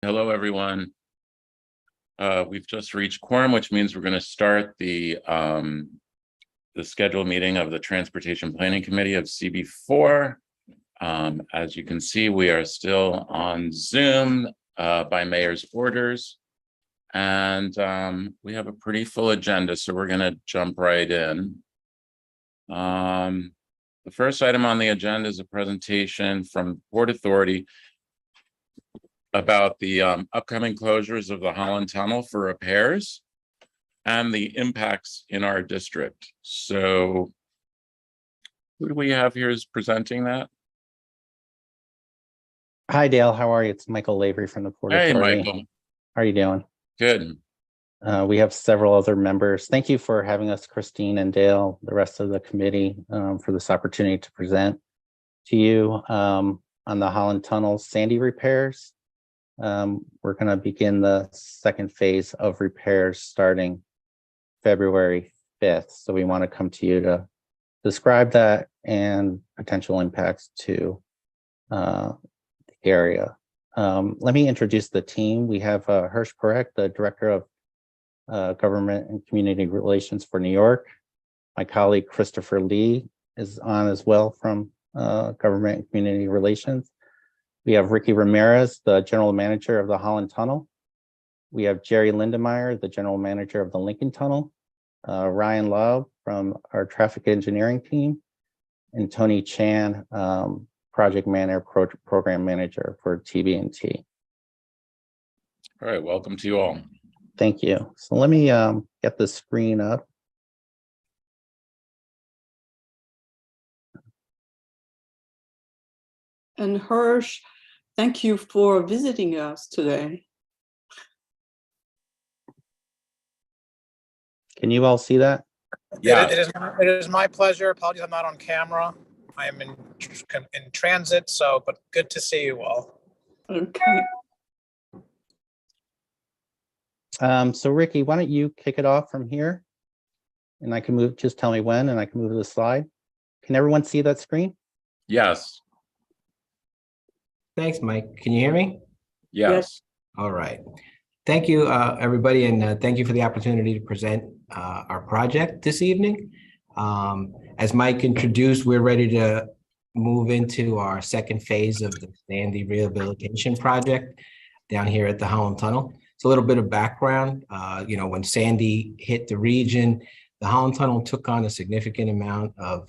Hello, everyone. We've just reached quorum, which means we're going to start the scheduled meeting of the Transportation Planning Committee of CB4. As you can see, we are still on Zoom by mayor's orders, and we have a pretty full agenda, so we're going to jump right in. The first item on the agenda is a presentation from Port Authority about the upcoming closures of the Holland Tunnel for repairs and the impacts in our district. So who do we have here is presenting that? Hi, Dale. How are you? It's Michael Lavery from the Port Authority. Hey, Michael. How are you doing? Good. We have several other members. Thank you for having us, Christine and Dale, the rest of the committee, for this opportunity to present to you on the Holland Tunnel Sandy repairs. We're going to begin the second phase of repairs starting February 5th. So we want to come to you to describe that and potential impacts to the area. Let me introduce the team. We have Hirsch Parekh, the Director of Government and Community Relations for New York. My colleague Christopher Lee is on as well from Government and Community Relations. We have Ricky Ramirez, the General Manager of the Holland Tunnel. We have Jerry Lindemeyer, the General Manager of the Lincoln Tunnel. Ryan Love from our Traffic Engineering team. And Tony Chan, Project Manager, Program Manager for TB&T. All right, welcome to you all. Thank you. So let me get the screen up. And Hirsch, thank you for visiting us today. Can you all see that? Yeah. It is my pleasure. Apologies, I'm not on camera. I am in transit, but good to see you all. Okay. So Ricky, why don't you kick it off from here? And I can move, just tell me when, and I can move to the slide. Can everyone see that screen? Yes. Thanks, Mike. Can you hear me? Yes. All right. Thank you, everybody, and thank you for the opportunity to present our project this evening. As Mike introduced, we're ready to move into our second phase of the Sandy rehabilitation project down here at the Holland Tunnel. It's a little bit of background. When Sandy hit the region, the Holland Tunnel took on a significant amount of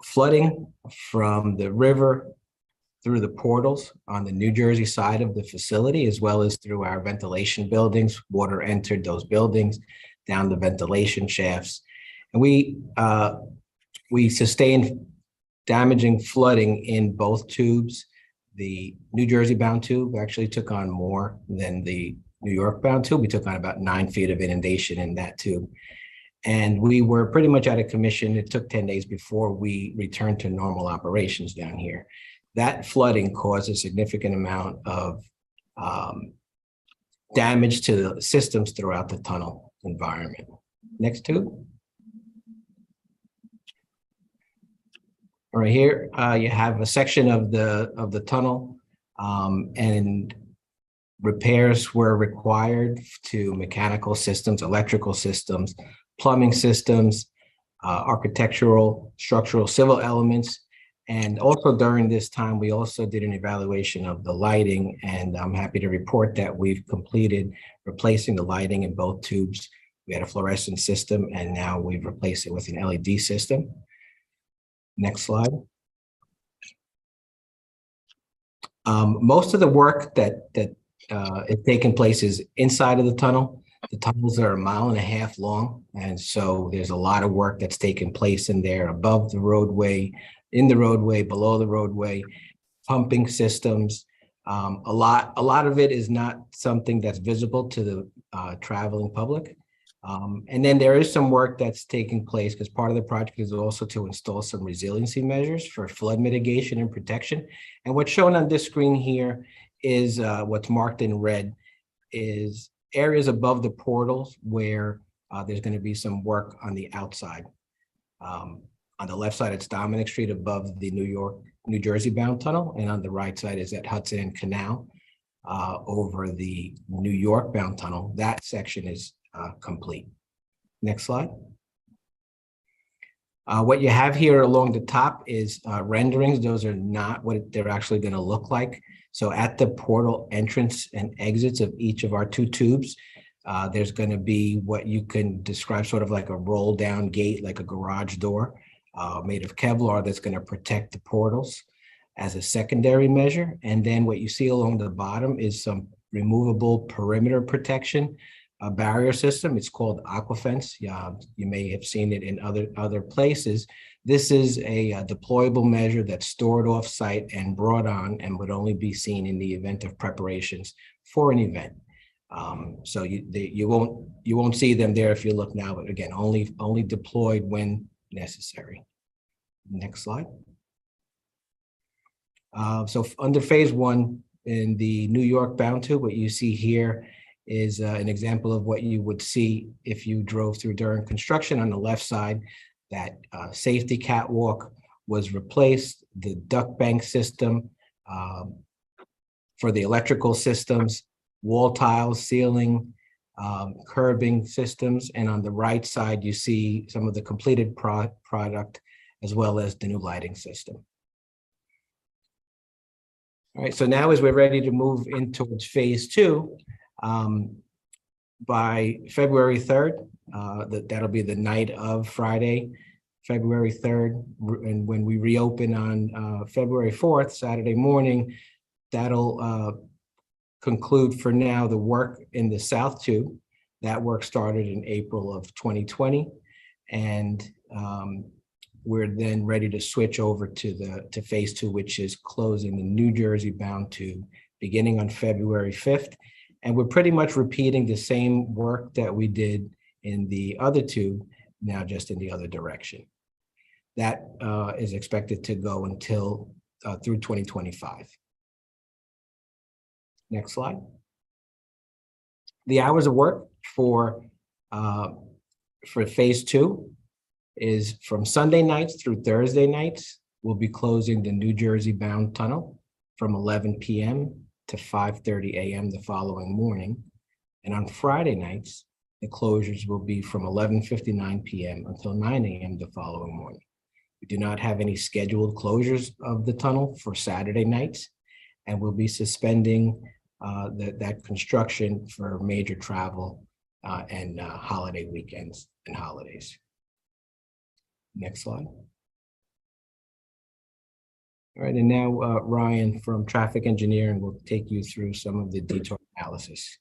flooding from the river through the portals on the New Jersey side of the facility, as well as through our ventilation buildings. Water entered those buildings down the ventilation shafts. And we sustained damaging flooding in both tubes. The New Jersey bound tube actually took on more than the New York bound tube. We took on about 9 feet of inundation in that tube. And we were pretty much out of commission. It took 10 days before we returned to normal operations down here. That flooding caused a significant amount of damage to the systems throughout the tunnel environment. Next tube. Right here, you have a section of the tunnel, and repairs were required to mechanical systems, electrical systems, plumbing systems, architectural, structural, civil elements. And also during this time, we also did an evaluation of the lighting, and I'm happy to report that we've completed replacing the lighting in both tubes. We had a fluorescent system, and now we've replaced it with an LED system. Next slide. Most of the work that is taking place is inside of the tunnel. The tunnels are 1.5 miles long, and so there's a lot of work that's taking place in there, above the roadway, in the roadway, below the roadway, pumping systems. A lot of it is not something that's visible to the traveling public. And then there is some work that's taking place, because part of the project is also to install some resiliency measures for flood mitigation and protection. And what's shown on this screen here is what's marked in red is areas above the portals where there's going to be some work on the outside. On the left side, it's Dominic Street above the New Jersey bound tunnel. And on the right side is at Hudson and Canal. over the New York bound tunnel. That section is complete. Next slide. What you have here along the top is renderings. Those are not what they're actually going to look like. So at the portal entrance and exits of each of our two tubes, there's going to be what you can describe sort of like a roll down gate, like a garage door made of Kevlar that's going to protect the portals as a secondary measure. And then what you see along the bottom is some removable perimeter protection, a barrier system. It's called Aquafence. You may have seen it in other places. This is a deployable measure that's stored off-site and brought on and would only be seen in the event of preparations for an event. So you won't see them there if you look now, but again, only deployed when necessary. Next slide. So under phase one in the New York bound tube, what you see here is an example of what you would see if you drove through during construction. On the left side, that safety catwalk was replaced, the duct bank system for the electrical systems, wall tiles, ceiling, curbing systems, and on the right side, you see some of the completed product as well as the new lighting system. All right, so now as we're ready to move in towards phase two, by February 3rd, that'll be the night of Friday, February 3rd, and when we reopen on February 4th, Saturday morning, that'll conclude for now the work in the South Tube. That work started in April of 2020, and we're then ready to switch over to phase two, which is closing the New Jersey bound tube beginning on February 5th. And we're pretty much repeating the same work that we did in the other tube, now just in the other direction. That is expected to go until through 2025. Next slide. The hours of work for phase two is from Sunday nights through Thursday nights. We'll be closing the New Jersey bound tunnel from 11 p.m. to 5:30 a.m. the following morning. And on Friday nights, the closures will be from 11:59 p.m. until 9 a.m. the following morning. We do not have any scheduled closures of the tunnel for Saturday nights, and we'll be suspending that construction for major travel and holiday weekends and holidays. Next slide. All right, and now Ryan from Traffic Engineering will take you through some of the detour analysis.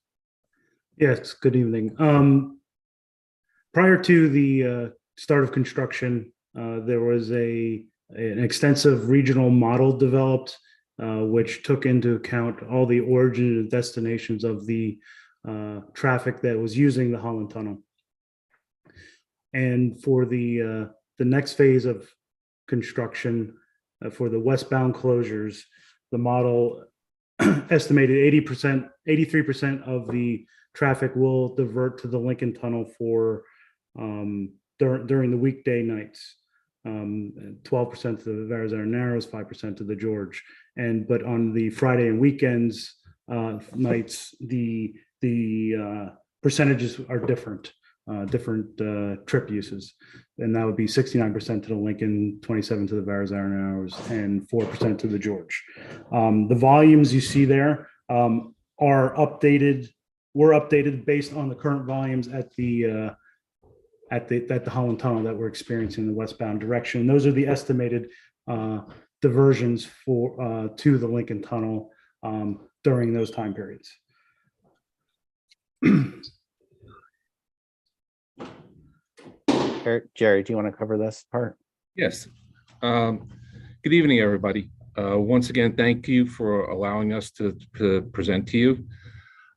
Yes, good evening. Prior to the start of construction, there was an extensive regional model developed, which took into account all the origin and destinations of the traffic that was using the Holland Tunnel. And for the next phase of construction, for the westbound closures, the model estimated 83% of the traffic will divert to the Lincoln Tunnel for during the weekday nights, 12% to the Verrazano Narrows, 5% to the George. But on the Friday and weekends nights, the percentages are different. Different trip uses, and that would be 69% to the Lincoln, 27% to the Verrazano Narrows, and 4% to the George. The volumes you see there are updated. Were updated based on the current volumes at the Holland Tunnel that we're experiencing in the westbound direction. Those are the estimated diversions for to the Lincoln Tunnel during those time periods. Jerry, do you want to cover this part? Yes. Good evening, everybody. Once again, thank you for allowing us to present to you.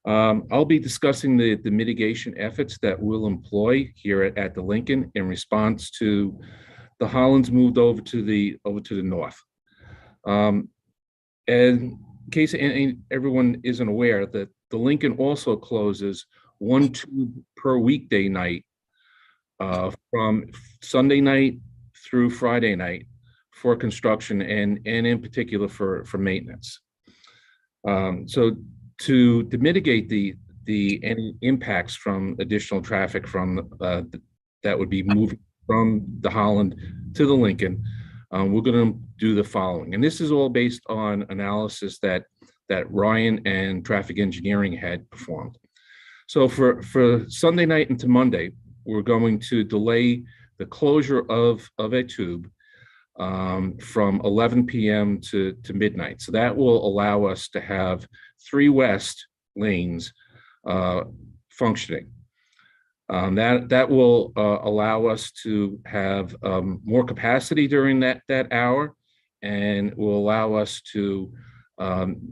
I'll be discussing the mitigation efforts that we'll employ here at the Lincoln in response to the Hollands moved over to the north. And in case everyone isn't aware, that the Lincoln also closes one tube per weekday night from Sunday night through Friday night for construction and in particular for maintenance. So To mitigate any impacts from additional traffic from that would be moving from the Holland to the Lincoln, we're going to do the following. And this is all based on analysis that Ryan and traffic engineering had performed. So for Sunday night into Monday, we're going to delay the closure of a tube from 11 p.m. to midnight. So that will allow us to have 3 west lanes functioning. That will allow us to have more capacity during that hour, and will allow us to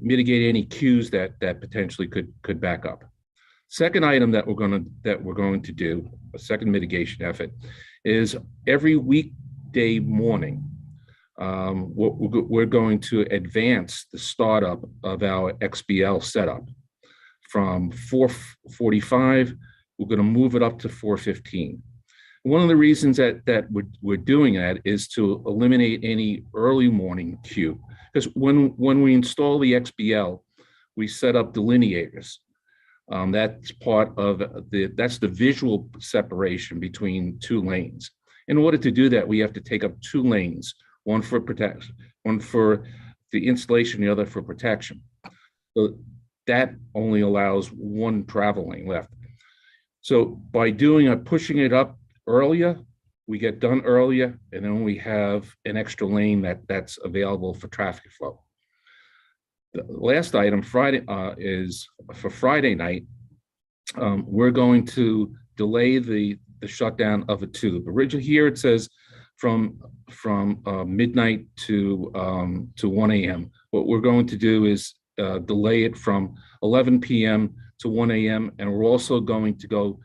mitigate any queues that potentially could back up. Second item that we're going to do, a second mitigation effort, is every weekday morning, we're going to advance the startup of our XBL setup from 4:45. We're going to move it up to 4:15. One of the reasons that we're doing that is to eliminate any early morning queue, because when we install the XBL, we set up delineators. That's part of that's the visual separation between 2 lanes. In order to do that, we have to take up 2 lanes, one for protection, one for the installation, the other for protection. So that only allows 1 travel lane left. So by pushing it up earlier, we get done earlier, and then we have an extra lane that's available for traffic flow. The last item, Friday, is for Friday night. We're going to delay the shutdown of a tube. Originally here it says from midnight to 1 a.m. What we're going to do is delay it from 11 p.m. to 1 a.m. and we're also going to go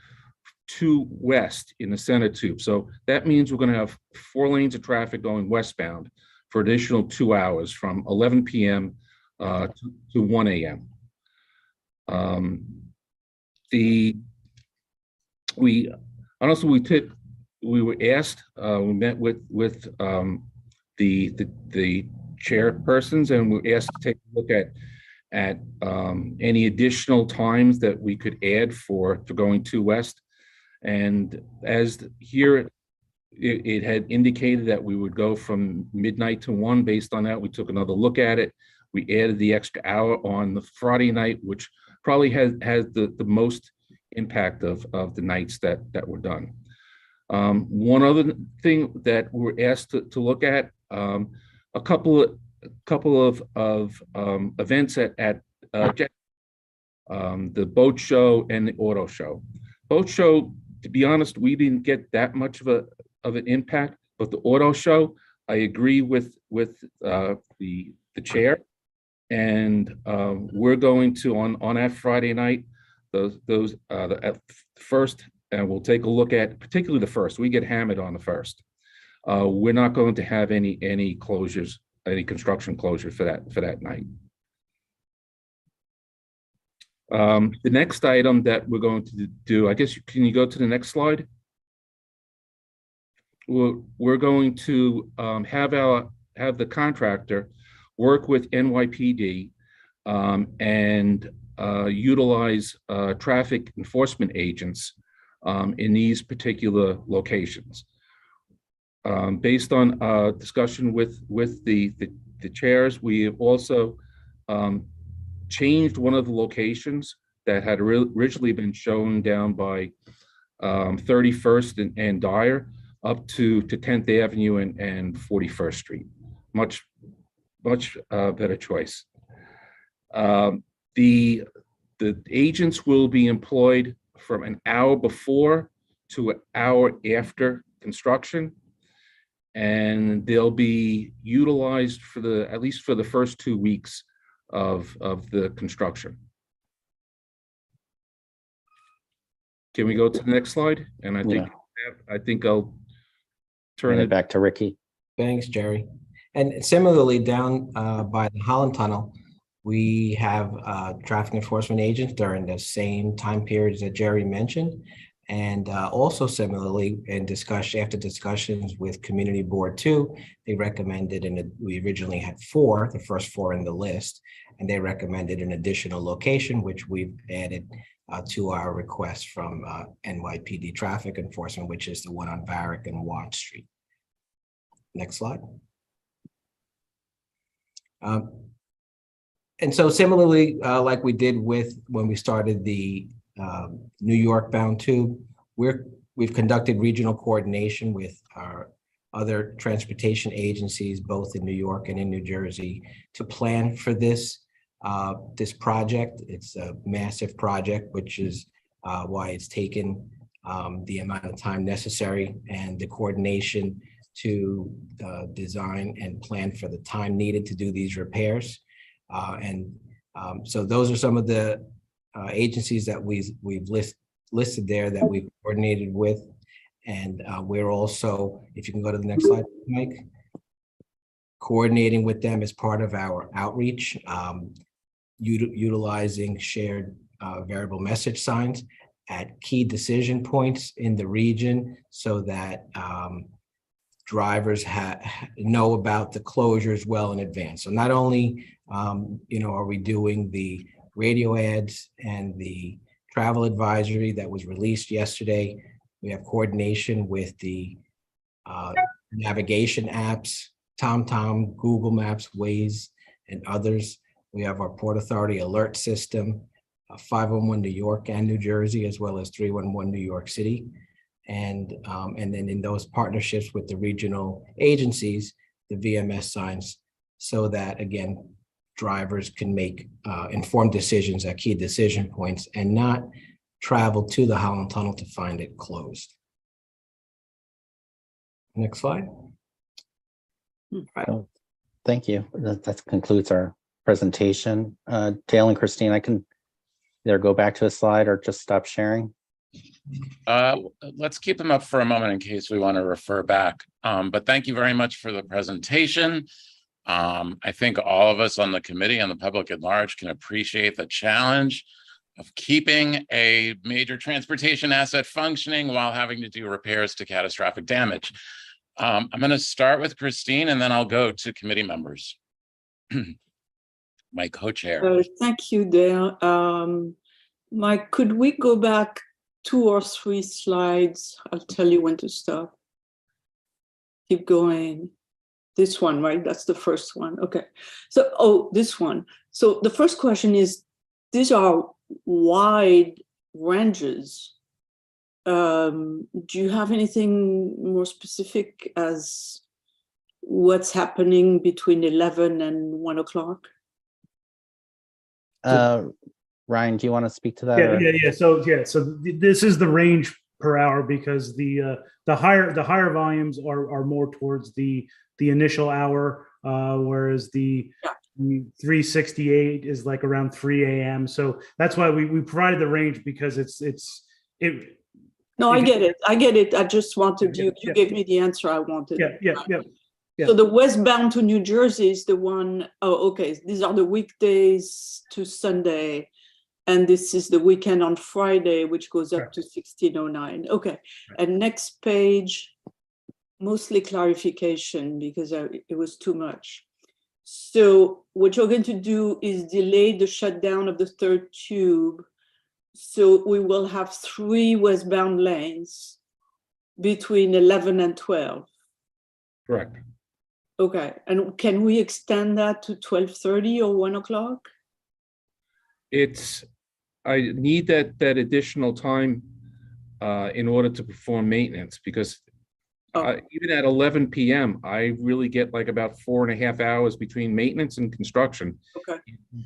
2 west in the center tube. So that means we're going to have 4 lanes of traffic going westbound for additional 2 hours from 11 p.m. To 1 a.m. We were asked, we met with the chairpersons, and we were asked to take a look at any additional times that we could add for going 2 west. And as here, it had indicated that we would go from midnight to 1. Based on that, we took another look at it. We added the extra hour on the Friday night, which probably has the most impact of the nights that were done. One other thing that we're asked to look at, a couple of events at the boat show and the auto show. Boat show, to be honest, we didn't get that much of an impact, but the auto show, I agree with the chair. And we're going to on that Friday night, the first, and we'll take a look at particularly the first. We get hammered on the first. We're not going to have any closures, any construction closure for that night. The next item that we're going to do, I guess, can you go to the next slide? We're going to have the contractor work with NYPD and utilize traffic enforcement agents in these particular locations. Based on discussion with the chairs, we have also changed one of the locations that had originally been shown down by 31st and Dyer up to 10th Avenue and 41st Street. Much better choice. The agents will be employed from an hour before to an hour after construction, and they'll be utilized at least for the first 2 weeks of the construction. Can we go to the next slide? And I think I'll turn it back to Ricky. Thanks, Jerry. And similarly, down by the Holland Tunnel, we have traffic enforcement agents during the same time periods that Jerry mentioned. And also similarly, after discussions with Community Board 2, they recommended, and we originally had 4, the first 4 in the list, and they recommended an additional location, which we've added to our request from NYPD Traffic Enforcement, which is the one on Varick and Watt Street. Next slide. And so similarly, like we did with when we started the New York bound tube, we've conducted regional coordination with our other transportation agencies, both in New York and in New Jersey, to plan for this project. It's a massive project, which is why it's taken the amount of time necessary and the coordination to design and plan for the time needed to do these repairs. So those are some of the agencies that we've listed there that we've coordinated with. And we're also, if you can go to the next slide, Mike, coordinating with them as part of our outreach, utilizing shared variable message signs at key decision points in the region so that drivers know about the closures well in advance. So not only are we doing the radio ads and the travel advisory that was released yesterday, we have coordination with the navigation apps, TomTom, Google Maps, Waze, and others. We have our Port Authority alert system, 511 New York and New Jersey, as well as 311 New York City. And then in those partnerships with the regional agencies, the VMS signs, so that, again, drivers can make informed decisions at key decision points and not travel to the Holland Tunnel to find it closed. Next slide. Oh, thank you. That concludes our presentation. Dale and Christine, I can either go back to a slide or just stop sharing. Let's keep them up for a moment in case we want to refer back. But thank you very much for the presentation. I think all of us on the committee and the public at large can appreciate the challenge of keeping a major transportation asset functioning while having to do repairs to catastrophic damage. I'm going to start with Christine and then I'll go to committee members. My co-chair. Thank you, Dale. Mike, could we go back 2 or 3 slides? I'll tell you when to stop. Keep going. This one, right? That's the first one. Okay. So, this one. So the first question is, these are wide ranges. Do you have anything more specific as what's happening between 11 and 1 o'clock? Ryan, do you want to speak to that? Yeah. So this is the range per hour because the higher volumes are more towards the initial hour, whereas the 368 is like around 3 a.m. So that's why we provided the range, because it. No, I get it. I just wanted you gave me the answer I wanted. Yeah. So the westbound to New Jersey is the one. Oh, okay. These are the weekdays to Sunday. And this is the weekend on Friday, which goes up to 1609. Okay. And next page, mostly clarification because it was too much. So what you're going to do is delay the shutdown of the 3rd tube. So we will have 3 westbound lanes between 11 and 12. Correct. Okay. And can we extend that to 12:30 or 1 o'clock? I need that additional time in order to perform maintenance, because even at 11 p.m., I really get like about 4.5 hours between maintenance and construction. Okay.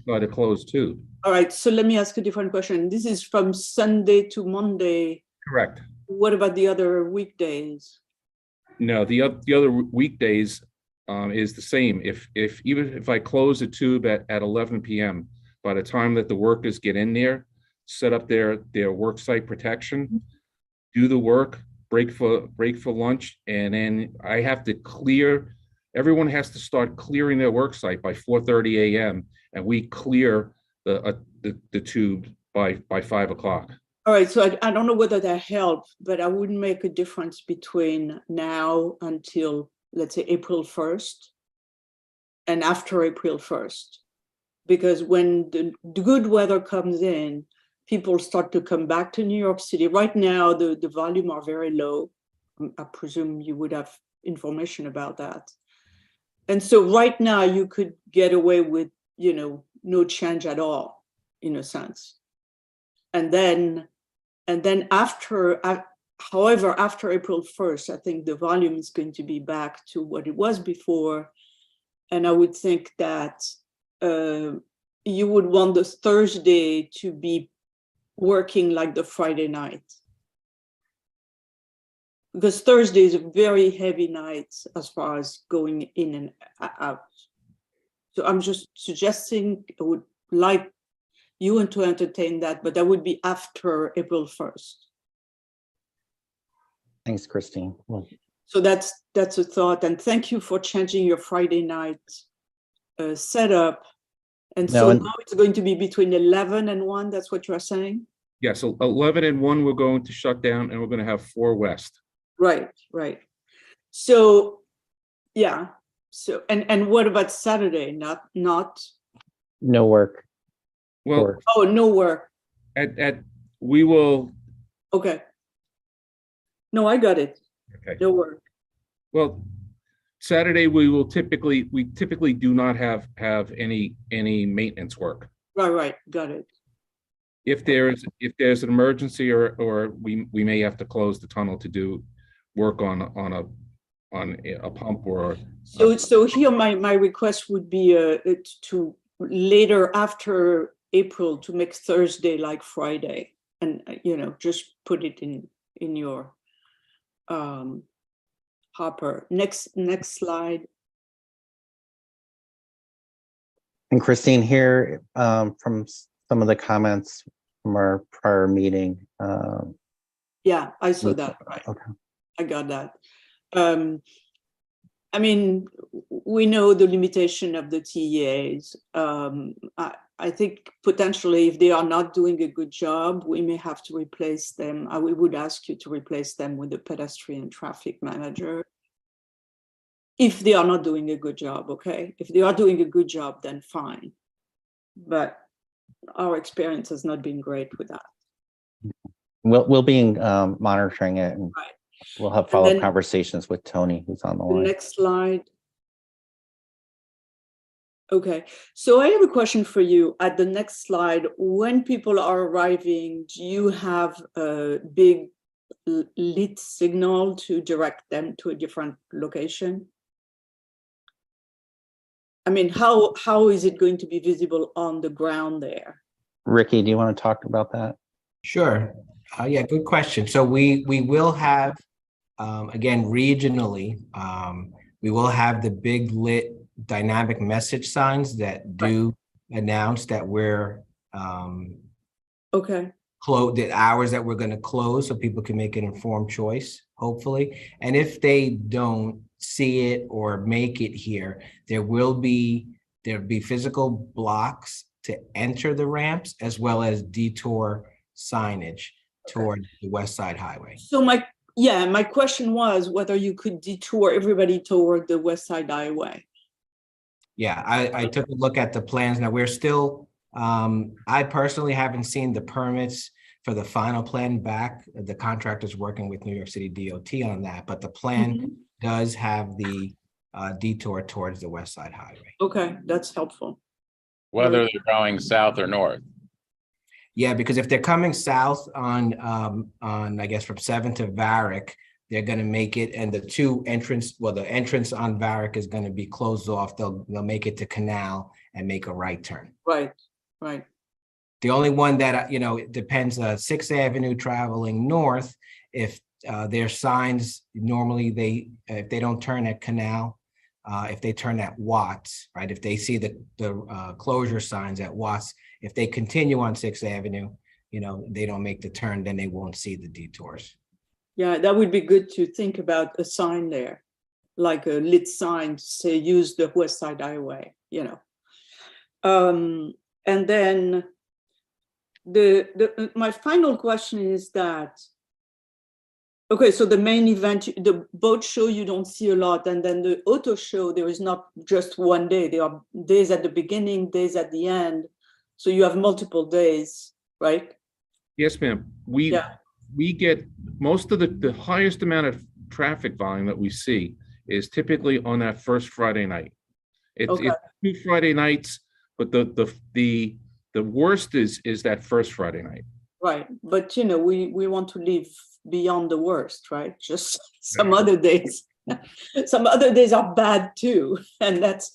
By the closed tube. All right. So let me ask a different question. This is from Sunday to Monday. Correct. What about the other weekdays? No, the other weekdays is the same. Even if I close the tube at 11 p.m., by the time that the workers get in there, set up their work site protection, do the work, break for lunch, and then I have to clear. Everyone has to start clearing their work site by 4:30 a.m. and we clear the tube by 5 o'clock. All right, so I don't know whether that helped, but I wouldn't make a difference between now until, let's say, April 1st and after April 1st. Because when the good weather comes in, people start to come back to New York City. Right now, the volume are very low. I presume you would have information about that. And so right now you could get away with, no change at all, in a sense. And then after April 1st, I think the volume is going to be back to what it was before. And I would think that you would want the Thursday to be working like the Friday night. Because Thursday is a very heavy night as far as going in and out. So I'm just suggesting, I would like you to entertain that, but that would be after April 1st. Thanks, Christine. Well, So that's a thought, and thank you for changing your Friday night setup. And No, so and- now it's going to be between 11 and 1, that's what you're saying? Yeah, so 11 and 1, we're going to shut down, and we're going to have 4 west. Right. So, yeah. So, and what about Saturday? Not. no work. Well, Or- Oh, no work. we will, Okay. No, I got it. okay. No work. Well, Saturday, we typically do not have any maintenance work. Right. Got it. If there's an emergency or we may have to close the tunnel to do work on a pump or. So here my request would be to later after April to make Thursday like Friday, and just put it in your hopper. Next slide. And Christine, here from some of the comments from our prior meeting. Yeah, I saw that. Right. Okay. I got that. I mean, we know the limitation of the TEAs. I think potentially if they are not doing a good job, we may have to replace them. We would ask you to replace them with a pedestrian traffic manager. If they are not doing a good job, okay? If they are doing a good job, then fine. But our experience has not been great with that. We'll be monitoring it, and Right. we'll have follow-up then- conversations with Tony, who's on the The line. next slide. Okay, so I have a question for you. At the next slide, when people are arriving, do you have a big lit signal to direct them to a different location? I mean, how is it going to be visible on the ground there? Ricky, do you want to talk about that? Sure. Yeah, good question. So we will have, again, regionally, we will have the big lit dynamic message signs that do announce that we're Okay, the hours that we're going to close, so people can make an informed choice, hopefully. And if they don't see it or make it here, there'll be physical blocks to enter the ramps, as well as detour signage toward the West Side Highway. so my question was whether you could detour everybody toward the West Side Highway. Yeah, I took a look at the plans. Now we're still, I personally haven't seen the permits for the final plan back. The contractor's working with New York City DOT on that, but the plan does have the detour towards the West Side Highway. Okay, that's helpful. Whether they're going south or north. Yeah, because if they're coming south on I guess from 7th to Varick, they're going to make it, and the entrance on Varick is going to be closed off. They'll make it to Canal and make a right turn. Right. The only one that, it depends, 6th Avenue traveling north, if their signs, normally if they don't turn at Canal, if they turn at Watts, right? If they see the closure signs at Watts, if they continue on 6th Avenue, they don't make the turn, then they won't see the detours. Yeah, that would be good to think about a sign there, like a lit sign to say use the West Side Highway, And then my final question is that, okay, so the main event, the boat show, you don't see a lot. And then the auto show, there is not just one day. There are days at the beginning, days at the end. So you have multiple days, right? Yes, ma'am. We get most of the highest amount of traffic volume that we see is typically on that first Friday night. It's 2 Friday nights, but the worst is that first Friday night. Right. But, we want to live beyond the worst, right? Just some other days. Some other days are bad too. And that's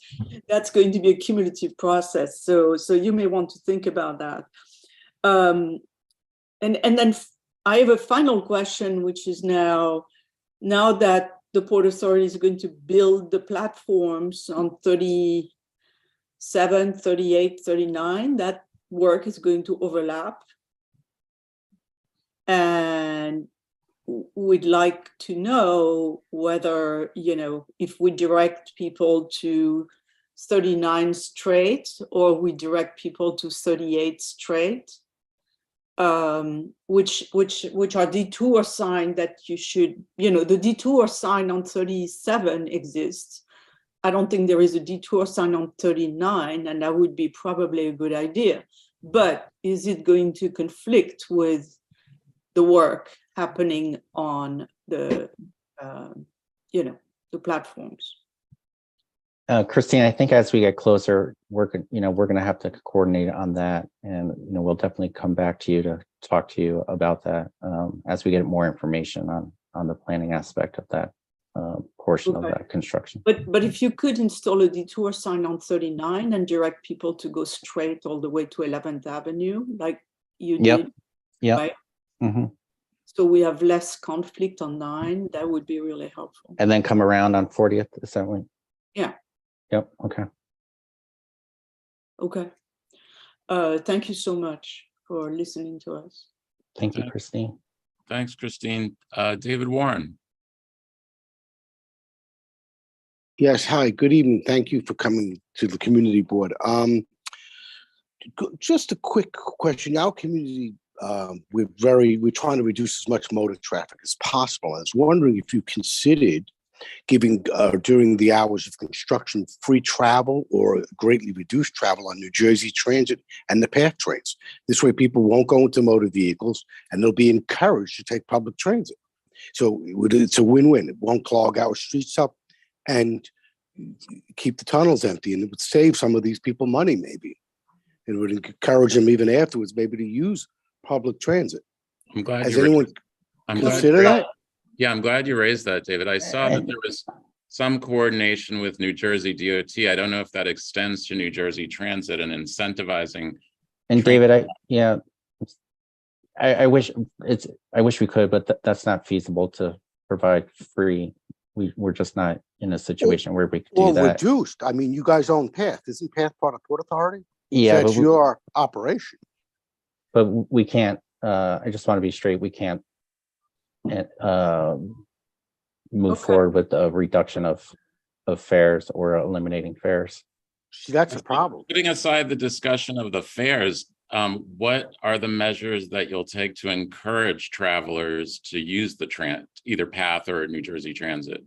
going to be a cumulative process. So you may want to think about that. And then I have a final question, which is now that the Port Authority is going to build the platforms on 37, 38, 39, that work is going to overlap. And we'd like to know whether, if we direct people to 39 straight or we direct people to 38 straight, which are detour sign that you should, the detour sign on 37 exists. I don't think there is a detour sign on 39, and that would be probably a good idea. But is it going to conflict with the work happening on the, the platforms? Christine, I think as we get closer, we're going to have to coordinate on that, and we'll definitely come back to you to talk to you about that as we get more information on the planning aspect of that portion of that construction. But if you could install a detour sign on 39 and direct people to go straight all the way to 11th Avenue, like you did, right? Mm-hmm. So we have less conflict on 9. That would be really helpful. And then come around on 40th. Is that right? Yeah. Yep. Okay. Okay. Thank you so much for listening to us. Thank you, Christine. Thanks, Christine. David Warren. Yes, hi, good evening. Thank you for coming to the community board. Just a quick question. Our community, we're trying to reduce as much motor traffic as possible. I was wondering if you considered giving during the hours of construction free travel or greatly reduced travel on New Jersey Transit and the PATH trains. This way people won't go into motor vehicles and they'll be encouraged to take public transit. So it's a win-win. It won't clog our streets up and keep the tunnels empty, and it would save some of these people money maybe. It would encourage them even afterwards maybe to use public transit. I'm glad Has anyone considered that? Yeah, I'm glad you raised that, David. I saw that there was some coordination with New Jersey DOT. I don't know if that extends to New Jersey Transit and incentivizing. And David, I wish we could, but that's not feasible to provide free. We're just not in a situation where we could do that. Reduced. I mean, you guys own PATH. Isn't PATH part of Port Authority? Yeah, that's your operation. But we can't. I just want to be straight. We can't move forward with a reduction of fares or eliminating fares. See, that's a problem. Putting aside the discussion of the fares, what are the measures that you'll take to encourage travelers to use the either PATH or New Jersey Transit?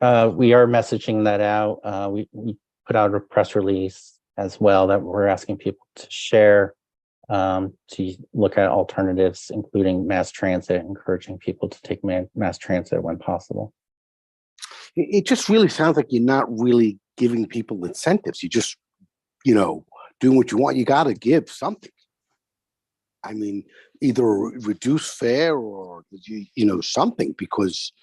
We are messaging that out. We put out a press release as well that we're asking people to share, to look at alternatives, including mass transit, encouraging people to take mass transit when possible. It just really sounds like you're not really giving people incentives. You just, doing what you want. You got to give something. I mean, either reduce fare or, something, because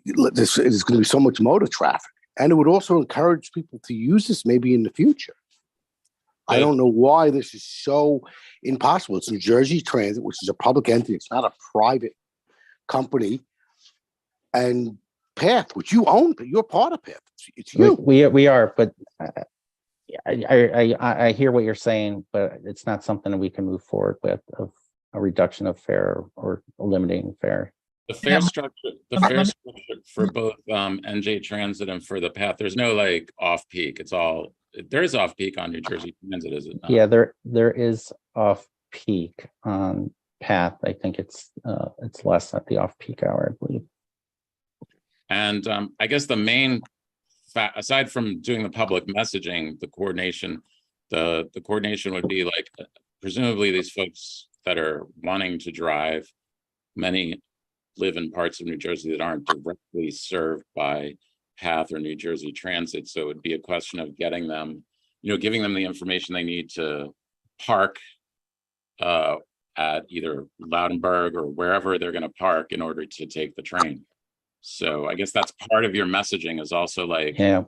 there's going to be so much motor traffic. And it would also encourage people to use this maybe in the future. I don't know why this is so impossible. It's New Jersey Transit, which is a public entity. It's not a private company. And PATH, which you own, you're part of PATH. It's you. We are, but I hear what you're saying, but it's not something that we can move forward with, of a reduction of fare or eliminating fare. The fare structure for both NJ Transit and for the PATH, there's no like off peak. It's all, there is off peak on New Jersey Transit, is it not? Yeah, there is off peak on path. I think it's less at the off-peak hour, I believe. And I guess the main, aside from doing the public messaging, the coordination would be like, presumably these folks that are wanting to drive, many live in parts of New Jersey that aren't directly served by PATH or New Jersey Transit. So it would be a question of getting them, giving them the information they need to park at either Loudenberg or wherever they're going to park in order to take the train. So I guess that's part of your messaging, is also like, Yeah,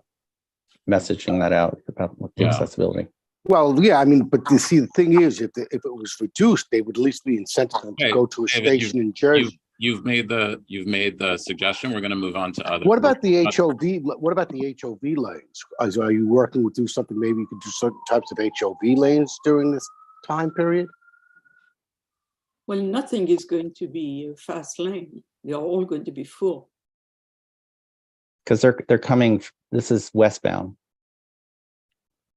messaging that out about the accessibility. Well, yeah, I mean, but you see, the thing is, if it was reduced, they would at least be incentivized to go to a station in Jersey. You've made the suggestion. We're going to move on to other. What about the HOV? What about the HOV lanes? Are you working to do something? Maybe you could do certain types of HOV lanes during this time period? Well, nothing is going to be a fast lane. They're all going to be full. Because they're coming, this is westbound.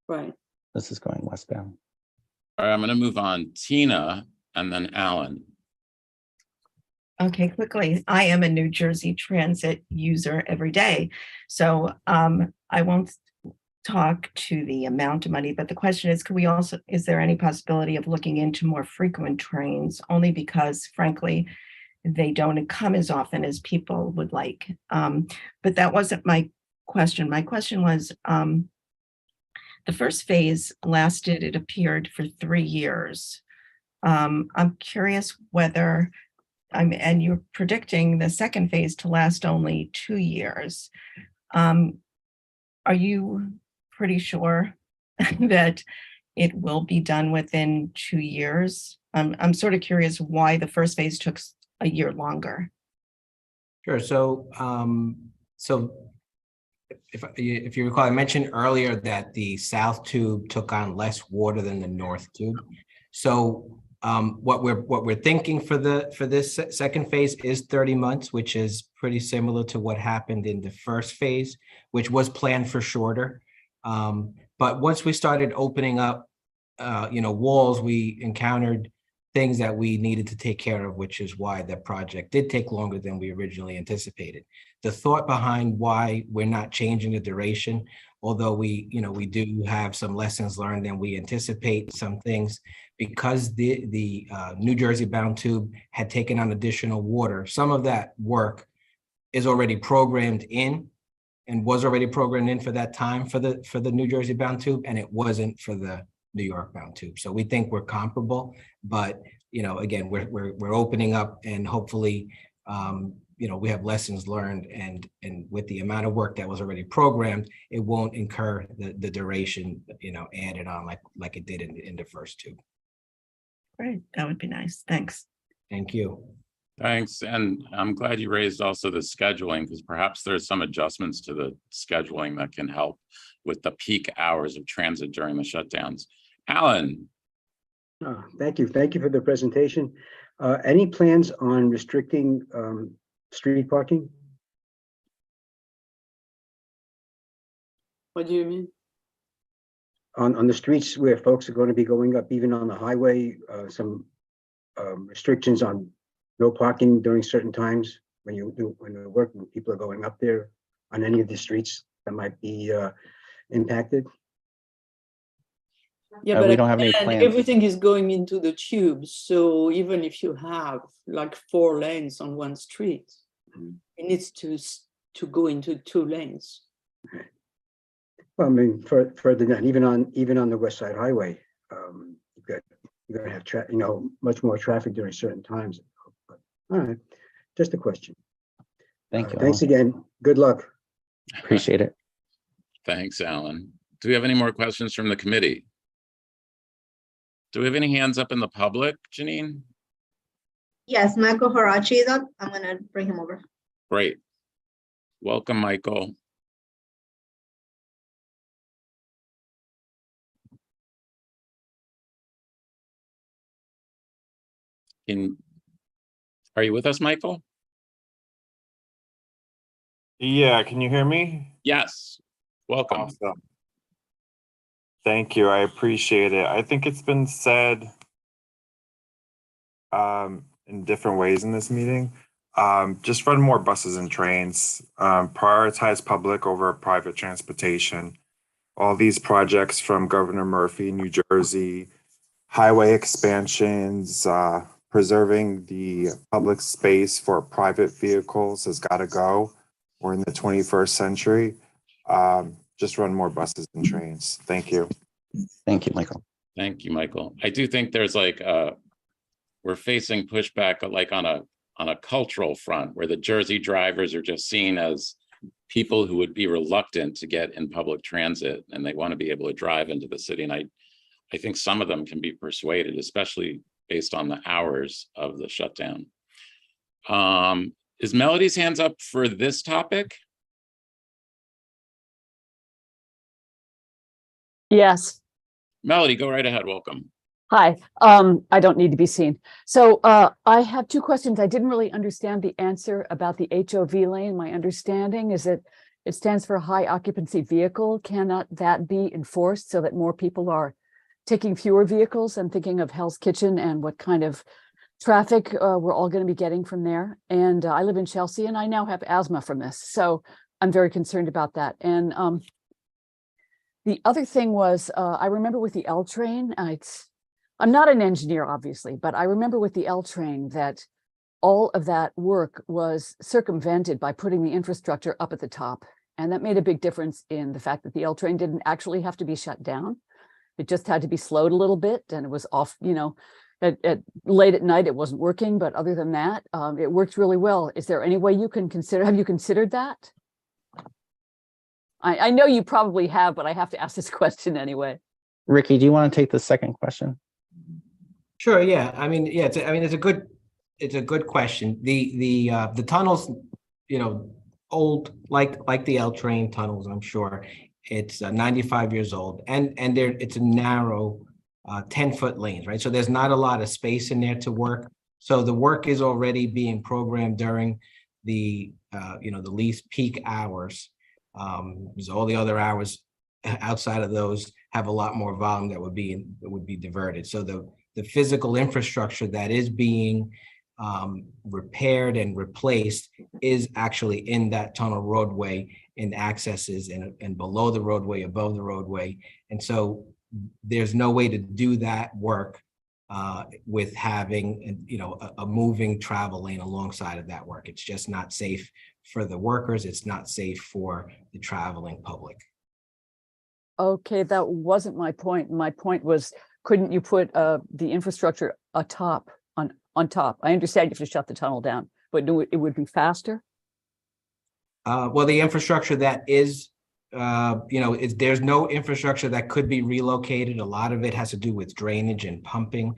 Right. This is going westbound. All right, I'm going to move on. Tina and then Alan. Okay, quickly. I am a New Jersey Transit user every day. So I won't talk to the amount of money, but the question is, is there any possibility of looking into more frequent trains? Only because, frankly, they don't come as often as people would like. But that wasn't my question. My question was, the first phase lasted, it appeared, for 3 years. I'm curious whether, and you're predicting the second phase to last only 2 years. Are you pretty sure that it will be done within 2 years? I'm sort of curious why the first phase took a year longer. Sure. So, if you recall, I mentioned earlier that the South Tube took on less water than the North Tube. So, what we're thinking for this second phase is 30 months, which is pretty similar to what happened in the first phase, which was planned for shorter. But once we started opening up, walls, we encountered things that we needed to take care of, which is why the project did take longer than we originally anticipated. The thought behind why we're not changing the duration, although we do have some lessons learned and we anticipate some things, because the New Jersey bound tube had taken on additional water. Some of that work is already programmed in and was already programmed in for that time for the New Jersey bound tube, and it wasn't for the New York bound tube. So we think we're comparable, but again, we're opening up, and hopefully we have lessons learned, and with the amount of work that was already programmed, it won't incur the duration added on like it did in the first two. Great, that would be nice. Thanks. Thank you. Thanks. And I'm glad you raised also the scheduling, because perhaps there's some adjustments to the scheduling that can help with the peak hours of transit during the shutdowns. Alan. Thank you. Thank you for the presentation. Any plans on restricting street parking? What do you mean? On the streets where folks are going to be going up, even on the highway, some restrictions on no parking during certain times when people are going up there on any of the streets that might be impacted. Yeah, but we don't have any plans. Everything is going into the tubes. So even if you have like 4 lanes on one street, it needs to go into 2 lanes. Well, I mean, further down, even on the West Side Highway, you're going to have much more traffic during certain times. But, all right, just a question. Thank you. Thanks again. Good luck. Appreciate it. Thanks, Alan. Do we have any more questions from the committee? Do we have any hands up in the public, Janine? Yes, Michael Horachi is up. I'm going to bring him over. Great. Welcome, Michael. Are you with us, Michael? Yeah, can you hear me? Yes. Welcome. Awesome. Thank you. I appreciate it. I think it's been said in different ways in this meeting. Just run more buses and trains, prioritize public over private transportation. All these projects from Governor Murphy, New Jersey, highway expansions, preserving the public space for private vehicles has got to go. We're in the 21st century. Just run more buses and trains. Thank you. Thank you, Michael. Thank you, Michael. I do think there's like we're facing pushback like on a cultural front where the Jersey drivers are just seen as people who would be reluctant to get in public transit and they want to be able to drive into the city. And I think some of them can be persuaded, especially based on the hours of the shutdown. Is Melody's hands up for this topic? Yes. Melody, go right ahead. Welcome. Hi. I don't need to be seen. So I have two questions. I didn't really understand the answer about the HOV lane. My understanding is that it stands for high occupancy vehicle. Cannot that be enforced so that more people are taking fewer vehicles? I'm thinking of Hell's Kitchen and what kind of traffic we're all going to be getting from there. And I live in Chelsea and I now have asthma from this. So I'm very concerned about that. And the other thing was, I remember with the L train, I'm not an engineer, obviously, but I remember with the L train that all of that work was circumvented by putting the infrastructure up at the top. And that made a big difference in the fact that the L train didn't actually have to be shut down. It just had to be slowed a little bit and it was off, you know, at late at night, it wasn't working. But other than that, it worked really well. Is there any way you can consider, have you considered that? I know you probably have, but I have to ask this question anyway. Ricky, do you want to take the second question? Sure. Yeah. I mean, yeah. It's a good question. The tunnels, you know, old like the L train tunnels. I'm sure it's 95 years old, and it's a narrow 10-foot lanes, right? So there's not a lot of space in there to work. So the work is already being programmed during the the least peak hours. Because all the other hours outside of those have a lot more volume that would be diverted. So the physical infrastructure that is being repaired and replaced is actually in that tunnel roadway and accesses and below the roadway, above the roadway. And so there's no way to do that work with having a moving travel lane alongside of that work. It's just not safe for the workers. It's not safe for the traveling public. Okay, that wasn't my point. My point was, couldn't you put the infrastructure on top? I understand you have to shut the tunnel down, but it would be faster? Well, the infrastructure that is, there's no infrastructure that could be relocated. A lot of it has to do with drainage and pumping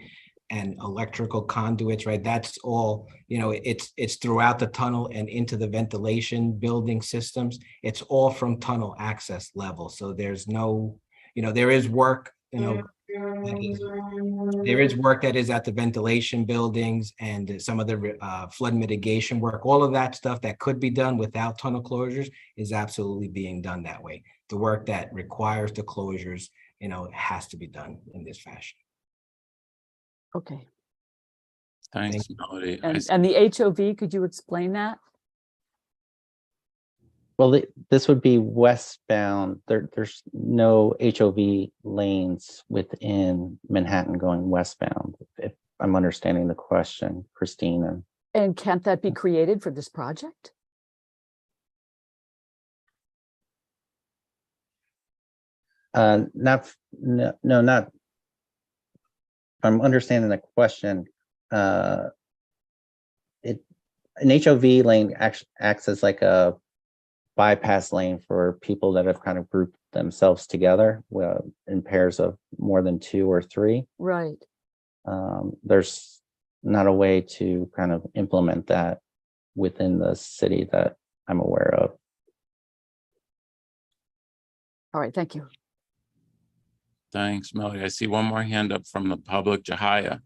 and electrical conduits, right? That's all, it's throughout the tunnel and into the ventilation building systems. It's all from tunnel access level. So there's no, there is work, there is work that is at the ventilation buildings and some of the flood mitigation work. All of that stuff that could be done without tunnel closures is absolutely being done that way. The work that requires the closures, has to be done in this fashion. Okay. Thanks, Melody. And the HOV, could you explain that? Well, this would be westbound. There's no HOV lanes within Manhattan going westbound, if I'm understanding the question, Christine. And can't that be created for this project? Not. I'm understanding the question. An HOV lane acts as like a bypass lane for people that have kind of grouped themselves together in pairs of more than 2 or 3. Right. There's not a way to kind of implement that within the city that I'm aware of. All right, thank you. Thanks, Melody. I see one more hand up from the public, Jahaya.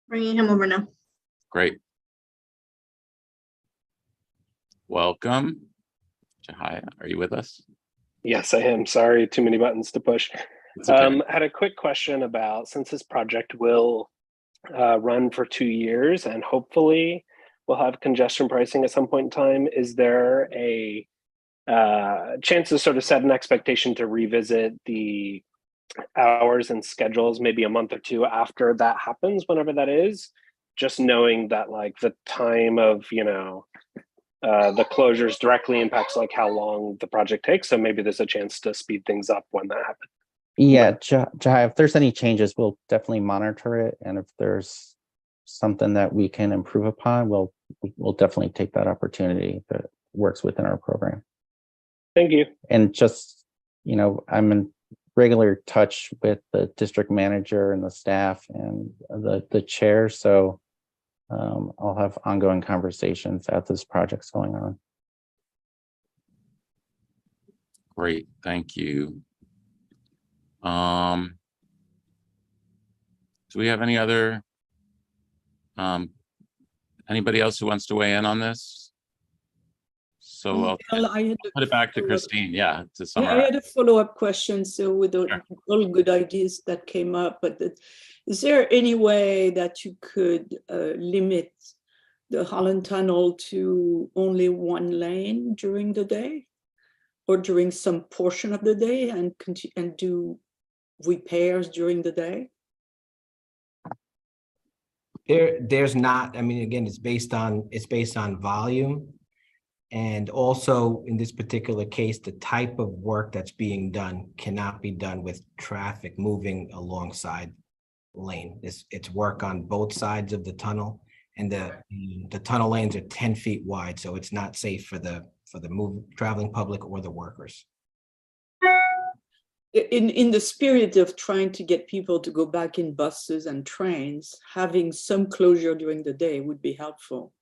Bringing him over now. Great. Welcome. Jahaya, are you with us? Yes, I am. Sorry, too many buttons to push. It's okay. I had a quick question about, since this project will run for 2 years, and hopefully we'll have congestion pricing at some point in time. Is there a chance to sort of set an expectation to revisit the hours and schedules maybe a month or two after that happens, whenever that is, just knowing that like the time of, the closures directly impacts like how long the project takes. So maybe there's a chance to speed things up when that happens. Yeah, Jai, if there's any changes, we'll definitely monitor it. And if there's something that we can improve upon, we'll definitely take that opportunity that works within our program. Thank you. And just, I'm in regular touch with the district manager and the staff and the chair. So I'll have ongoing conversations as this project's going on. Great, thank you. Do we have any other, anybody else who wants to weigh in on this? So I'll put it back to Christine, to Yeah, summarize. I had a follow-up question. So with all good ideas that came up, but is there any way that you could limit the Holland Tunnel to only one lane during the day, or during some portion of the day, and do repairs during the day? There's not. I mean, again, it's based on volume. And also in this particular case, the type of work that's being done cannot be done with traffic moving alongside lane. It's work on both sides of the tunnel, and the tunnel lanes are 10 feet wide, so it's not safe for the traveling public or the workers. In the spirit of trying to get people to go back in buses and trains, having some closure during the day would be helpful.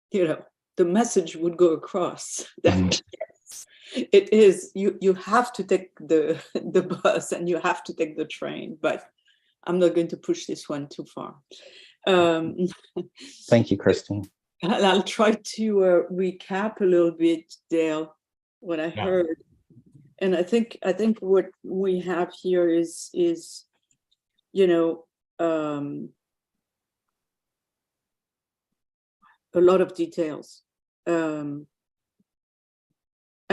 The message would go across that it is, you have to take the bus and you have to take the train, but I'm not going to push this one too far. Thank you, Christine. I'll try to recap a little bit, Dale, what I heard. And I think what we have here is a lot of details. I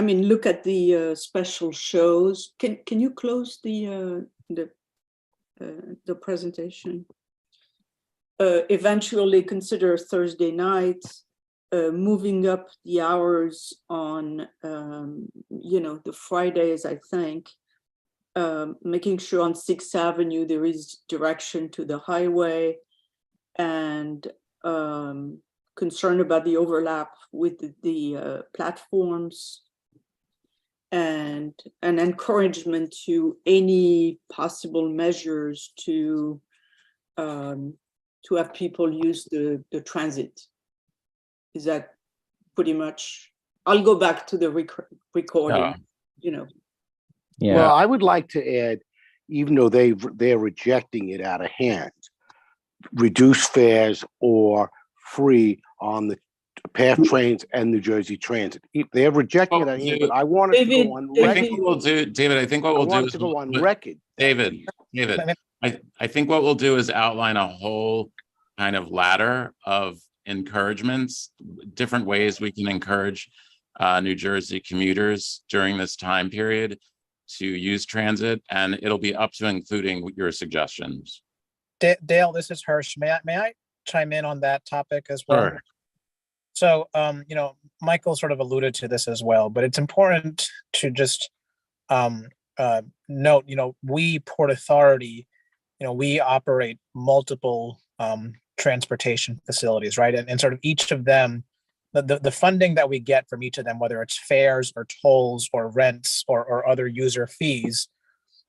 mean, look at the special shows. Can you close the presentation? Eventually consider Thursday night, moving up the hours on the Fridays, I think, making sure on 6th Avenue there is direction to the highway, and concerned about the overlap with the platforms, and an encouragement to any possible measures to have people use the transit. Is that pretty much? I'll go back to the recording. Yeah. Well, I would like to add, even though they're rejecting it out of hand, reduce fares or free on the PATH trains and New Jersey Transit. They're rejecting it out of hand, but I want us to go on record. I think what we'll do, David, I think what we'll do is go on record. David, I think what we'll do is outline a whole kind of ladder of encouragements, different ways we can encourage New Jersey commuters during this time period to use transit, and it'll be up to including your suggestions. Dale, this is Hirsch. May I chime in on that topic as well? Sure. So, Michael sort of alluded to this as well, but it's important to just note, we Port Authority, we operate multiple transportation facilities, right? And sort of each of them, the funding that we get from each of them, whether it's fares or tolls or rents or other user fees,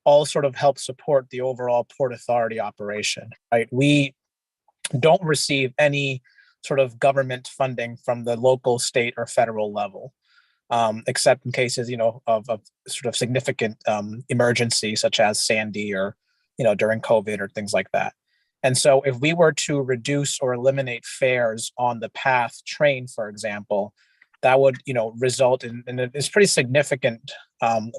all sort of help support the overall Port Authority operation, right? We don't receive any sort of government funding from the local, state, or federal level, except in cases, of sort of significant emergency, such as Sandy or, during COVID or things like that. And so if we were to reduce or eliminate fares on the PATH train, for example, that would, result in this pretty significant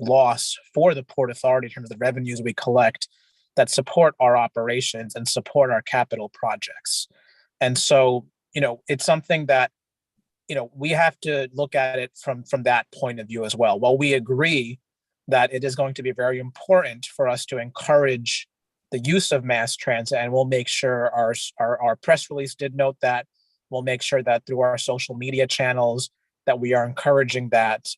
loss for the Port Authority in terms of the revenues we collect that support our operations and support our capital projects. And so, it's something that, we have to look at it from that point of view as well. While we agree that it is going to be very important for us to encourage the use of mass transit, and we'll make sure our press release did note that. We'll make sure that through our social media channels that we are encouraging that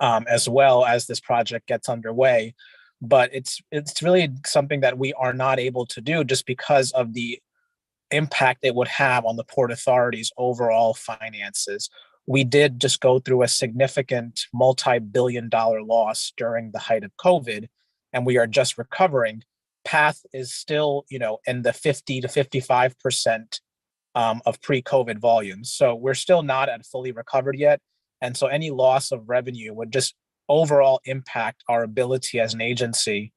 as well as this project gets underway. But it's really something that we are not able to do just because of the impact it would have on the Port Authority's overall finances. We did just go through a significant multi-billion-dollar loss during the height of COVID, and we are just recovering. PATH is still, in the 50 to 55% of pre-COVID volumes. So we're still not at fully recovered yet. And so any loss of revenue would just overall impact our ability as an agency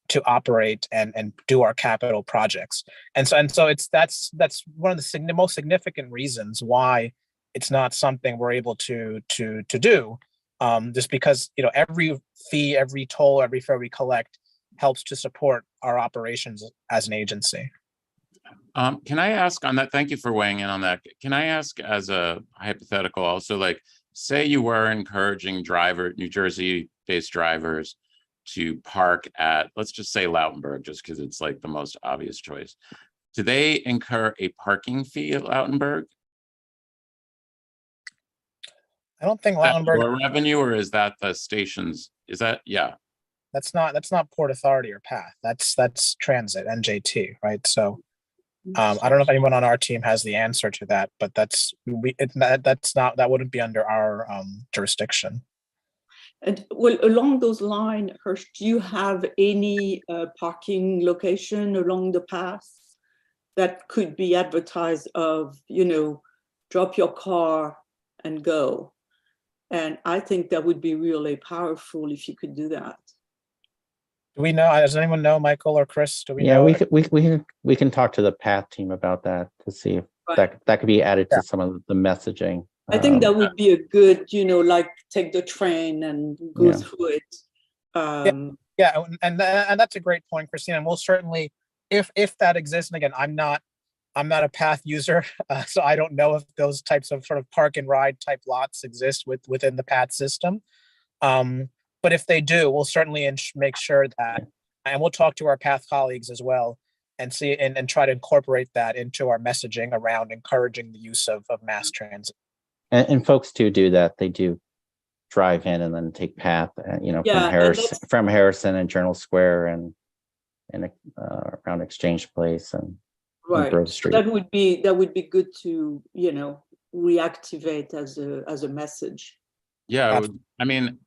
to operate and do our capital projects. And so that's one of the most significant reasons why it's not something we're able to do. Just because, every fee, every toll, every fare we collect helps to support our operations as an agency. Can I ask on that? Thank you for weighing in on that. Can I ask as a hypothetical also, like, say you were encouraging New Jersey-based drivers to park at, let's just say Lautenberg, just because it's like the most obvious choice. Do they incur a parking fee at Lautenberg? I don't think Lautenberg Lautenberg revenue, or is that the station's? Is that, yeah? That's not Port Authority or PATH. That's Transit, NJT, right? So I don't know if anyone on our team has the answer to that, but that wouldn't be under our jurisdiction. And well, along those lines, Hirsch, do you have any parking location along the path that could be advertised of, drop your car and go? And I think that would be really powerful if you could do that. Do we know? Does anyone know, Michael or Chris? Do we Yeah, know? we can talk to the PATH team about that to see if Right. that could be added to some of the messaging. I think that would be a good, like take the train and go through it. Yeah, and that's a great point, Christina. And we'll certainly, if that exists, and again, I'm not a PATH user, so I don't know if those types of sort of park and ride type lots exist within the PATH system. But if they do, we'll certainly make sure that, and we'll talk to our PATH colleagues as well and see and try to incorporate that into our messaging around encouraging the use of mass transit. And folks do that. They do drive in and then take PATH, from Harrison and Journal Square and around Exchange Place and Grove So Street. that would be good to reactivate as a message. Yeah, I mean,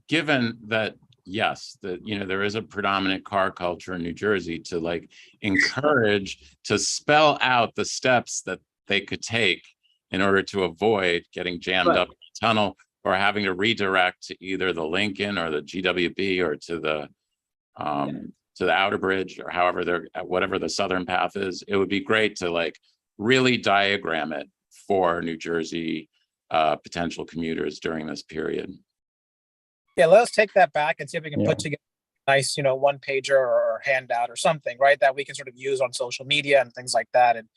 given that, yes, that there is a predominant car culture in New Jersey, to like encourage to spell out the steps that they could take in order to avoid getting jammed up in the tunnel or having to redirect to either the Lincoln or the GWB or to the outer bridge, or whatever the southern path is. It would be great to like really diagram it for New Jersey potential commuters during this period. Yeah, let us take that back and see if we can put together a nice, one pager or handout or something, right, that we can sort of use on social media and things like that. And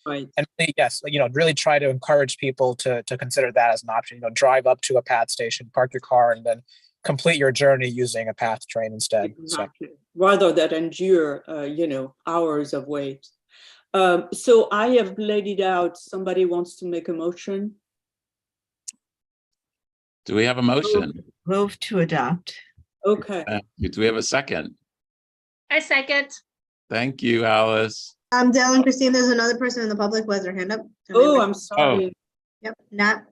yes, really try to encourage people to consider that as an option. Drive up to a PATH station, park your car, and then complete your journey using a PATH train instead. Exactly. Rather than endure, hours of wait. So I have laid it out. Somebody wants to make a motion? Do we have a motion? Move to adopt. Okay. Do we have a second? I second. Thank you, Alice. Dale and Christine, there's another person in the public who has their hand up. Oh, I'm sorry. Yep, Nat.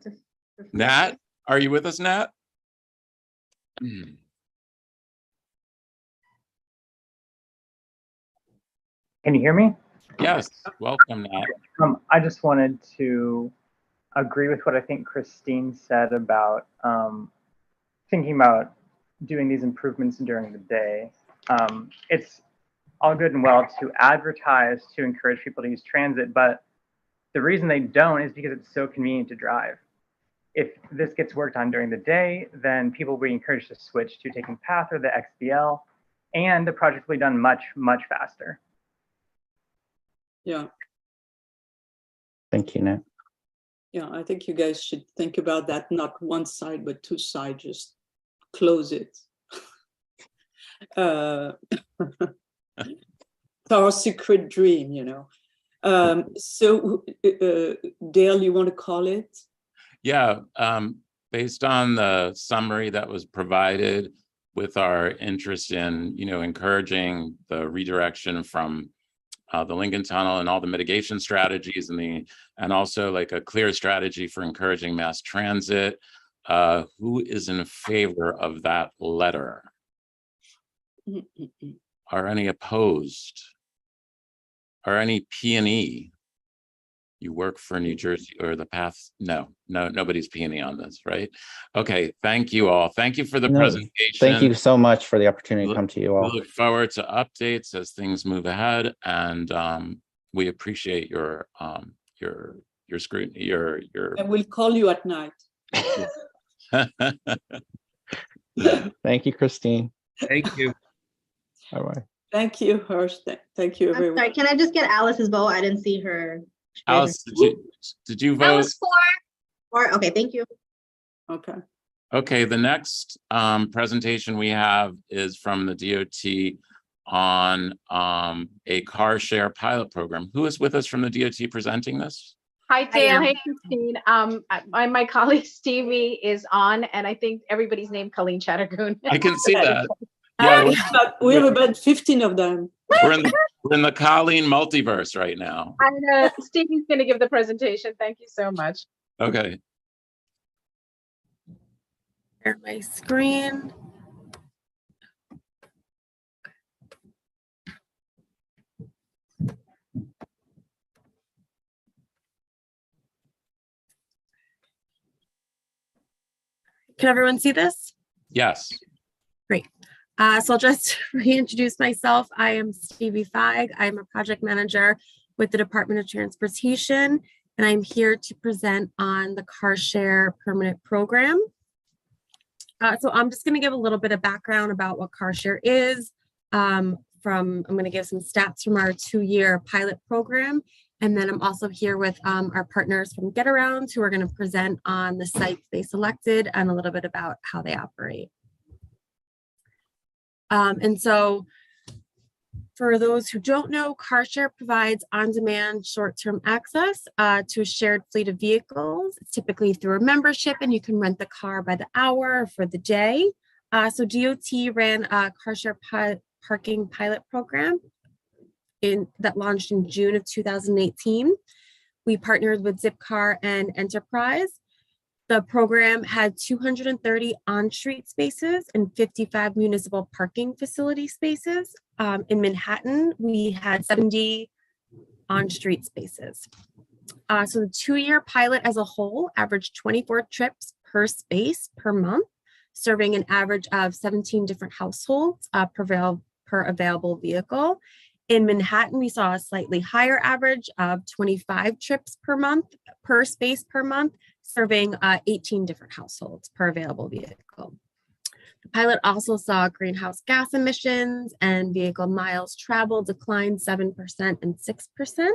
Nat, are you with us, Nat? Can you hear me? Yes, welcome, Nat. I just wanted to agree with what I think Christine said about thinking about doing these improvements during the day. It's all good and well to advertise to encourage people to use transit, but the reason they don't is because it's so convenient to drive. If this gets worked on during the day, then people will be encouraged to switch to taking PATH or the XBL. and the project will be done much, much faster. Yeah. Thank you, Nick. Yeah, I think you guys should think about that, not one side, but two sides, just close it. It's our secret dream, you know. So Dale, you want to call it? Yeah, based on the summary that was provided with our interest in, encouraging the redirection from the Lincoln Tunnel and all the mitigation strategies and also like a clear strategy for encouraging mass transit. Who is in favor of that letter? Are any opposed? Are any P&E? You work for New Jersey or the path? No, nobody's P&E on this, right? Okay, thank you all. Thank you for the presentation. Thank you so much for the opportunity to come to you all. We look forward to updates as things move ahead, and we appreciate your scrutiny, your. And we'll call you at night. Thank you, Christine. Thank you. Bye-bye. Thank you, Hirsch. Thank you, I'm everyone. sorry, can I just get Alice's vote? I didn't see her. Alice, did you vote? I was 4. Okay, thank you. Okay. Okay, the next presentation we have is from the DOT on a CarShare pilot program. Who is with us from the DOT presenting this? Hi, Dale. Hey, Christine. My colleague Stevie is on, and I think everybody's named Colleen Chattergoon. I can see that. Yeah, we have about 15 of them. We're in the Colleen multiverse right now. And Stevie's going to give the presentation. Thank you so much. Okay. Share my screen. Can everyone see this? Yes. Great. So I'll just reintroduce myself. I am Stevie Feig. I'm a project manager with the Department of Transportation, and I'm here to present on the CarShare permanent program. So I'm just going to give a little bit of background about what CarShare is. I'm going to give some stats from our 2-year pilot program. And then I'm also here with our partners from GetAround, who are going to present on the sites they selected and a little bit about how they operate. And so for those who don't know, CarShare provides on-demand short-term access to a shared fleet of vehicles, typically through a membership, and you can rent the car by the hour or for the day. So DOT ran a CarShare parking pilot program that launched in June of 2018. We partnered with Zipcar and Enterprise. The program had 230 on-street spaces and 55 municipal parking facility spaces. In Manhattan, we had 70 on-street spaces. So the 2-year pilot as a whole averaged 24 trips per space per month, serving an average of 17 different households per available vehicle. In Manhattan, we saw a slightly higher average of 25 trips per space per month, serving 18 different households per available vehicle. The pilot also saw greenhouse gas emissions and vehicle miles traveled decline 7% and 6%.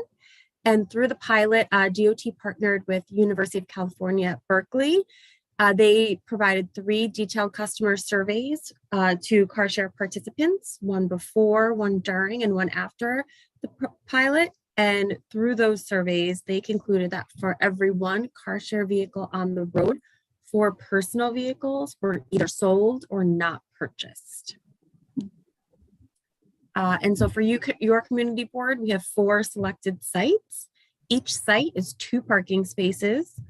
And through the pilot, DOT partnered with University of California at Berkeley. They provided 3 detailed customer surveys to CarShare participants, one before, one during, and one after the pilot. And through those surveys, they concluded that for every one CarShare vehicle on the road, 4 personal vehicles were either sold or not purchased. And so for your community board, we have 4 selected sites. Each site is 2 parking spaces.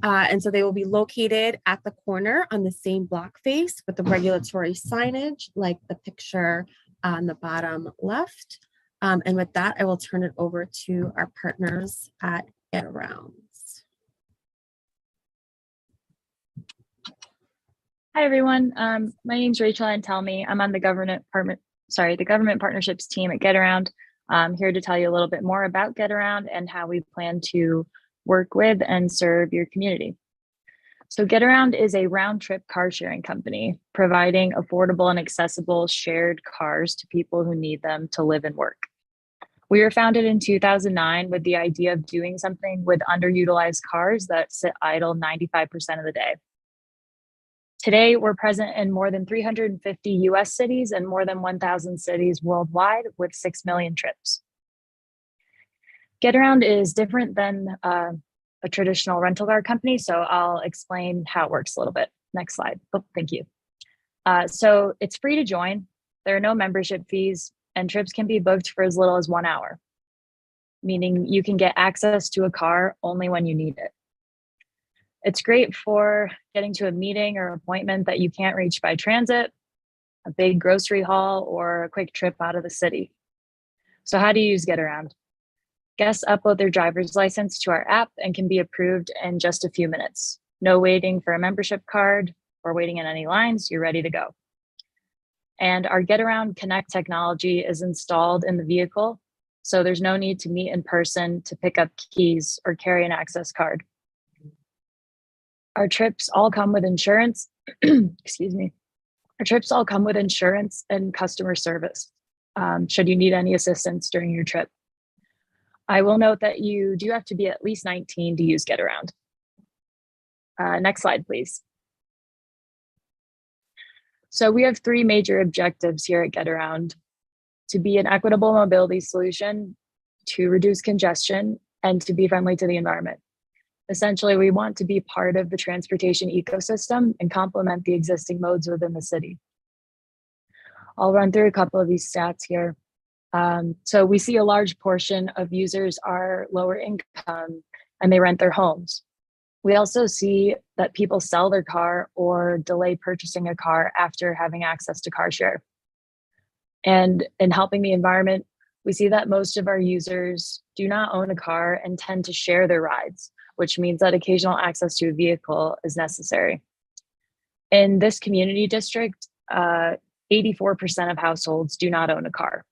And so they will be located at the corner on the same block face with the regulatory signage, like the picture on the bottom left. And with that, I will turn it over to our partners at GetAround. Hi, everyone. My name is Rachel Antelmi. I'm on the government partnerships team at GetAround. I'm here to tell you a little bit more about GetAround and how we plan to work with and serve your community. So GetAround is a round trip car sharing company providing affordable and accessible shared cars to people who need them to live and work. We were founded in 2009 with the idea of doing something with underutilized cars that sit idle 95% of the day. Today, we're present in more than 350 US cities and more than 1,000 cities worldwide with 6 million trips. GetAround is different than a traditional rental car company, so I'll explain how it works a little bit. Next slide. Oh, thank you. So it's free to join. There are no membership fees, and trips can be booked for as little as 1 hour, meaning you can get access to a car only when you need it. It's great for getting to a meeting or appointment that you can't reach by transit, a big grocery haul, or a quick trip out of the city. So how do you use GetAround? Guests upload their driver's license to our app and can be approved in just a few minutes. No waiting for a membership card or waiting in any lines, you're ready to go. And our GetAround Connect technology is installed in the vehicle, so there's no need to meet in person to pick up keys or carry an access card. Our trips all come with insurance, excuse me. Our trips all come with insurance and customer service, should you need any assistance during your trip. I will note that you do have to be at least 19 to use GetAround. Next slide, please. So we have 3 major objectives here at GetAround: to be an equitable mobility solution, to reduce congestion, and to be friendly to the environment. Essentially, we want to be part of the transportation ecosystem and complement the existing modes within the city. I'll run through a couple of these stats here. So we see a large portion of users are lower income and they rent their homes. We also see that people sell their car or delay purchasing a car after having access to CarShare. And in helping the environment, we see that most of our users do not own a car and tend to share their rides, which means that occasional access to a vehicle is necessary. In this community district, 84% of households do not own a car.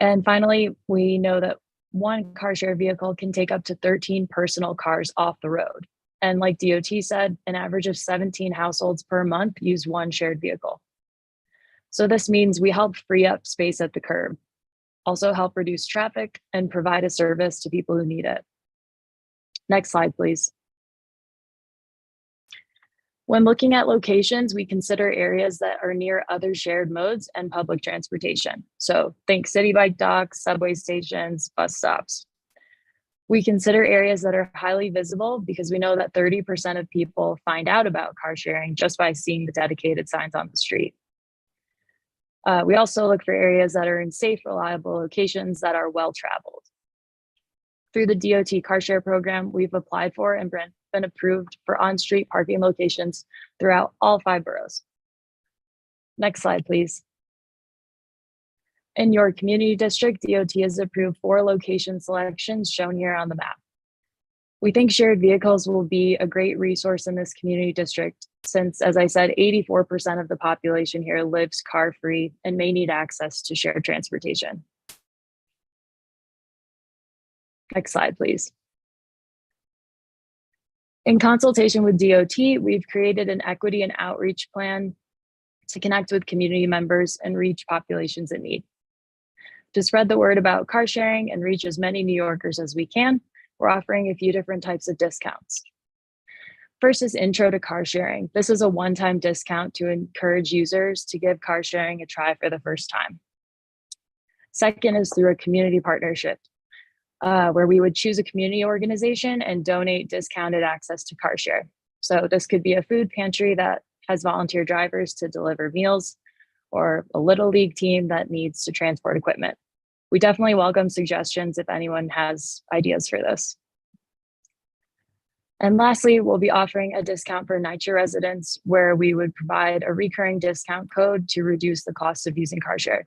And finally, we know that one CarShare vehicle can take up to 13 personal cars off the road. And like DOT said, an average of 17 households per month use one shared vehicle. So this means we help free up space at the curb, also help reduce traffic, and provide a service to people who need it. Next slide, please. When looking at locations, we consider areas that are near other shared modes and public transportation. So think city bike docks, subway stations, bus stops. We consider areas that are highly visible because we know that 30% of people find out about car sharing just by seeing the dedicated signs on the street. We also look for areas that are in safe, reliable locations that are well-traveled. Through the DOT CarShare program, we've applied for and been approved for on-street parking locations throughout all 5 boroughs. Next slide, please. In your community district, DOT has approved 4 location selections shown here on the map. We think shared vehicles will be a great resource in this community district since, as I said, 84% of the population here lives car-free and may need access to shared transportation. Next slide, please. In consultation with DOT, we've created an equity and outreach plan to connect with community members and reach populations in need. To spread the word about car sharing and reach as many New Yorkers as we can, we're offering a few different types of discounts. First is Intro to Car Sharing. This is a one-time discount to encourage users to give car sharing a try for the first time. Second is through a community partnership, where we would choose a community organization and donate discounted access to CarShare. So this could be a food pantry that has volunteer drivers to deliver meals, or a Little League team that needs to transport equipment. We definitely welcome suggestions if anyone has ideas for this. And lastly, we'll be offering a discount for NYCHA residents, where we would provide a recurring discount code to reduce the cost of using CarShare.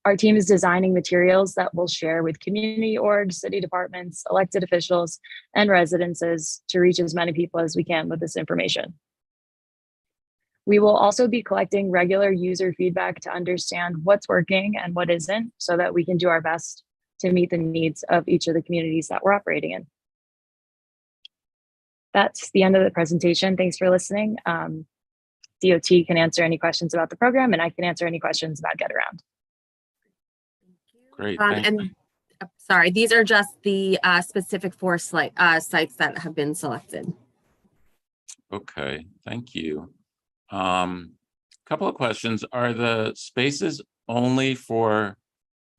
Our team is designing materials that we'll share with community orgs, city departments, elected officials, and residences to reach as many people as we can with this information. We will also be collecting regular user feedback to understand what's working and what isn't, so that we can do our best to meet the needs of each of the communities that we're operating in. That's the end of the presentation. Thanks for listening. DOT can answer any questions about the program, and I can answer any questions about Get Around. Great. Sorry, these are just the specific 4 sites that have been selected. Okay, thank you. Couple of questions. Are the spaces only for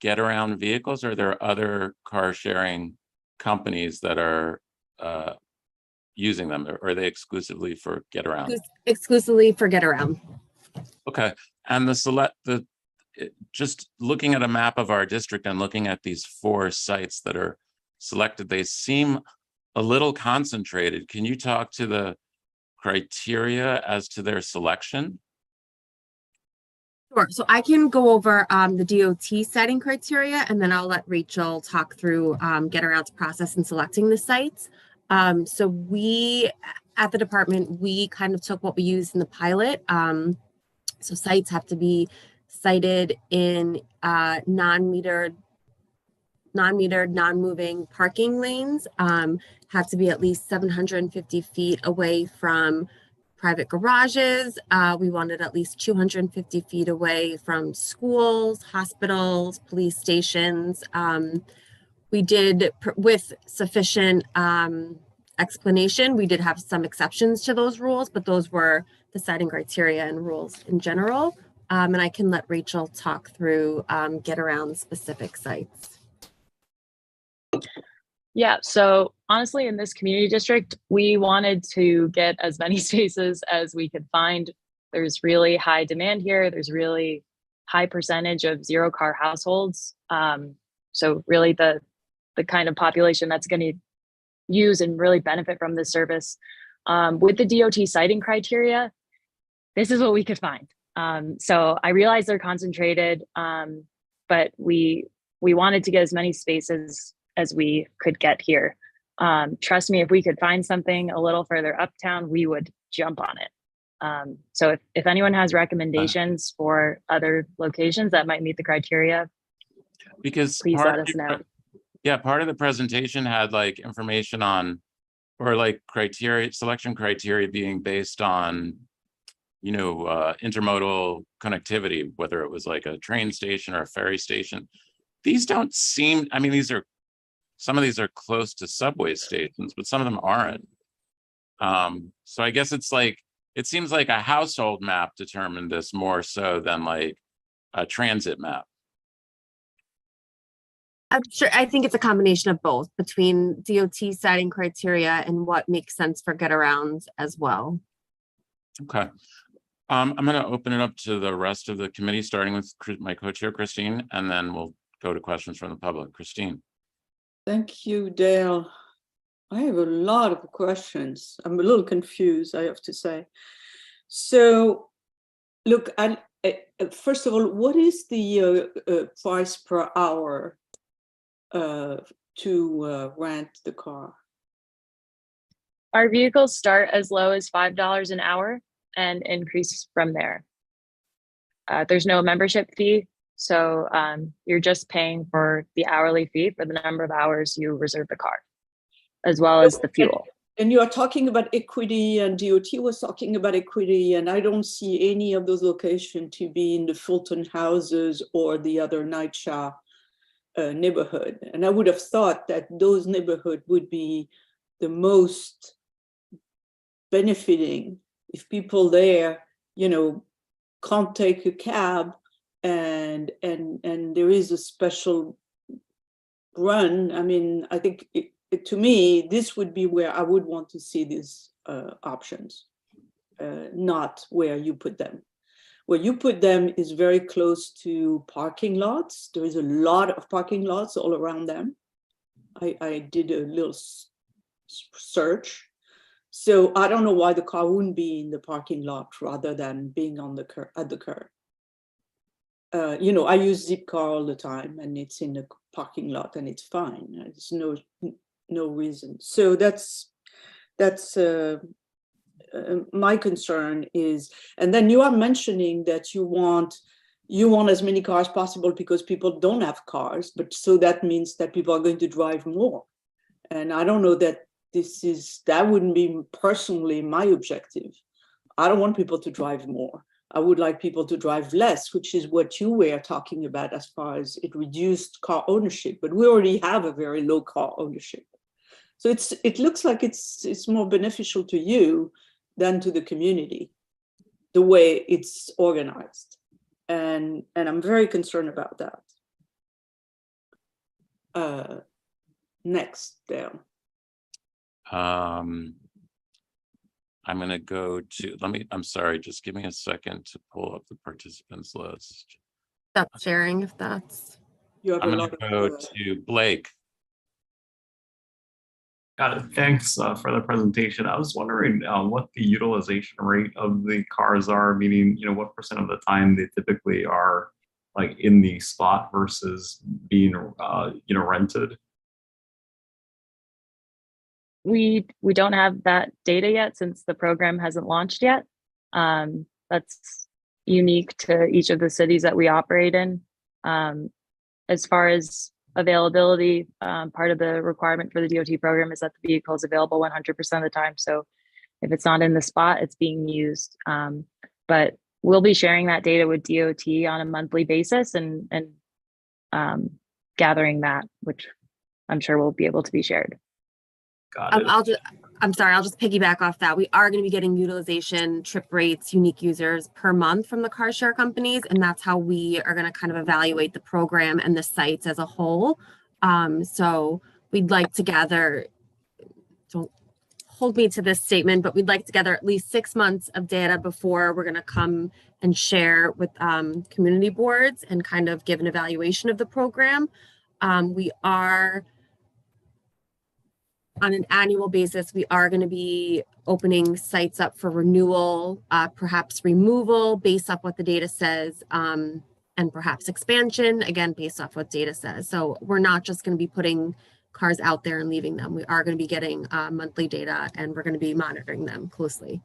get around vehicles, or are there other car sharing companies that are using them, or are they exclusively for get around? Exclusively for Get Around. Okay, and just looking at a map of our district and looking at these 4 sites that are selected, they seem a little concentrated. Can you talk to the criteria as to their selection? Sure. So I can go over the DOT setting criteria, and then I'll let Rachel talk through Get Around's process in selecting the sites. So we, at the department, we kind of took what we used in the pilot. So sites have to be sited in non-metered, non-moving parking lanes, have to be at least 750 feet away from private garages. We wanted at least 250 feet away from schools, hospitals, police stations. We did, with sufficient explanation, we did have some exceptions to those rules, but those were the siting criteria and rules in general. And I can let Rachel talk through Get Around specific sites. Yeah, so honestly, in this community district, we wanted to get as many spaces as we could find. There's really high demand here. There's really high percentage of zero car households. So really the kind of population that's going to use and really benefit from this service. With the DOT siting criteria, this is what we could find. So I realize they're concentrated, but we wanted to get as many spaces as we could get here. Trust me, if we could find something a little further uptown, we would jump on it. So if anyone has recommendations for other locations that might meet the criteria, because please let us know. Yeah, part of the presentation had like information on, or like criteria, selection criteria being based on, you know, intermodal connectivity, whether it was like a train station or a ferry station. These don't seem, I mean, some of these are close to subway stations, but some of them aren't. So I guess it's like, it seems like a household map determined this more so than like a transit map. I'm sure, I think it's a combination of both between DOT siting criteria and what makes sense for Get Around as well. Okay. I'm going to open it up to the rest of the committee, starting with my co-chair, Christine, and then we'll go to questions from the public. Christine. Thank you, Dale. I have a lot of questions. I'm a little confused, I have to say. So, look, first of all, what is the price per hour to rent the car? Our vehicles start as low as $5 an hour and increase from there. There's no membership fee, so you're just paying for the hourly fee for the number of hours you reserve the car, as well as the fuel. And you are talking about equity, and DOT was talking about equity, and I don't see any of those locations to be in the Fulton houses or the other NYCHA neighborhood. And I would have thought that those neighborhoods would be the most benefiting if people there, you know, can't take a cab and there is a special run. I mean, I think to me, this would be where I would want to see these options, not where you put them. Where you put them is very close to parking lots. There is a lot of parking lots all around them. I did a little search. So I don't know why the car wouldn't be in the parking lot rather than being on the at the curb. You know, I use Zipcar all the time, and it's in the parking lot, and it's fine. There's no reason. So that's my concern is, and then you are mentioning that you want as many cars as possible because people don't have cars, but so that means that people are going to drive more. And I don't know that that wouldn't be personally my objective. I don't want people to drive more. I would like people to drive less, which is what you were talking about as far as it reduced car ownership, but we already have a very low car ownership. So it looks like it's more beneficial to you than to the community, the way it's organized. And I'm very concerned about that. Next, Dale. I'm going to go to, I'm sorry, just give me a second to pull up the participants list. Stop sharing if that's. I'm going to go to Blake. Got it. Thanks for the presentation. I was wondering what the utilization rate of the cars are, meaning, what % of the time they typically are like in the spot versus being, rented. We don't have that data yet since the program hasn't launched yet. That's unique to each of the cities that we operate in. As far as availability, part of the requirement for the DOT program is that the vehicle is available 100% of the time. So if it's not in the spot, it's being used. But we'll be sharing that data with DOT on a monthly basis and gathering that, which I'm sure will be able to be shared. Got it. I'm sorry, I'll just piggyback off that. We are going to be getting utilization, trip rates, unique users per month from the CarShare companies, and that's how we are going to kind of evaluate the program and the sites as a whole. So we'd like to gather, don't hold me to this statement, but we'd like to gather at least 6 months of data before we're going to come and share with community boards and kind of give an evaluation of the program. We are, on an annual basis, we are going to be opening sites up for renewal, perhaps removal based off what the data says, and perhaps expansion, again, based off what data says. So we're not just going to be putting cars out there and leaving them. We are going to be getting monthly data, and we're going to be monitoring them closely.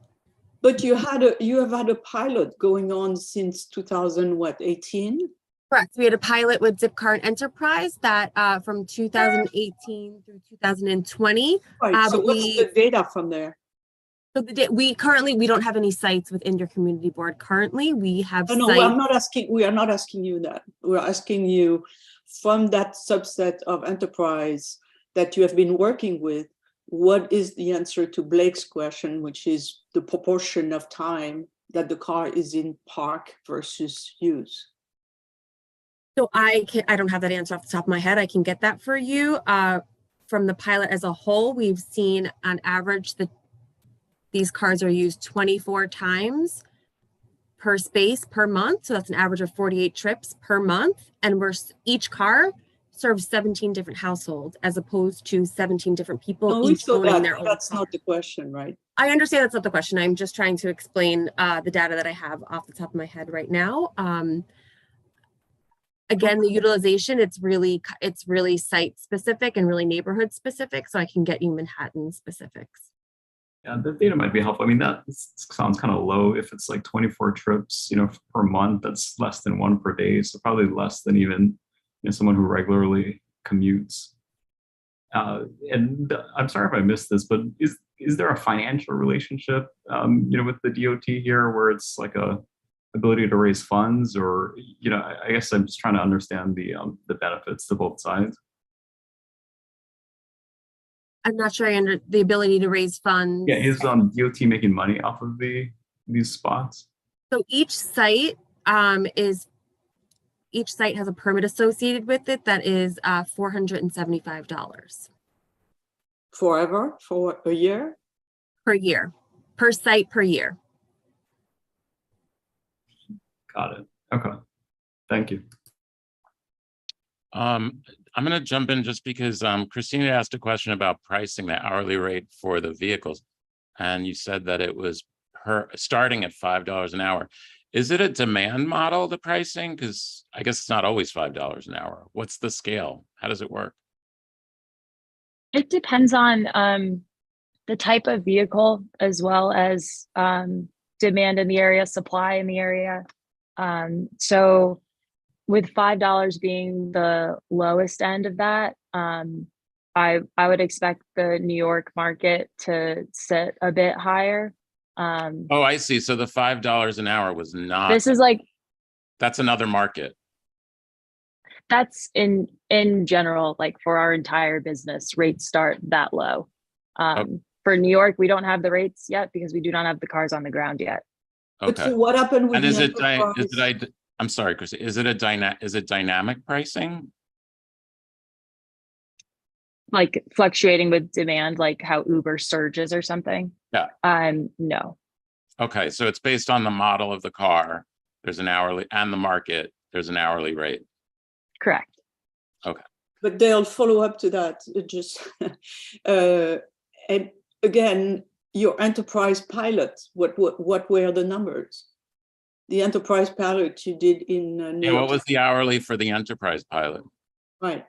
But you have had a pilot going on since 2018? Correct. We had a pilot with Zipcar and Enterprise that from 2018 through 2020. Right. So what's the data from there? So we don't have any sites within your community board currently. We have No, I'm not asking. We are not asking you that. We're asking you from that subset of Enterprise that you have been working with. What is the answer to Blake's question, which is the proportion of time that the car is in park versus use? So I don't have that answer off the top of my head. I can get that for you. From the pilot as a whole, we've seen on average that these cars are used 24 times per space per month. So that's an average of 48 trips per month. And each car serves 17 different households as opposed to 17 different people. No, each owning their own that's car. not the question, right? I understand that's not the question. I'm just trying to explain the data that I have off the top of my head right now. Again, the utilization, it's really site specific and really neighborhood specific. So I can get you Manhattan specifics. Yeah, the data might be helpful. I mean, that sounds kind of low. If it's like 24 trips, per month, that's less than 1 per day. So probably less than even someone who regularly commutes. And I'm sorry if I missed this, but is there a financial relationship, with the DOT here, where it's like a ability to raise funds, or I guess I'm just trying to understand the benefits to both sides. I'm not sure I under the ability to raise funds. Yeah, is DOT making money off of these spots? So each site has a permit associated with it that is $475. Forever? For a year? Per year. Per site per year. Got it. Okay. Thank you. I'm going to jump in just because Christina asked a question about pricing the hourly rate for the vehicles. And you said that it was starting at $5 an hour. Is it a demand model, the pricing? Because I guess it's not always $5 an hour. What's the scale? How does it work? It depends on the type of vehicle as well as demand in the area, supply in the area. So with $5 being the lowest end of that, I would expect the New York market to sit a bit higher. Oh, I see. So the $5 an hour was not. This is like, That's another market. that's in general, like for our entire business, rates start that low. For New York, we don't have the rates yet because we do not have the cars on the ground yet. But Okay. so what happened with And the is it, enterprise? I'm sorry, Chrissy, is it dynamic pricing? Like fluctuating with demand, like how Uber surges or something? Yeah. No. Okay, so it's based on the model of the car. There's an hourly, and the market, there's an hourly rate. Correct. Okay. But they'll follow up to that. It just and again, your enterprise pilot. What were the numbers? The enterprise pilot you did in New Yeah, York. what was the hourly for the enterprise pilot? Right.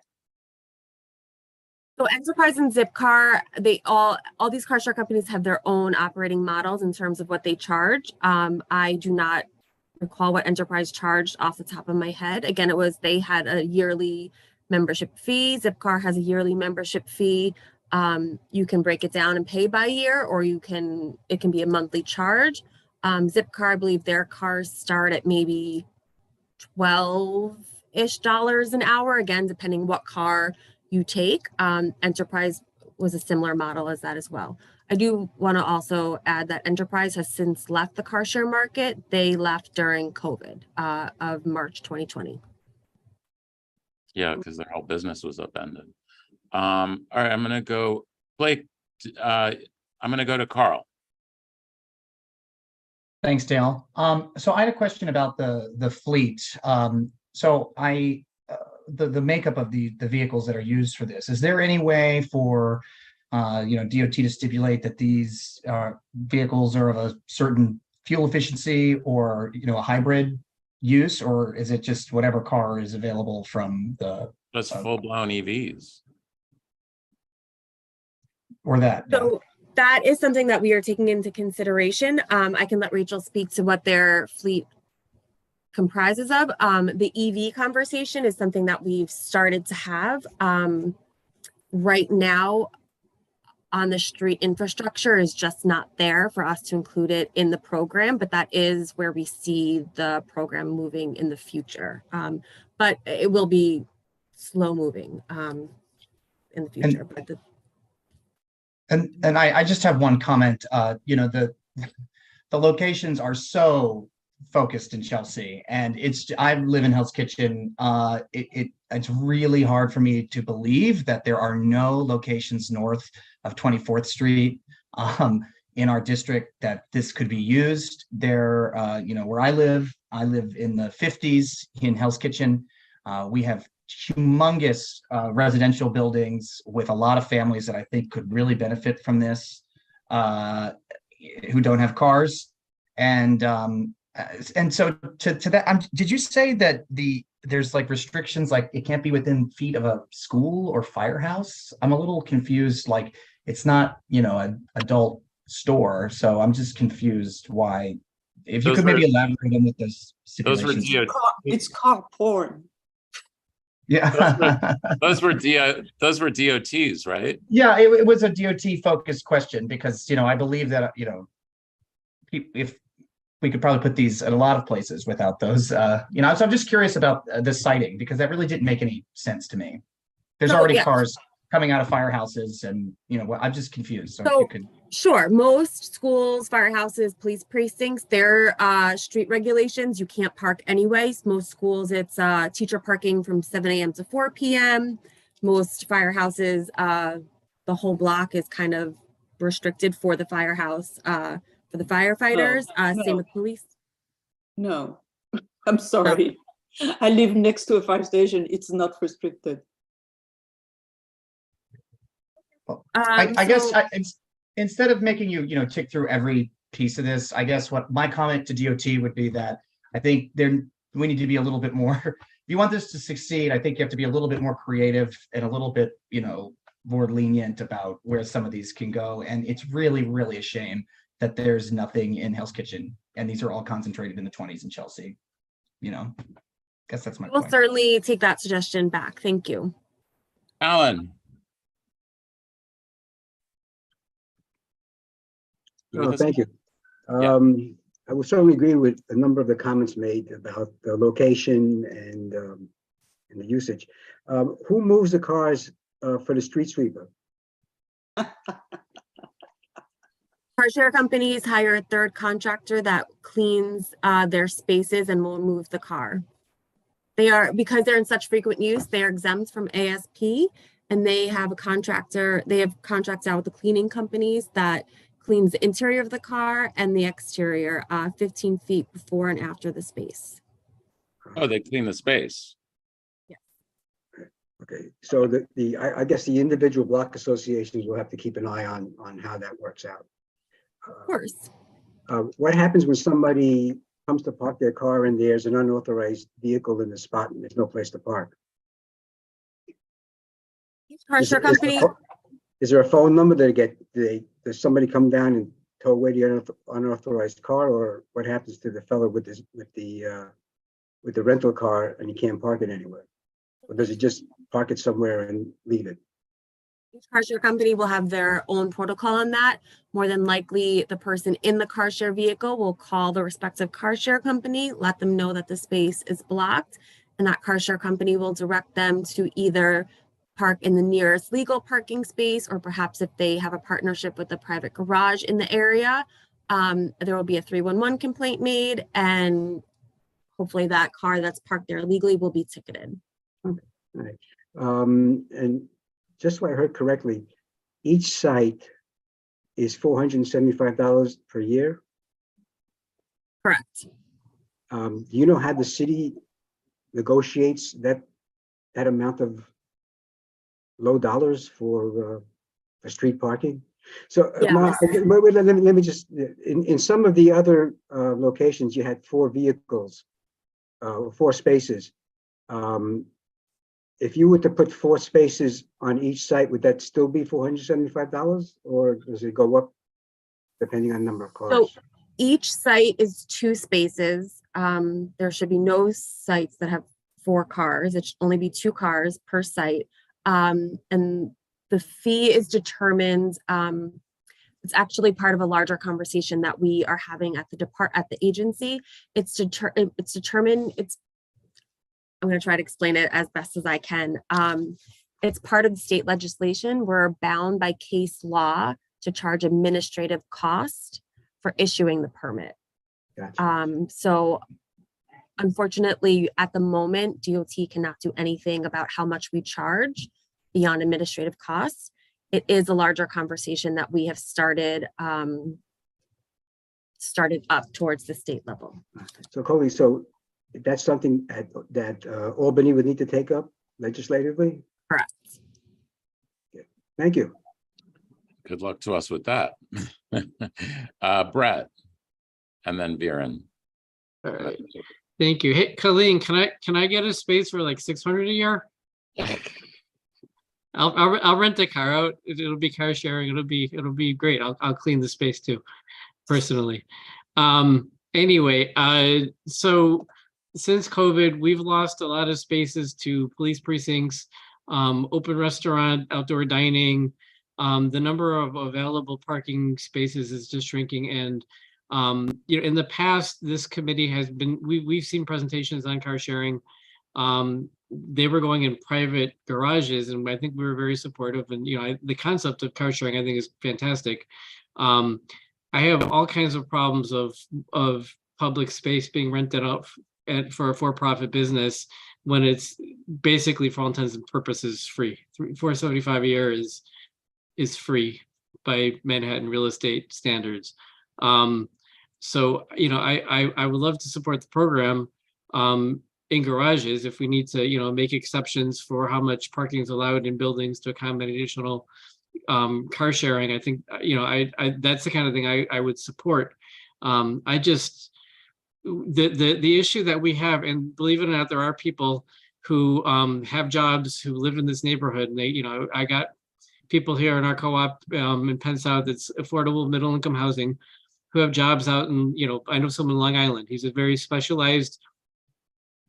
So Enterprise and Zipcar, they all these car share companies have their own operating models in terms of what they charge. I do not recall what Enterprise charged off the top of my head. Again, they had a yearly membership fee. Zipcar has a yearly membership fee. You can break it down and pay by year, or it can be a monthly charge. Zipcar, I believe their cars start at maybe $12-ish an hour, again, depending what car you take. Enterprise was a similar model as that as well. I do want to also add that Enterprise has since left the car share market. They left during COVID of March 2020. Yeah, because their whole business was upended. All right, I'm gonna go, Blake, I'm gonna go to Carl. Thanks, Dale. So I had a question about the fleet. The makeup of the vehicles that are used for this. Is there any way for DOT to stipulate that these vehicles are of a certain fuel efficiency or a hybrid use, or is it just whatever car is available from the Just full-blown EVs. or that? So that is something that we are taking into consideration. I can let Rachel speak to what their fleet comprises of. The EV conversation is something that we've started to have. Right now, on the street infrastructure is just not there for us to include it in the program, but that is where we see the program moving in the future. But it will be slow moving in the future. And I just have one comment. The locations are so focused in Chelsea, and I live in Hell's Kitchen. It's really hard for me to believe that there are no locations north of 24th Street in our district that this could be used. There, where I live in the 50s in Hell's Kitchen. We have humongous residential buildings with a lot of families that I think could really benefit from this, who don't have cars. And so to that, did you say that there's like restrictions, like it can't be within feet of a school or firehouse? I'm a little confused. Like it's not, an adult store, so I'm just confused why. If you could maybe elaborate on what those stipulations. It's car porn. Yeah, those were DOTs, right? Yeah, it was a DOT focused question because I believe that if we could probably put these at a lot of places without those, so I'm just curious about the siting because that really didn't make any sense to me. There's already cars coming out of firehouses, and I'm just confused. So if you could. Sure, most schools, firehouses, police precincts, their street regulations, you can't park anyways. Most schools, it's teacher parking from 7 a.m. to 4 p.m. Most firehouses, the whole block is kind of restricted for the firehouse, for the firefighters. No. Same with police. No, I'm sorry. I live next to a fire station. It's not restricted. I guess instead of making you tick through every piece of this, I guess what my comment to DOT would be that I think we need to be a little bit more. If you want this to succeed, I think you have to be a little bit more creative and a little bit more lenient about where some of these can go. And it's really, really a shame that there's nothing in Hell's Kitchen, and these are all concentrated in the 20s in Chelsea. Guess that's my We'll point. certainly take that suggestion back. Thank you. Alan. Oh, thank you. I will certainly agree with a number of the comments made about the location and the usage. Who moves the cars for the street sweeper? CarShare companies hire a third contractor that cleans their spaces and will move the car. They are, because they're in such frequent use, they are exempt from ASP, and they have a contractor, they have contracts out with the cleaning companies that cleans the interior of the car and the exterior 15 feet before and after the space. Oh, they clean the space. Okay, so I guess the individual block associations will have to keep an eye on how that works out. Of course. What happens when somebody comes to park their car and there's an unauthorized vehicle in the spot and there's no place to park? CarShare company. Is there a phone number does somebody come down and tow away the unauthorized car, or what happens to the fellow with the rental car and he can't park it anywhere? Or does he just park it somewhere and leave it? Each CarShare company will have their own protocol on that. More than likely, the person in the CarShare vehicle will call the respective CarShare company, let them know that the space is blocked, and that CarShare company will direct them to either park in the nearest legal parking space, or perhaps if they have a partnership with a private garage in the area, there will be a 311 complaint made, and hopefully that car that's parked there illegally will be ticketed. Okay. All right. And just so I heard correctly, each site is $475 per year? Correct. Do you know how the city negotiates that amount of low dollars for street parking? So let me just, in some of the other locations, you had 4 vehicles, 4 spaces. If you were to put 4 spaces on each site, would that still be $475, or does it go up depending on number of cars? So each site is 2 spaces. There should be no sites that have 4 cars. It should only be 2 cars per site. And the fee is determined. It's actually part of a larger conversation that we are having at the agency. I'm going to try to explain it as best as I can. It's part of the state legislation. We're bound by case law to charge administrative cost for issuing the permit. Gotcha. So unfortunately, at the moment, DOT cannot do anything about how much we charge beyond administrative costs. It is a larger conversation that we have started up towards the state level. So Coley, that's something that Albany would need to take up legislatively? Correct. Okay. Thank you. Good luck to us with that. Brett, and then Viren. All right. Thank you. Hey, Colleen, can I get a space for like 600 a year? I'll rent the car out. It'll be car sharing. It'll be great. I'll clean the space too, personally. Anyway, so since COVID, we've lost a lot of spaces to police precincts, open restaurant, outdoor dining. The number of available parking spaces is just shrinking. And in the past, this committee has been, we've seen presentations on car sharing. They were going in private garages, and I think we were very supportive. And the concept of car sharing, I think, is fantastic. I have all kinds of problems of public space being rented out for a for-profit business when it's basically, for all intents and purposes, free. $475 a year is free by Manhattan real estate standards. So I would love to support the program in garages if we need to make exceptions for how much parking is allowed in buildings to accommodate additional car sharing. I think that's the kind of thing I would support. The issue that we have, and believe it or not, there are people who have jobs who live in this neighborhood, and I got people here in our co-op in Penn South that's affordable middle income housing who have jobs out in, I know someone in Long Island. He's a very specialized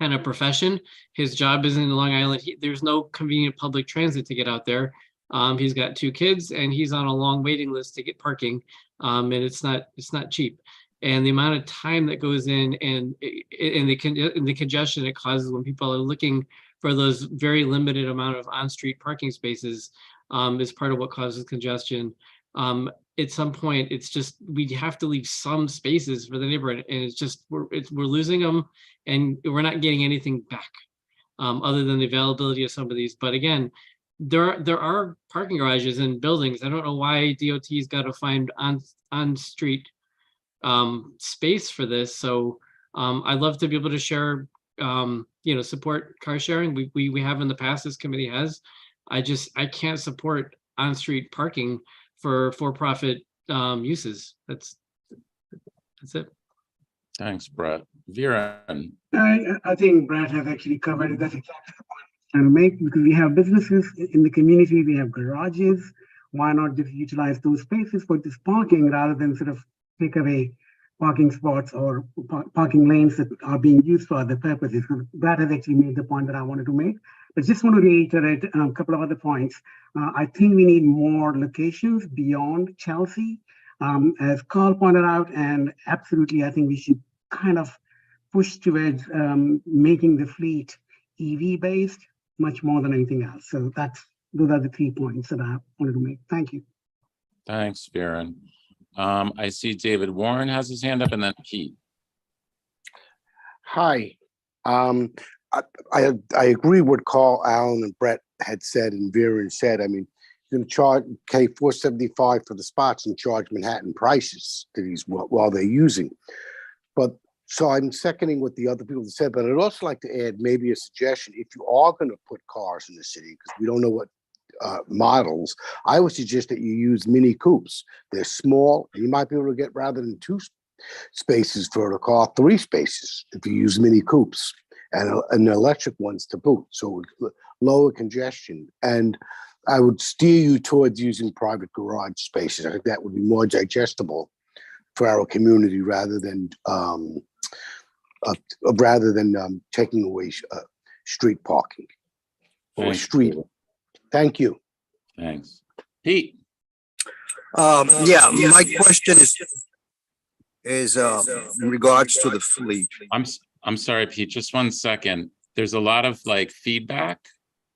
kind of profession. His job is in Long Island. There's no convenient public transit to get out there. He's got 2 kids and he's on a long waiting list to get parking. And it's not cheap. And the amount of time that goes in and the congestion it causes when people are looking for those very limited amount of on-street parking spaces is part of what causes congestion. At some point, it's just, we have to leave some spaces for the neighborhood, and it's just, we're losing them, and we're not getting anything back other than the availability of some of these. But again, there are parking garages in buildings. I don't know why DOT's got to find on-street space for this. So I'd love to be able to share, support car sharing. We have in the past, this committee has. I can't support on-street parking for-profit uses. That's it. Thanks, Brett. Vera. I think Brett has actually covered it. That's exactly the point I'm trying to make, because we have businesses in the community, we have garages. Why not just utilize those spaces for this parking rather than sort of take away parking spots or parking lanes that are being used for other purposes? Brad has actually made the point that I wanted to make, but just want to reiterate a couple of other points. I think we need more locations beyond Chelsea, as Carl pointed out, and absolutely, I think we should kind of push towards making the fleet EV based much more than anything else. So those are the 3 points that I wanted to make. Thank you. Thanks, Viren. I see David Warren has his hand up, and then Pete. Hi. I agree with Carl, Allen, and Brett had said, and Viren said. I mean, you're going to charge $475 for the spots and charge Manhattan prices to these while they're using. But so I'm seconding what the other people said, but I'd also like to add maybe a suggestion. If you are going to put cars in the city, because we don't know what models, I would suggest that you use Mini Coupes. They're small, and you might be able to get, rather than 2 spaces for a car, 3 spaces if you use Mini Coupes, and electric ones to boot. So it would lower congestion. And I would steer you towards using private garage spaces. I think that would be more digestible for our community rather than taking away street parking or street. Thank you. Thanks. Pete. Yeah, my question is in regards to the fleet. I'm sorry, Pete, just 1 second. There's a lot of feedback.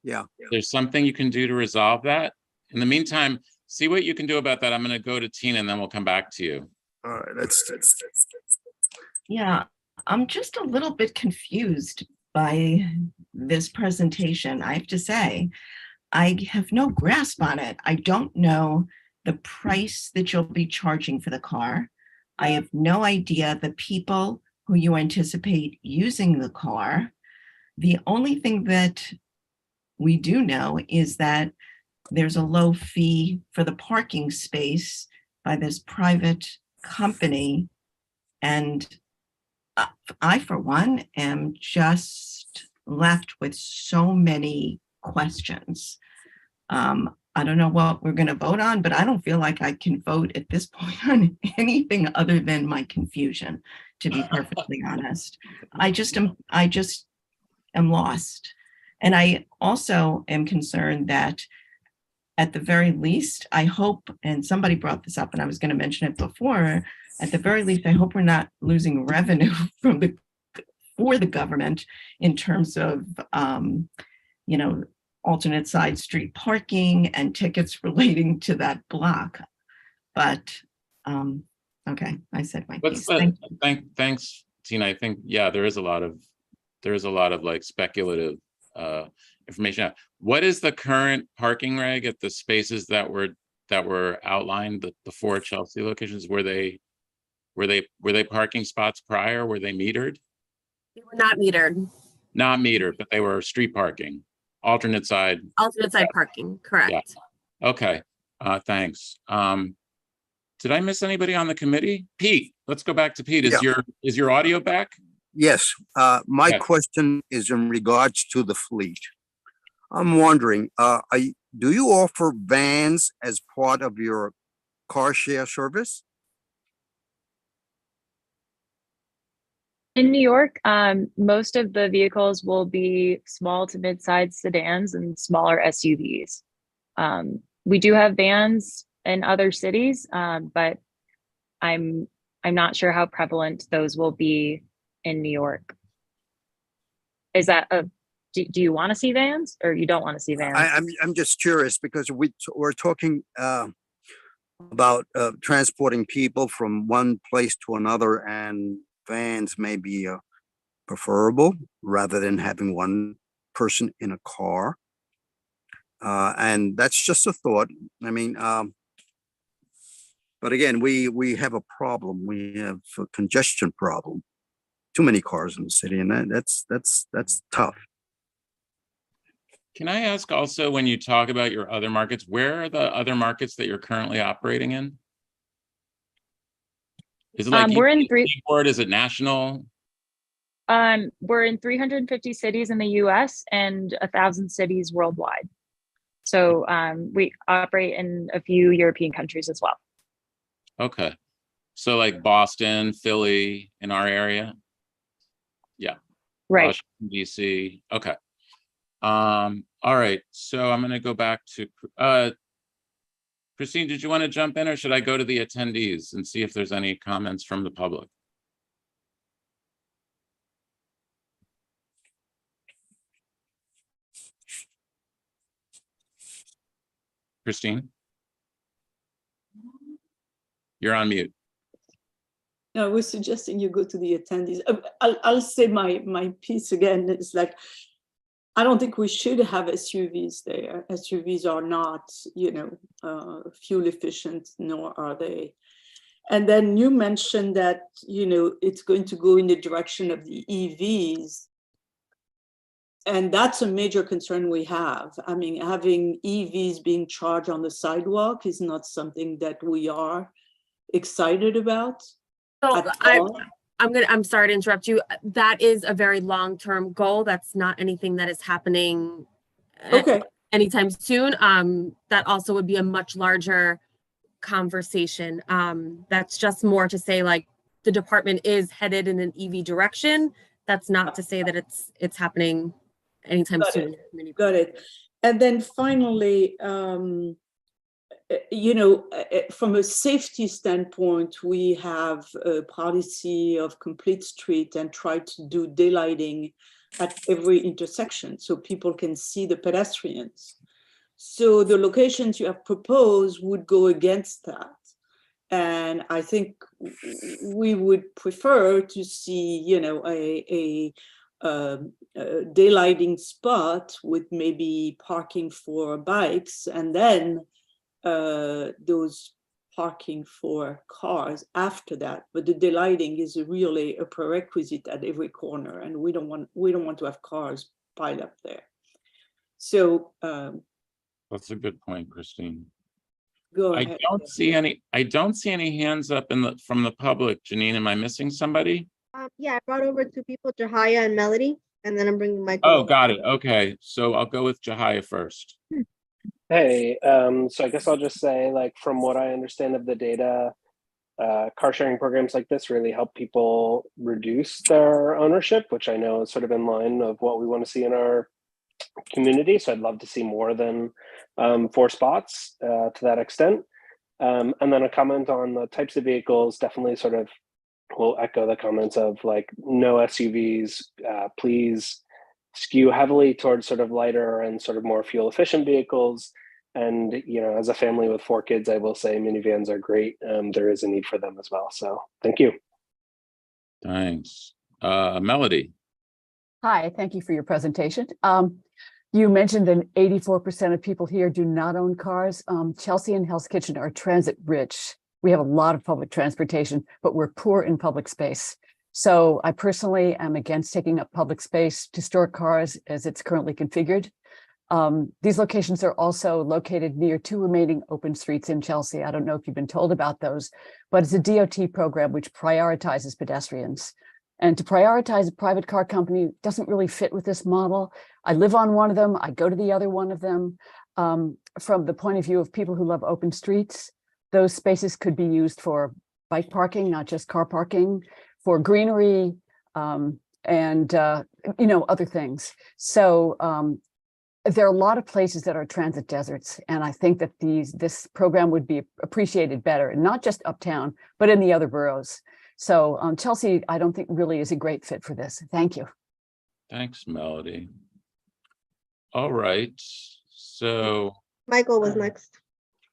Yeah. There's something you can do to resolve that. In the meantime, see what you can do about that. I'm going to go to Tina and then we'll come back to you. All right, that's Yeah, I'm just a little bit confused by this presentation. I have to say, I have no grasp on it. I don't know the price that you'll be charging for the car. I have no idea the people who you anticipate using the car. The only thing that we do know is that there's a low fee for the parking space by this private company. And I, for one, am just left with so many questions. I don't know what we're going to vote on, but I don't feel like I can vote at this point on anything other than my confusion, to be perfectly honest. I just am lost. And I also am concerned that at the very least, I hope, and somebody brought this up and I was going to mention it before, at the very least, I hope we're not losing revenue for the government in terms of, alternate side street parking and tickets relating to that block. But, okay, I said my piece. Thanks, Tina. I think, yeah, there is a lot of speculative information. What is the current parking reg at the spaces that were outlined, the 4 Chelsea locations? Were they parking spots prior? Were they metered? They were not metered. Not metered, but they were street parking, alternate side parking, correct. Yeah. Okay, thanks. Did I miss anybody on the committee? Pete, let's go back to Pete. Is your audio back? Yes. My question is in regards to the fleet. I'm wondering, do you offer vans as part of your car share service? In New York, most of the vehicles will be small to mid-sized sedans and smaller SUVs. We do have vans in other cities, but I'm not sure how prevalent those will be in New York. Is that do you want to see vans, or you don't want to see vans? I'm just curious because we're talking about transporting people from one place to another, and vans may be preferable rather than having one person in a car. And that's just a thought. I mean, but again, we have a problem. We have a congestion problem. Too many cars in the city, and that's tough. Can I ask also, when you talk about your other markets, where are the other markets that you're currently operating in? Is it like we're in board? Is it national? We're in 350 cities in the US and 1,000 cities worldwide. So we operate in a few European countries as well. Okay. So like Boston, Philly, in our area? Yeah. Right. Washington, DC. Okay. All right. So I'm going to go back to Christine, did you want to jump in, or should I go to the attendees and see if there's any comments from the public? Christine? You're on mute. No, I was suggesting you go to the attendees. I'll say my piece again. It's like, I don't think we should have SUVs there. SUVs are not, fuel efficient, nor are they. And then you mentioned that, it's going to go in the direction of the EVs. And that's a major concern we have. I mean, having EVs being charged on the sidewalk is not something that we are excited about. So I'm sorry to interrupt you. That is a very long-term goal. That's not anything that is happening anytime soon. That also would be a much larger conversation. That's just more to say, like, the department is headed in an EV direction. That's not to say that it's happening anytime soon. Got it. And then finally, from a safety standpoint, we have a policy of complete street and try to do daylighting at every intersection so people can see the pedestrians. So the locations you have proposed would go against that. And I think we would prefer to see, a daylighting spot with maybe parking for bikes, and then those parking for cars after that. But the daylighting is really a prerequisite at every corner, and we don't want to have cars piled up there. So that's a good point, Christine. Go ahead. I don't see any hands up from the public. Janine, am I missing somebody? Yeah, I brought over two people, Jahaya and Melody, and then I'm bringing Michael. Oh, got it. Okay, so I'll go with Jahaya first. Hey, so I guess I'll just say, like, from what I understand of the data, car sharing programs like this really help people reduce their ownership, which I know is sort of in line of what we want to see in our community. So I'd love to see more than 4 spots to that extent. And then a comment on the types of vehicles, definitely sort of will echo the comments of, like, no SUVs, please skew heavily towards sort of lighter and sort of more fuel efficient vehicles. And, as a family with 4 kids, I will say minivans are great. There is a need for them as well. So thank you. Thanks. Melody. Hi, thank you for your presentation. You mentioned that 84% of people here do not own cars. Chelsea and Hell's Kitchen are transit rich. We have a lot of public transportation, but we're poor in public space. So I personally am against taking up public space to store cars as it's currently configured. These locations are also located near 2 remaining open streets in Chelsea. I don't know if you've been told about those, but it's a DOT program which prioritizes pedestrians. And to prioritize a private car company doesn't really fit with this model. I live on one of them. I go to the other one of them. From the point of view of people who love open streets, those spaces could be used for bike parking, not just car parking, for greenery, and other things. So there are a lot of places that are transit deserts, and I think that this program would be appreciated better, not just uptown, but in the other boroughs. So Chelsea, I don't think really is a great fit for this. Thank you. Thanks, Melody. All right, so. Michael was next.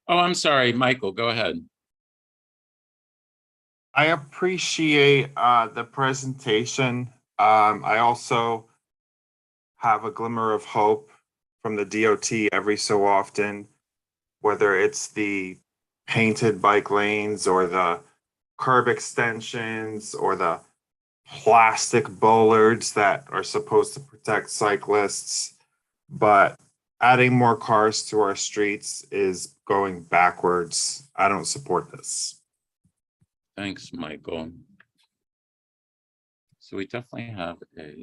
Oh, I'm sorry, Michael, go ahead. I appreciate the presentation. I also have a glimmer of hope from the DOT every so often, whether it's the painted bike lanes or the curb extensions or the plastic bollards that are supposed to protect cyclists. But adding more cars to our streets is going backwards. I don't support this. Thanks, Michael. So we definitely have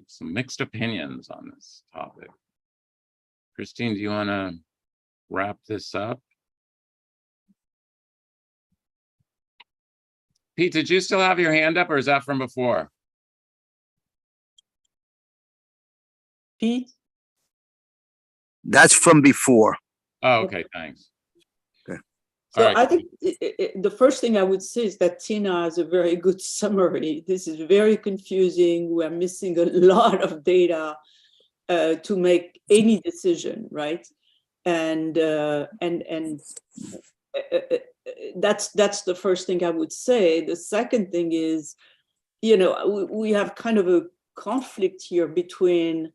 some mixed opinions on this topic. Christine, do you want to wrap this up? Pete, did you still have your hand up, or is that from before? Pete? That's from before. Oh, okay, thanks. Okay. So All right. I think the first thing I would say is that Tina has a very good summary. This is very confusing. We're missing a lot of data to make any decision, right? And that's the first thing I would say. The second thing is, you know, we have kind of a conflict here between,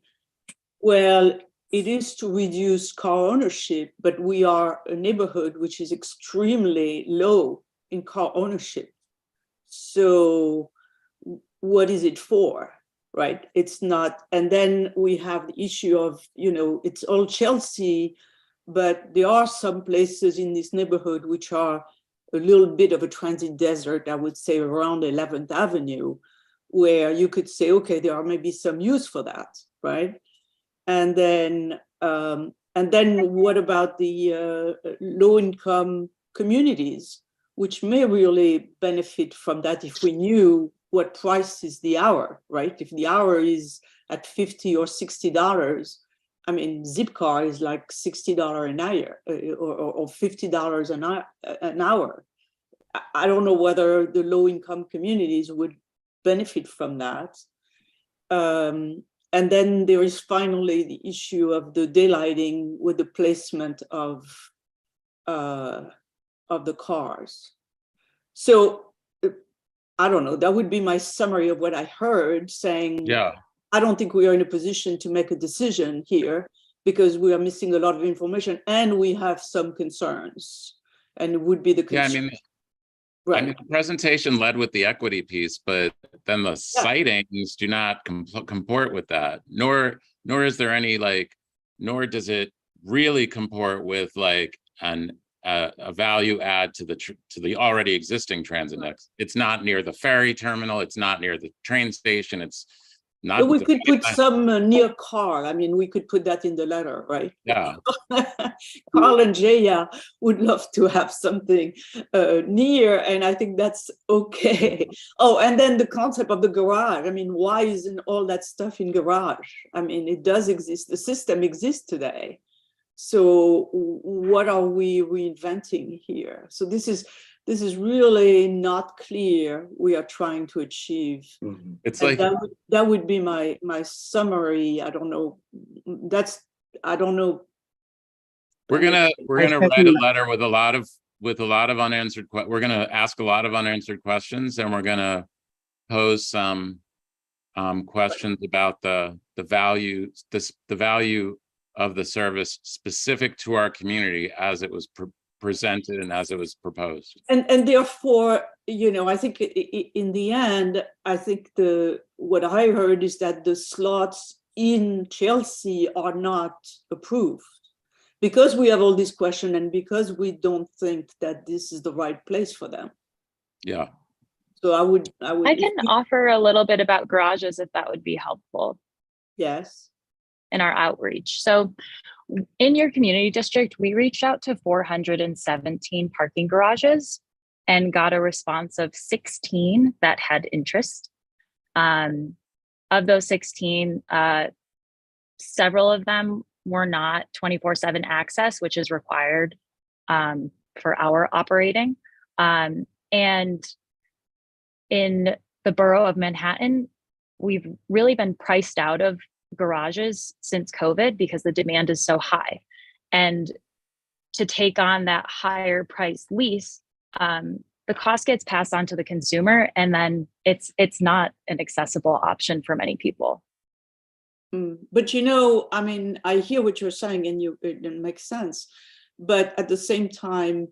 well, it is to reduce car ownership, but we are a neighborhood which is extremely low in car ownership. So what is it for, right? It's not, and then we have the issue of, you know, it's all Chelsea, but there are some places in this neighborhood which are a little bit of a transit desert, I would say around 11th Avenue, where you could say, okay, there are maybe some use for that, right? And then what about the low-income communities, which may really benefit from that if we knew what price is the hour, right? If the hour is at $50 or $60, I mean, Zipcar is like $60 an hour or $50 an hour. I don't know whether the low-income communities would benefit from that. And then there is finally the issue of the daylighting with the placement of the cars. So I don't know, that would be my summary of what I heard, saying, yeah, I don't think we are in a position to make a decision here because we are missing a lot of information and we have some concerns, and it would be the concern. Yeah, I mean, right. I mean, the presentation led with the equity piece, but then the sightings do not comport with that, nor is there any nor does it really comport with like a value add to the already existing transit nets. It's not near the ferry terminal. It's not near the train station. It's not. But we could put some near Carl. I mean, we could put that in the letter, right? Yeah. Carl and Jaya would love to have something near, and I think that's okay. Oh, and then the concept of the garage. I mean, why isn't all that stuff in garage? I mean, it does exist. The system exists today. So what are we reinventing here? So this is really not clear. We are trying to achieve. It's and like that would be my summary. I don't know. I don't know. We're gonna write a letter with a lot of unanswered. We're gonna ask a lot of unanswered questions, and we're gonna pose some questions about the value of the service specific to our community as it was presented and as it was proposed. And therefore, you know, I think in the end, I think what I heard is that the slots in Chelsea are not approved because we have all these questions and because we don't think that this is the right place for them. Yeah. So I would. I can offer a little bit about garages if that would be helpful. Yes. In our outreach. So in your community district, we reached out to 417 parking garages and got a response of 16 that had interest. Of those 16, several of them were not 24/7 access, which is required for our operating. And in the borough of Manhattan, we've really been priced out of garages since COVID because the demand is so high. And to take on that higher price lease, the cost gets passed on to the consumer, and then it's not an accessible option for many people. But I mean, I hear what you're saying, and it makes sense. But at the same time,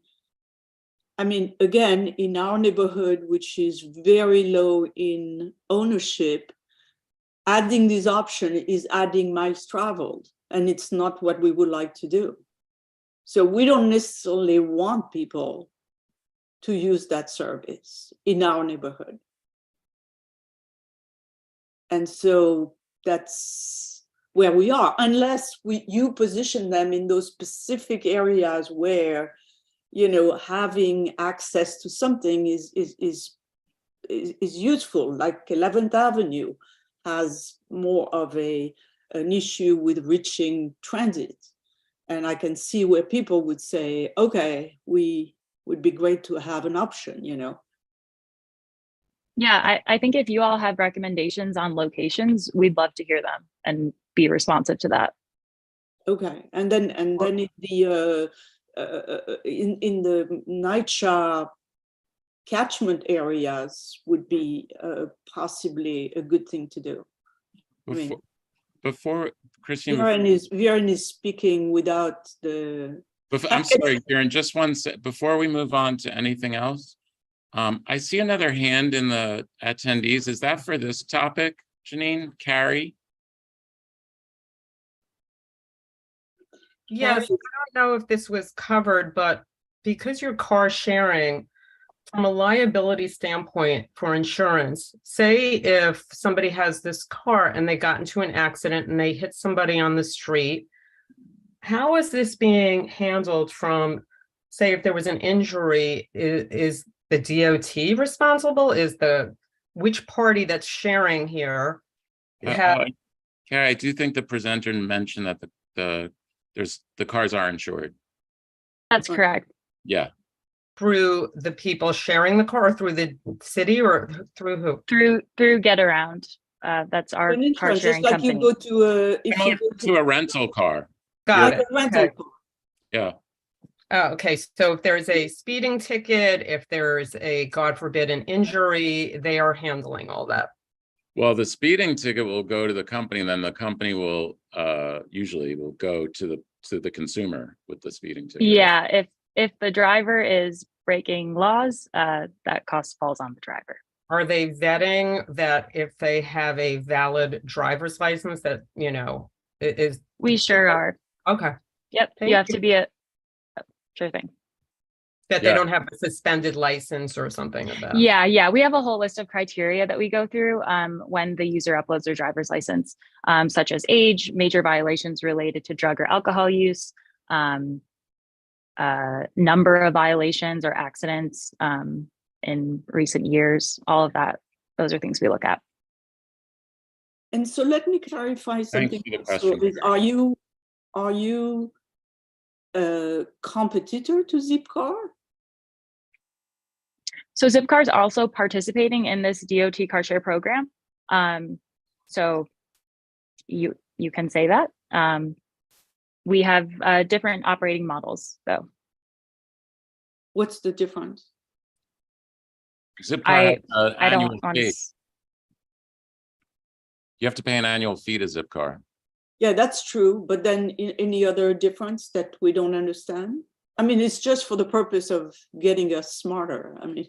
I mean, again, in our neighborhood, which is very low in ownership, adding this option is adding miles traveled, and it's not what we would like to do. So we don't necessarily want people to use that service in our neighborhood. And so that's where we are, unless you position them in those specific areas where, having access to something is useful, like 11th Avenue has more of an issue with reaching transit. And I can see where people would say, okay, we would be great to have an option, Yeah, I think if you all have recommendations on locations, we'd love to hear them and be responsive to that. Okay, and then in the NYCHA catchment areas would be possibly a good thing to do. Before Christine, Viren is speaking without the. I'm sorry, Viren, just one sec. Before we move on to anything else, I see another hand in the attendees. Is that for this topic, Janine? Carrie? Yes, I don't know if this was covered, but because you're car sharing, from a liability standpoint for insurance, say if somebody has this car and they got into an accident and they hit somebody on the street, how is this being handled from, say, if there was an injury, is the DOT responsible? Which party that's sharing here? Carrie, I do think the presenter mentioned that the cars are insured. That's correct. Yeah. Through the people sharing the car, or through the city, or through who? Through Get Around. That's our car sharing like company. You go to a rental car. Got it. Rental car. Yeah. Oh, okay. So if there's a speeding ticket, if there's a, God forbid, an injury, they are handling all that. Well, the speeding ticket will go to the company, and then the company will usually will go to the consumer with the speeding ticket. Yeah, if the driver is breaking laws, that cost falls on the driver. Are they vetting that if they have a valid driver's license that, is? We sure are. Okay. Yep. You have to be sure thing. That they don't have a suspended license or something of that. Yeah. We have a whole list of criteria that we go through when the user uploads their driver's license, such as age, major violations related to drug or alcohol use, number of violations or accidents in recent years, all of that. Those are things we look at. And so let me clarify something. So are you a competitor to Zipcar? So Zipcar is also participating in this DOT CarShare program. So you can say that. We have different operating models, though. What's the difference? Zipcar has an I don't annual want fee. to. You have to pay an annual fee to Zipcar. Yeah, that's true. But then any other difference that we don't understand? I mean, it's just for the purpose of getting us smarter. I mean,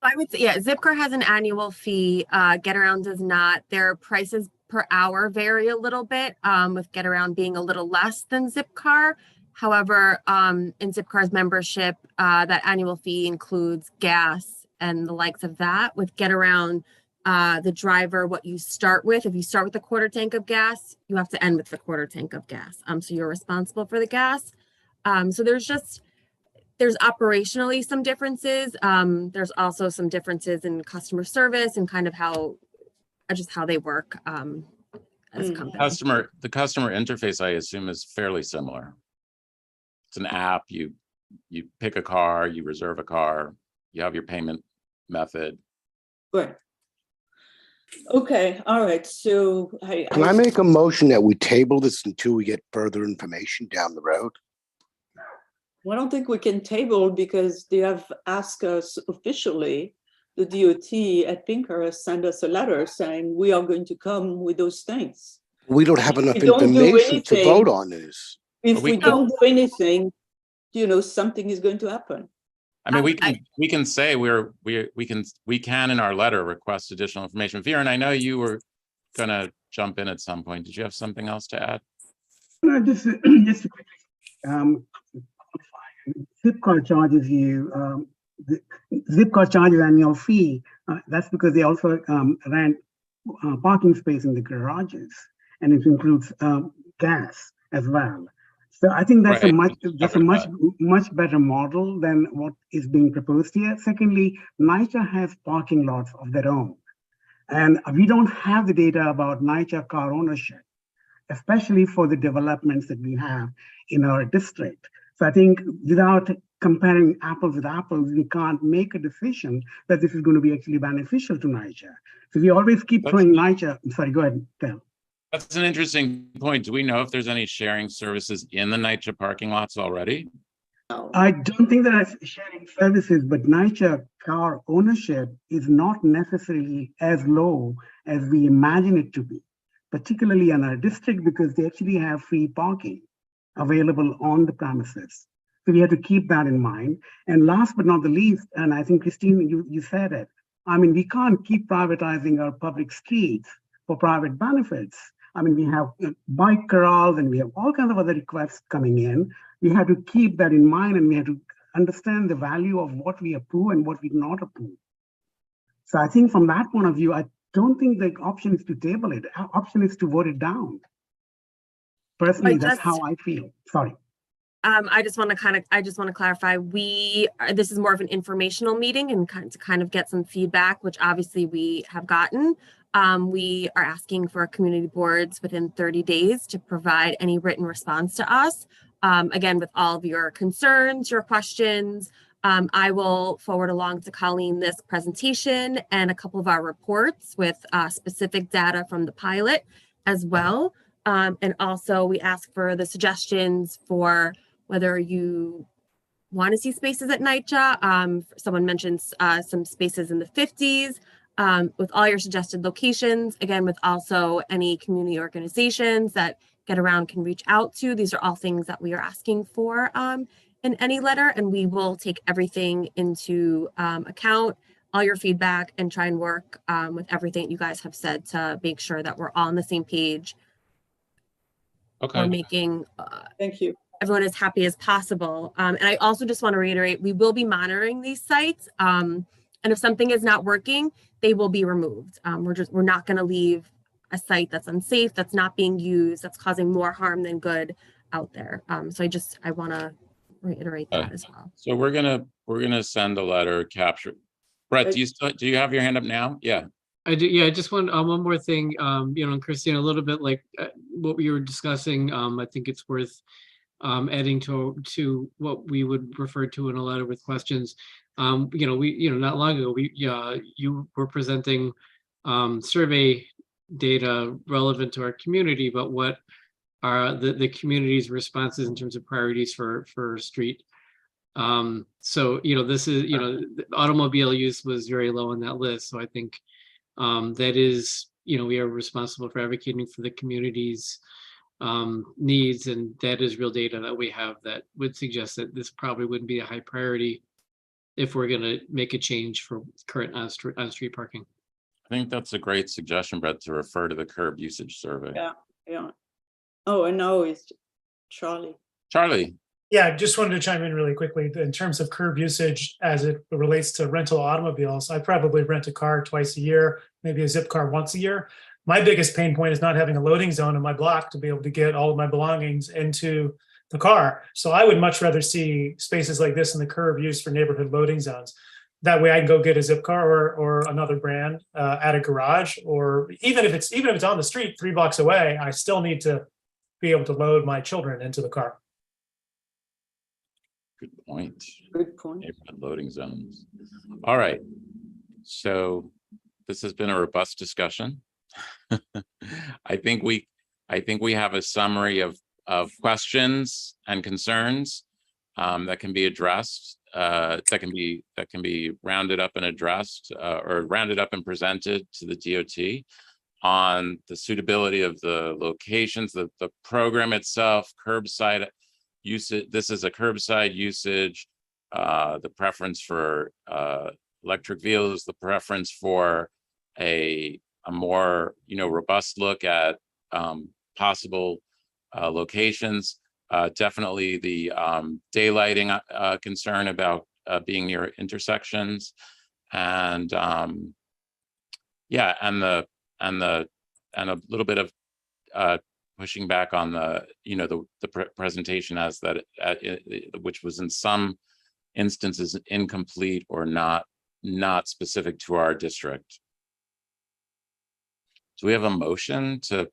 I would say, yeah, Zipcar has an annual fee. GetAround does not. Their prices per hour vary a little bit, with GetAround being a little less than Zipcar. However, in Zipcar's membership, that annual fee includes gas and the likes of that. With GetAround, the driver, what you start with, if you start with a quarter tank of gas, you have to end with the quarter tank of gas. So you're responsible for the gas. So there's operationally some differences. There's also some differences in customer service and kind of how they work as a company. The customer interface, I assume, is fairly similar. It's an app. You pick a car, you reserve a car, you have your payment method. Good. Okay, all right, so Can I make a motion that we table this until we get further information down the road? Well, I don't think we can table because they have asked us officially, the DOT at Pinkhurst sent us a letter saying we are going to come with those things. We don't have enough we don't do information to anything- vote on this. If we don't do anything, you know, something is going to happen. I mean, we can say we can in our letter request additional information. Vera, and I know you were gonna jump in at some point. Did you have something else to add? No, just to quickly Zipcar charges you Zipcar charges annual fee. That's because they also rent parking space in the garages, and it includes gas as well. So I think that's Right. much better model than what is being proposed here. Secondly, NYCHA has parking lots of their own, and we don't have the data about NYCHA car ownership, especially for the developments that we have in our district. So I think without comparing apples with apples, we can't make a decision that this is going to be actually beneficial to NYCHA. So we always keep throwing NYCHA. Sorry, go ahead, Phil. That's an interesting point. Do we know if there's any sharing services in the NYCHA parking lots already? I don't think there are sharing services, but NYCHA car ownership is not necessarily as low as we imagine it to be, particularly in our district, because they actually have free parking available on the premises. So we have to keep that in mind. And last but not the least, and I think Christine, you said it, I mean, we can't keep privatizing our public streets for private benefits. I mean, we have bike corrals and we have all kinds of other requests coming in. We have to keep that in mind, and we have to understand the value of what we approve and what we do not approve. So I think from that point of view, I don't think the option is to table it. Our option is to vote it down. Personally, that's how I feel. Sorry. I just want to clarify, this is more of an informational meeting and kind of get some feedback, which obviously we have gotten. We are asking for community boards within 30 days to provide any written response to us. Again, with all of your concerns, your questions, I will forward along to Colleen this presentation and a couple of our reports with specific data from the pilot as well. And also we ask for the suggestions for whether you want to see spaces at NYCHA. Someone mentions some spaces in the 50s. With all your suggested locations, again, with also any community organizations that Get Around can reach out to. These are all things that we are asking for in any letter, and we will take everything into account, all your feedback, and try and work with everything you guys have said to make sure that we're all on the same page. Okay. We're making thank you. Everyone as happy as possible. And I also just want to reiterate, we will be monitoring these sites. And if something is not working, they will be removed. We're not going to leave a site that's unsafe, that's not being used, that's causing more harm than good out there. So I want to reiterate that as well. So we're gonna send a letter capture. Brett, do you have your hand up now? Yeah. I do. Yeah, I just want one more thing. You know, and Christine, a little bit like what we were discussing. I think it's worth adding to what we would refer to in a letter with questions. You know, not long ago, you were presenting survey data relevant to our community, but what are the community's responses in terms of priorities for street. So, you know, this is, you know, automobile use was very low on that list. So I think that is, you know, we are responsible for advocating for the community's needs, and that is real data that we have that would suggest that this probably wouldn't be a high priority if we're going to make a change for current on-street parking. I think that's a great suggestion, Brett, to refer to the curb usage survey. Yeah. Oh, and now it's Charlie. Charlie. Yeah, just wanted to chime in really quickly. In terms of curb usage as it relates to rental automobiles, I probably rent a car twice a year, maybe a zip car once a year. My biggest pain point is not having a loading zone in my block to be able to get all of my belongings into the car. So I would much rather see spaces like this in the curb used for neighborhood loading zones. That way I can go get a Zipcar or another brand at a garage, or even if it's on the street 3 blocks away, I still need to be able to load my children into the car. Good point. Good point. Neighborhood loading zones. All right. So this has been a robust discussion. I think we have a summary of questions and concerns that can be addressed, that can be rounded up and addressed, or rounded up and presented to the DOT on the suitability of the locations, the program itself, curbside usage. This is a curbside usage, the preference for electric vehicles, the preference for a more robust look at possible locations. Definitely the daylighting concern about being near intersections, and yeah, and a little bit of pushing back on the presentation as that which was in some instances incomplete or not specific to our district. Do we have a motion to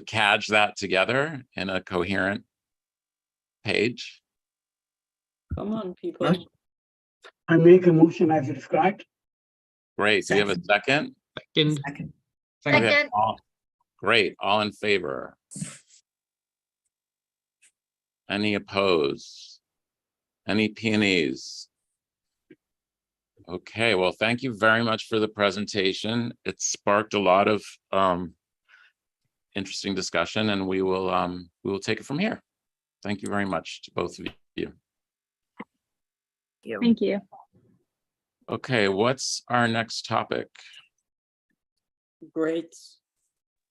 cadge that together in a coherent page? Come on, people. I make a motion as you described. Great. Do we have a second? Second. Okay. Great. All in favor? Any opposed? Any P&Es? Okay, well, thank you very much for the presentation. It sparked a lot of interesting discussion, and we will take it from here. Thank you very much to both of you. Thank you. Okay, what's our next topic? Grates.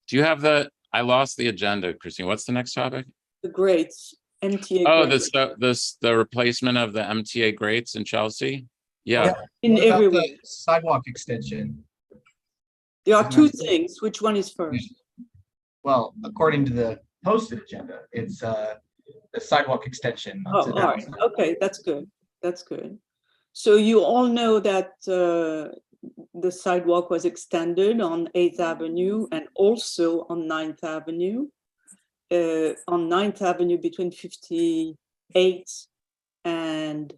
Do you have I lost the agenda, Christine. What's the next topic? The grates. MTA. Oh, grates. the replacement of the MTA grates in Chelsea. Yeah. In What about every the way. sidewalk extension? There are two things. Which one is first? Well, according to the posted agenda, it's the sidewalk extension. Oh, all right. Okay, that's good. That's good. So you all know that the sidewalk was extended on 8th Avenue and also on 9th Avenue. On 9th Avenue between 58th and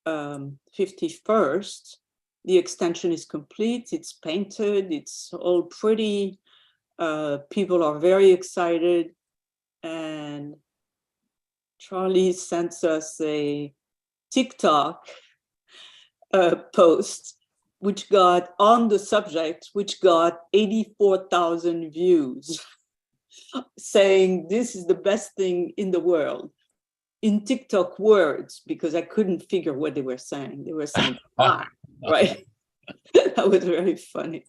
51st, the extension is complete. It's painted. It's all pretty. People are very excited. And Charlie sends us a TikTok post which got on the subject, which got 84,000 views, saying this is the best thing in the world, in TikTok words, because I couldn't figure what they were saying. They were saying, right? That was very funny.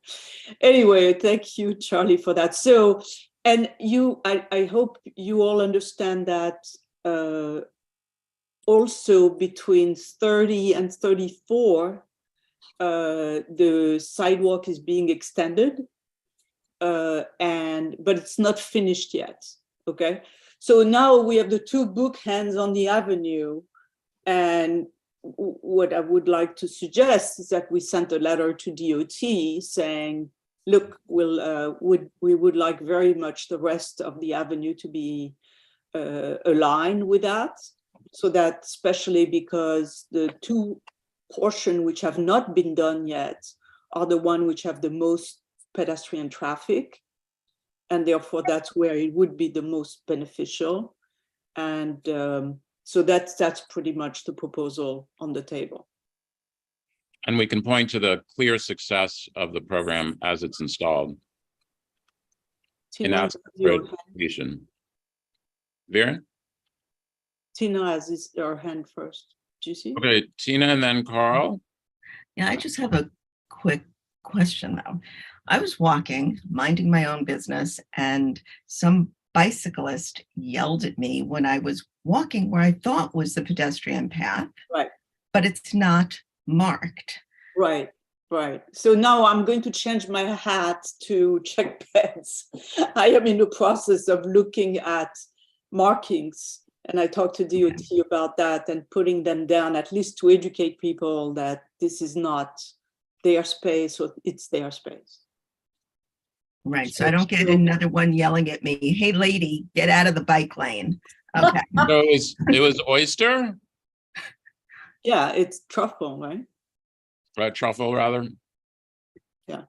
Anyway, thank you, Charlie, for that. So, and I hope you all understand that also between 30 and 34, the sidewalk is being extended, but it's not finished yet. Okay, so now we have the two bookends on the avenue, and what I would like to suggest is that we sent a letter to DOT saying, look, we would like very much the rest of the avenue to be aligned with that, so that especially because the two portions which have not been done yet are the one which have the most pedestrian traffic, and therefore that's where it would be the most beneficial. And so that's pretty much the proposal on the table. And we can point to the clear success of the program as it's installed. Tina, Viren? Tina has her hand first. Do you see? Okay, Tina and then Carl. Yeah, I just have a quick question though. I was walking, minding my own business, and some bicyclist yelled at me when I was walking where I thought was the pedestrian path. Right. But it's not marked. Right, right. So now I'm going to change my hat to check pads. I am in the process of looking at markings And I talked to DOT about that and putting them down, at least to educate people that this is not their space, or it's their space. Right, so I don't get another one yelling at me, hey, lady, get out of the bike lane. Okay. So it was oyster? Yeah, it's truffle, right? Red truffle, rather? Yeah.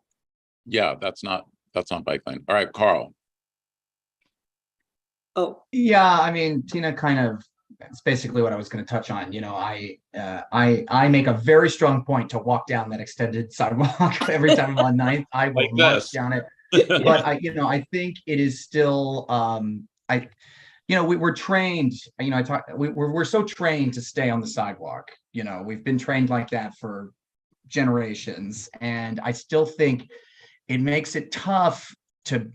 Yeah, that's not bike lane. All right, Carl. Oh. Yeah, I mean, Tina kind of, that's basically what I was going to touch on. You know, I make a very strong point to walk down that extended sidewalk every time I'm on 9th. I will Like march this. down it. But I think it is still, we're trained, we're so trained to stay on the sidewalk. You know, we've been trained like that for generations. And I still think it makes it tough to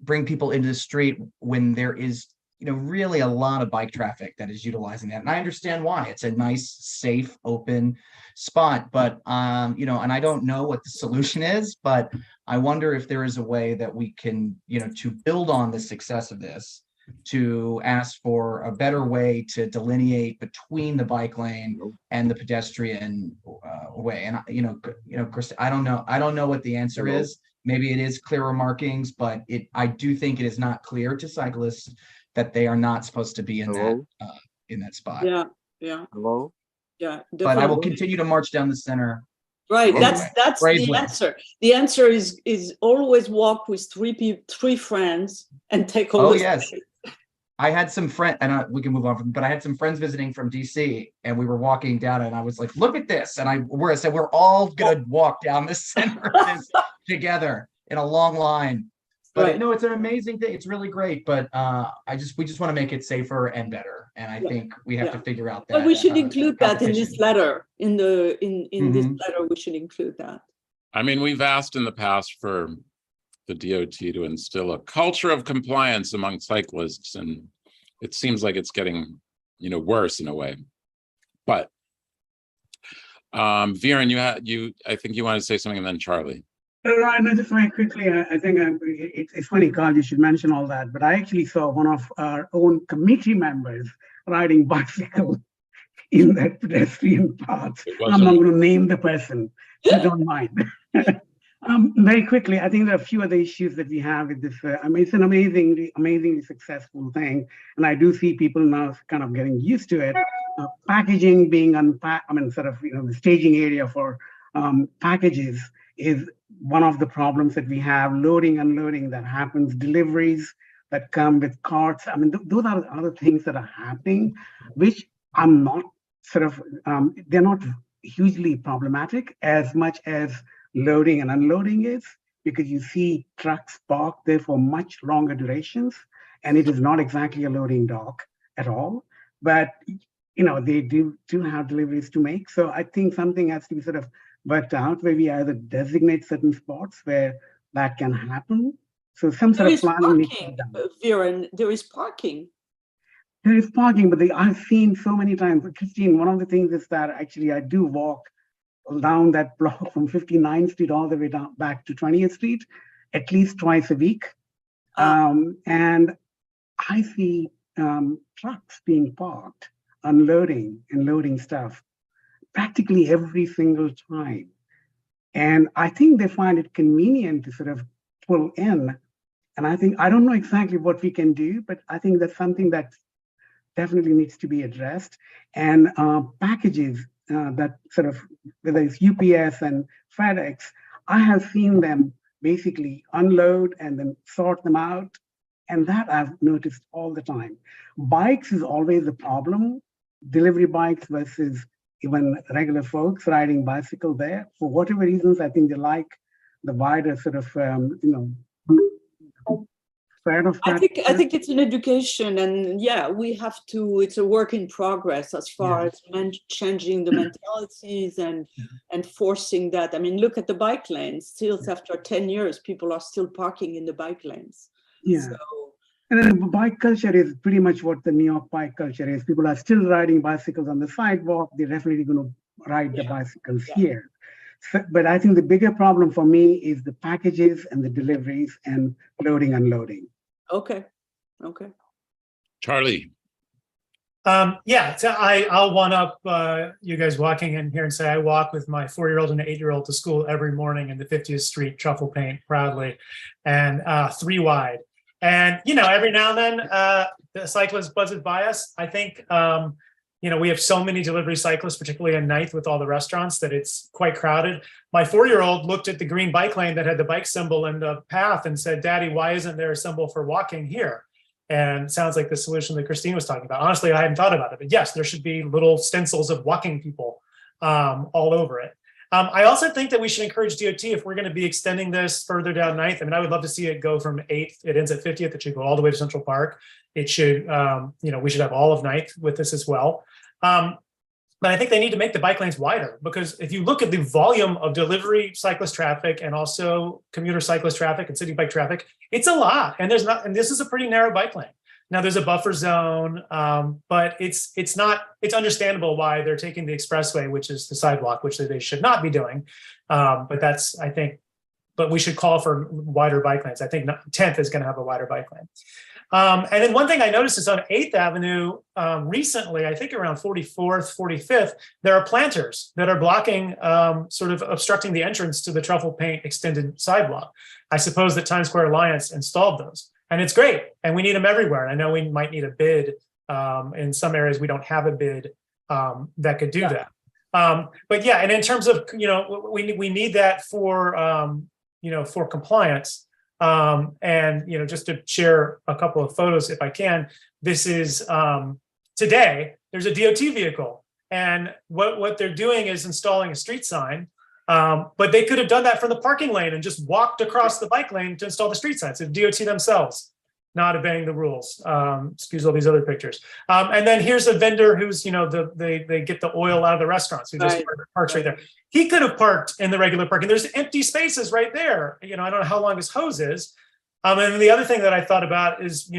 bring people into the street when there is, really a lot of bike traffic that is utilizing that. And I understand why. It's a nice, safe, open spot. But, and I don't know what the solution is, but I wonder if there is a way that we can, to build on the success of this, to ask for a better way to delineate between the bike lane and the pedestrian way. And, Chris, I don't know what the answer is. Maybe it is clearer markings, but I do think it is not clear to cyclists that they are not supposed to be in that spot. Yeah. Hello? Yeah. But I will continue to march down the center. Right. Anyway, That's Praise the wins. answer. The answer is always walk with three friends and take all Oh, the yes. space. I had some friends, and we can move on but I had some friends visiting from DC, and we were walking down, and I was like, look at this. And I said, we're all gonna walk down the center of this together in a long line. But Right. no, it's an amazing thing. It's really great. But we just want to make it safer and better. And I think we have to figure out that. But we should include that in competition. this letter. In this Mhm. letter, we should include that. I mean, we've asked in the past for the DOT to instill a culture of compliance among cyclists, and it seems like it's getting, worse in a way. But Viren, I think you want to say something, and then Charlie. Right, no, just very quickly, I think it's funny, Carl, you should mention all that, but I actually saw one of our own committee members riding bicycle in that pedestrian path. I'm not going to name the person, so don't mind. Very quickly, I think there are a few other issues that we have with this. It's an amazingly successful thing, and I do see people now kind of getting used to it. Packaging being unpacked, the staging area for packages is one of the problems that we have. Loading, unloading that happens, deliveries that come with carts. Those are other things that are happening, which I'm not they're not hugely problematic as much as loading and unloading is, because you see trucks parked there for much longer durations, and it is not exactly a loading dock at all. But they do have deliveries to make. So I think something has to be sort of worked out where we either designate certain spots where that can happen. So some sort of planning needs to be done. Viren, there is parking. There is parking, but I've seen so many times. Christine, one of the things is that actually I do walk down that block from 59th Street all the way down back to 20th Street at least twice a week. And I see trucks being parked, unloading and loading stuff practically every single time. And I think they find it convenient to sort of pull in. And I don't know exactly what we can do, but I think that's something that definitely needs to be addressed. And packages that sort of, whether it's UPS and FedEx, I have seen them basically unload and then sort them out. And that I've noticed all the time. Bikes is always a problem. Delivery bikes versus even regular folks riding bicycle there. For whatever reasons, I think they like the wider sort of, spread of that. I think it's an education, and we have to, it's a work in progress as far as changing the mentalities and forcing that. Look at the bike lanes. Still after 10 years, people are still parking in the bike lanes. Yeah. So, and then the bike culture is pretty much what the New York bike culture is. People are still riding bicycles on the sidewalk. They're definitely going to ride the bicycles here. So, but I think the bigger problem for me is the packages and the deliveries and loading, unloading. Okay. Charlie. Yeah, so I'll one up you guys walking in here and say I walk with my 4-year-old and 8-year-old to school every morning in the 50th Street truffle paint proudly, and 3 wide. And every now and then the cyclist buzzes by us. I think we have so many delivery cyclists, particularly at night with all the restaurants, that it's quite crowded. My 4-year-old looked at the green bike lane that had the bike symbol in the path and said, "Daddy, why isn't there a symbol for walking here?" And sounds like the solution that Christine was talking about. Honestly, I hadn't thought about it, but yes, there should be little stencils of walking people all over it. I also think that we should encourage DOT, if we're going to be extending this further down 9th. I mean, I would love to see it go from 8th. It ends at 50th. It should go all the way to Central Park. It should, we should have all of 9th with this as well. But I think they need to make the bike lanes wider, because if you look at the volume of delivery cyclist traffic and also commuter cyclist traffic and city bike traffic, it's a lot. And and this is a pretty narrow bike lane. Now there's a buffer zone, but it's understandable why they're taking the expressway, which is the sidewalk, which they should not be doing. But we should call for wider bike lanes. I think 10th is going to have a wider bike lane. And then one thing I noticed is on 8th Avenue recently, I think around 44th, 45th, there are planters that are blocking, sort of obstructing the entrance to the truffle paint extended sidewalk. I suppose that Times Square Alliance installed those, and it's great. And we need them everywhere. And I know we might need a bid. In some areas, we don't have a bid that could do that. But yeah, and in terms of, we need that for, for compliance. And just to share a couple of photos, if I can, this is today, there's a DOT vehicle, and what they're doing is installing a street sign, but they could have done that from the parking lane and just walked across the bike lane to install the street sign. So DOT themselves not obeying the rules. Excuse all these other pictures. And then here's a vendor who's, they get the oil out of the restaurants, who just parks right there. He could have parked in the regular parking. There's empty spaces right there. I don't know how long his hose is. And the other thing that I thought about is,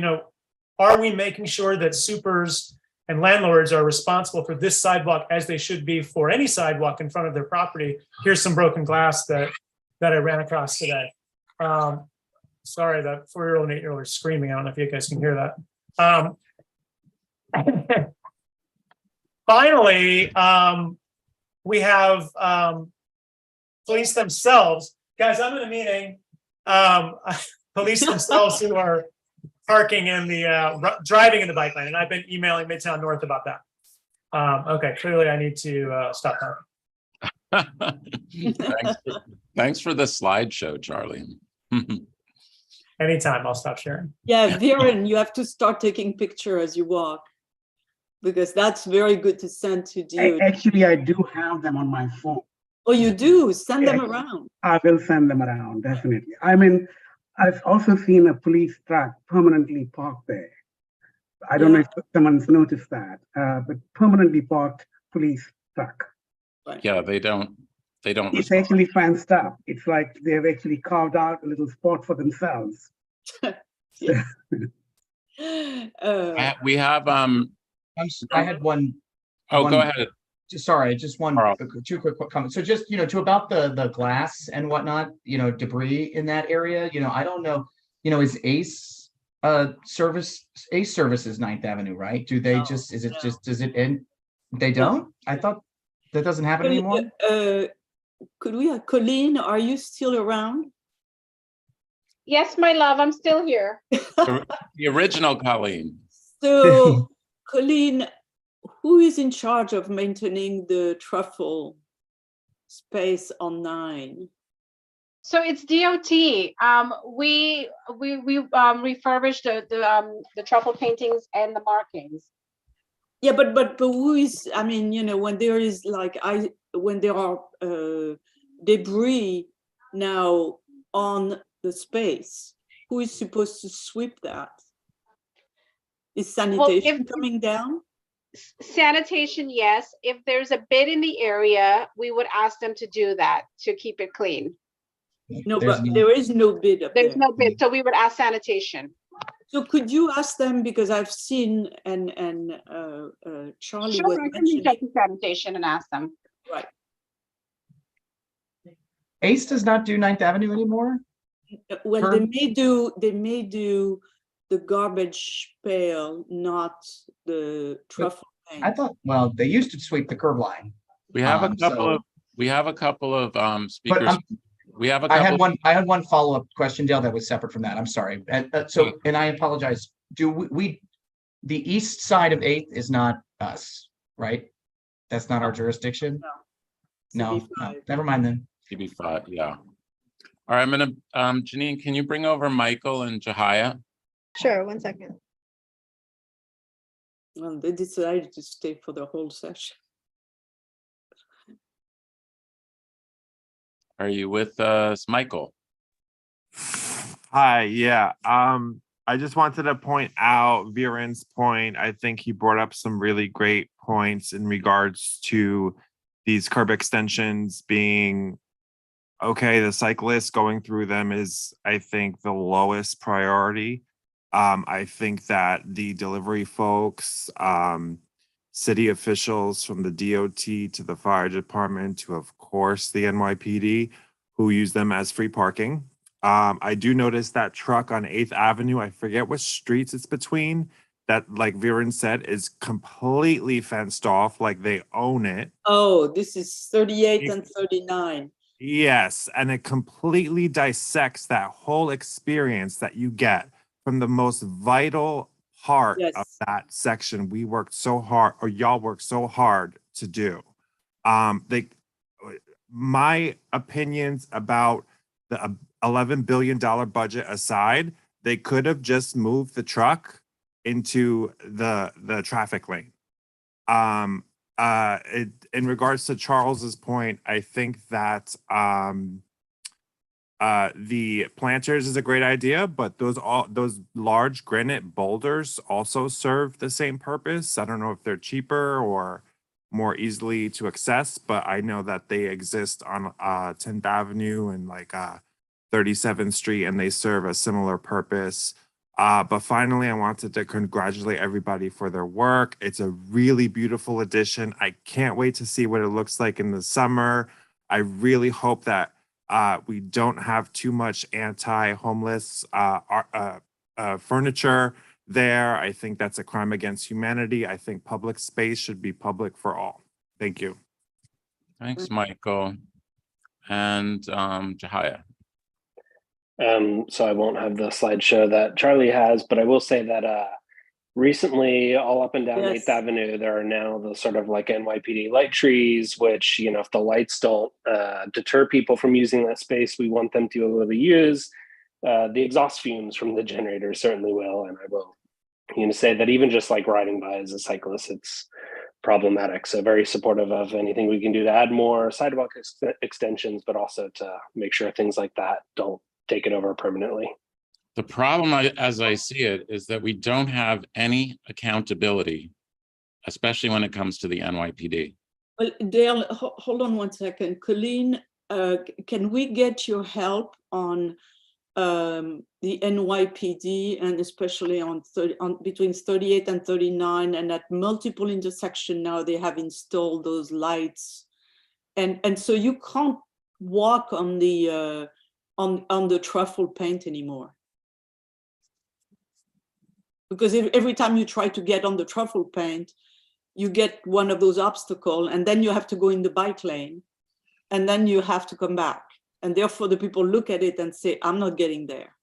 are we making sure that supers and landlords are responsible for this sidewalk as they should be for any sidewalk in front of their property? Here's some broken glass that I ran across today. Sorry, that 4-year-old and 8-year-old are screaming. I don't know if you guys can hear that. Finally, we have police themselves. Guys, I'm in a meeting. Police themselves who are parking in the, driving in the bike lane. And I've been emailing Midtown North about that. Okay, clearly I need to stop talking. Thanks for the slideshow, Charlie. Anytime, I'll stop sharing. Yeah, Viren, you have to start taking pictures as you walk, because that's very good to send to DOT. Actually, I do have them on my phone. Oh, you do? Send them around. I will send them around, definitely. I mean, I've also seen a police truck permanently parked there. I don't know if someone's noticed that, but permanently parked police truck. Yeah, they don't. It's actually fenced up. It's like they've actually carved out a little spot for themselves. We have I had one. Go ahead. Sorry, just one, 2 quick comments. So just, to about the glass and whatnot, debris in that area, I don't know, is Ace services 9th Avenue, right? Do they does it end? They don't? I thought that doesn't happen anymore. Could we have Colleen? Are you still around? Yes, my love, I'm still here. The original Colleen. So, Colleen, who is in charge of maintaining the truffle space on 9? So it's DOT. We refurbished the truffle paintings and the markings. Yeah, but who is? I mean, when there is when there are debris now on the space, who is supposed to sweep that? Is sanitation coming down? Sanitation, yes. If there's a bid in the area, we would ask them to do that to keep it clean. No, but there is no bid up there. There's no bid, so we would ask sanitation. So could you ask them, because I've seen and Charlie was I can reach out to sanitation and ask them. Right. Ace does not do 9th Avenue anymore? Well, they may do the the garbage pail, not the truffle paint. I thought, well, they used to sweep the curb line. We have a couple So- of, we have a couple of speakers. I'm- We have a I couple. had one follow-up question, Dale, that was separate from that. I'm sorry. And I apologize. Do we the east side of 8th is not us, right? That's not our jurisdiction? No, never mind then. CB5, yeah. All right, I'm gonna, Janine, can you bring over Michael and Jahia? Sure, 1 second. Well, they decided to stay for the whole session. Are you with us, Michael? Hi, yeah. I just wanted to point out Viren's point. I think he brought up some really great points in regards to these curb extensions being okay. The cyclist going through them is, I think, the lowest priority. I think that the delivery folks, city officials from the DOT to the fire department to, of course, the NYPD, who use them as free parking. I do notice that truck on 8th Avenue, I forget which streets it's between, that, like Viren said, is completely fenced off, like they own it. Oh, this is 38 and 39. Yes, and it completely dissects that whole experience that you get from the most vital part of that section we worked so hard, or y'all worked so hard to do. My opinions about the $11 billion budget aside, they could have just moved the truck into the traffic lane. In regards to Charles's point, I think that the planters is a great idea, but those large granite boulders also serve the same purpose. I don't know if they're cheaper or more easily to access, but I know that they exist on 10th Avenue and like 37th Street, and they serve a similar purpose. But finally, I wanted to congratulate everybody for their work. It's a really beautiful addition. I can't wait to see what it looks like in the summer. I really hope that we don't have too much anti-homeless furniture there. I think that's a crime against humanity. I think public space should be public for all. Thank you. Thanks, Michael. And Jahia. So I won't have the slideshow that Charlie has, but I will say that recently, all up and down 8th Avenue, there are now the sort of like NYPD light trees, which, you know, if the lights don't deter people from using that space, we want them to be able to use. The exhaust fumes from the generator certainly will, and I will, you know, say that even just like riding by as a cyclist, it's problematic. So very supportive of anything we can do to add more sidewalk extensions, but also to make sure things like that don't take it over permanently. The problem, as I see it, is that we don't have any accountability, especially when it comes to the NYPD. Well, Dale, hold on 1 second. Colleen, can we get your help on the NYPD, and especially on between 38 and 39, and at multiple intersections now they have installed those lights, and so you can't walk on the truffle paint anymore, because every time you try to get on the truffle paint, you get one of those obstacles, and then you have to go in the bike lane, and then you have to come back. And therefore the people look at it and say, I'm not getting there.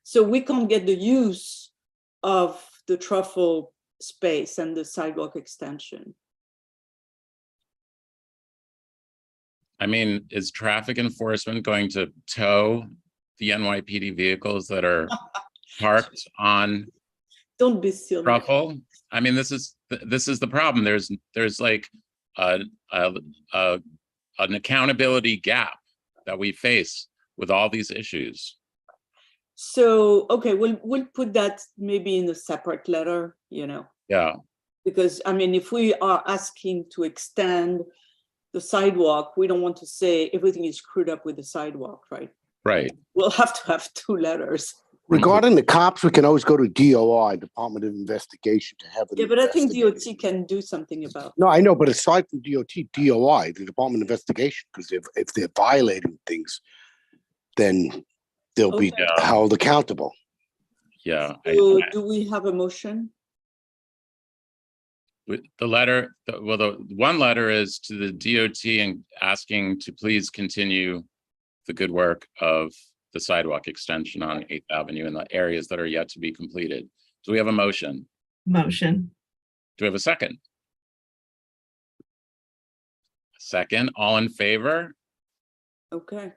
So we can't get the use of the truffle space and the sidewalk extension. I mean, is traffic enforcement going to tow the NYPD vehicles that are parked on Don't be silly. truffle? I mean, this is the problem. There's like an accountability gap that we face with all these issues. So, okay, we'll put that maybe in a separate letter, you know. Yeah. Because I mean, if we are asking to extend the sidewalk, we don't want to say everything is screwed up with the sidewalk, right? Right. We'll have to have 2 letters. Regarding the cops, we can always go to DOI, Department of Investigation, to have it. Yeah, but I think DOT can do something about. No, I know, but aside from DOT, DOI, the Department of Investigation, because if they're violating things, then they'll be held accountable. Yeah. So do we have a motion? The letter, well, the one letter is to the DOT and asking to please continue the good work of the sidewalk extension on 8th Avenue in the areas that are yet to be completed. Do we have a motion? Motion. Do we have a second? Second, all in favor? Okay.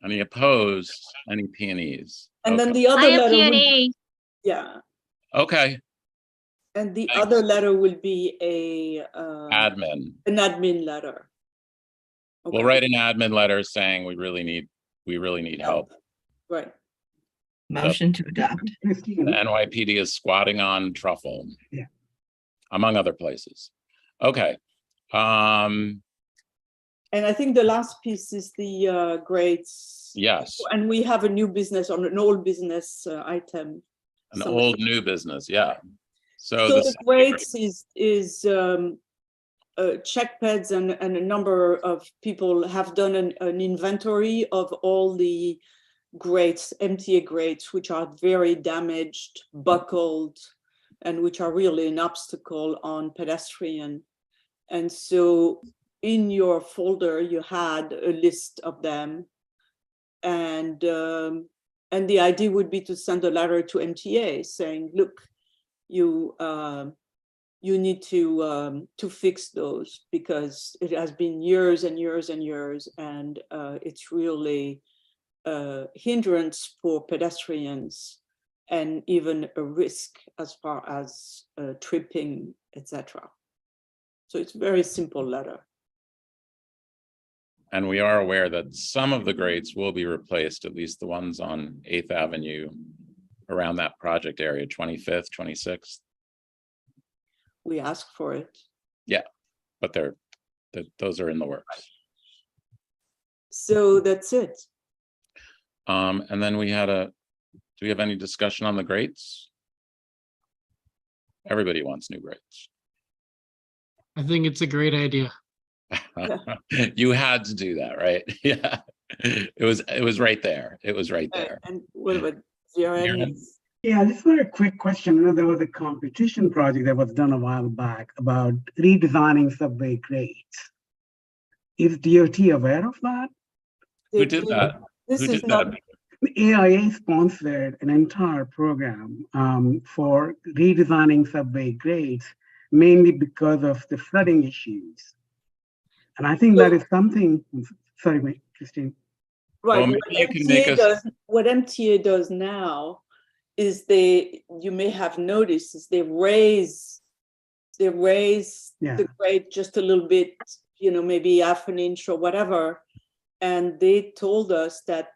Any opposed? Any P&Es? And then Okay. the other I have letter will, P&E. yeah, Okay, and the Thanks. other letter will be admin. an admin letter. We'll Okay. write an admin letter saying we really need help. Right. Motion to adopt. The NYPD is squatting on Truffle. Yeah. Among other places. Okay. And I think the last piece is the grates. Yes, And we have a new business on an old business item. an Some- old new business, yeah. So So the the grates is check pads, and a number of people have done an inventory of all the grates, MTA grates, which are very damaged, buckled, and which are really an obstacle on pedestrian. And so in your folder, you had a list of them. And the idea would be to send a letter to MTA saying, look, you need to fix those because it has been years and years and years, and it's really a hindrance for pedestrians and even a risk as far as tripping, etc. So it's a very simple letter. And we are aware that some of the grates will be replaced, at least the ones on 8th Avenue around that project area, 25th, 26th. We ask for it. Yeah, but those are in the works. So that's it. And then we had do we have any discussion on the grates? Everybody wants new grates. I think it's a great idea. You had to do that, right? Yeah, it was right there. It was right there. And what about Jaren? Yeah, just for a quick question. You know, there was a competition project that was done a while back about redesigning subway grates. Is DOT aware of that? Who did that? This Who is did not. that? AIA sponsored an entire program for redesigning subway grates, mainly because of the flooding issues. And I think that is something, sorry, wait, Christine. Right. Well, maybe you can make us. What MTA does now is you may have noticed, is they raise the grade just a little bit, maybe half an inch or whatever. And they told us that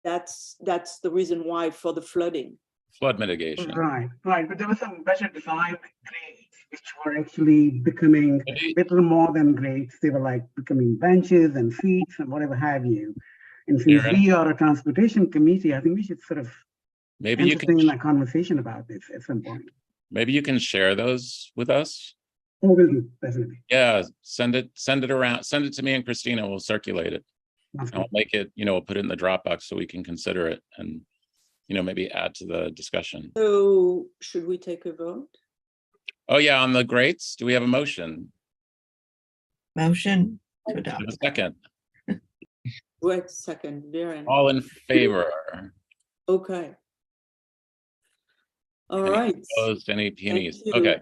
that's the reason why for the flooding. Flood mitigation. Right. But there was some better design grades, which were actually becoming little more than grades. They were like becoming benches and seats and whatever have you. And since we are a transportation committee, I think we should sort of maybe you can entertain a conversation about this at some point. Maybe you can share those with us. Oh, will do, definitely. Yeah, send it around. Send it to me and Christina. We'll circulate it. And we'll make it, we'll put it in the Dropbox so we can consider it and, maybe add to the discussion. So should we take a vote? Oh yeah, on the grates, do we have a motion? Motion to adopt. A second. Wait, second, Darren. All in favor? Okay. All Any right. Opposed, any P&Es? you. Okay.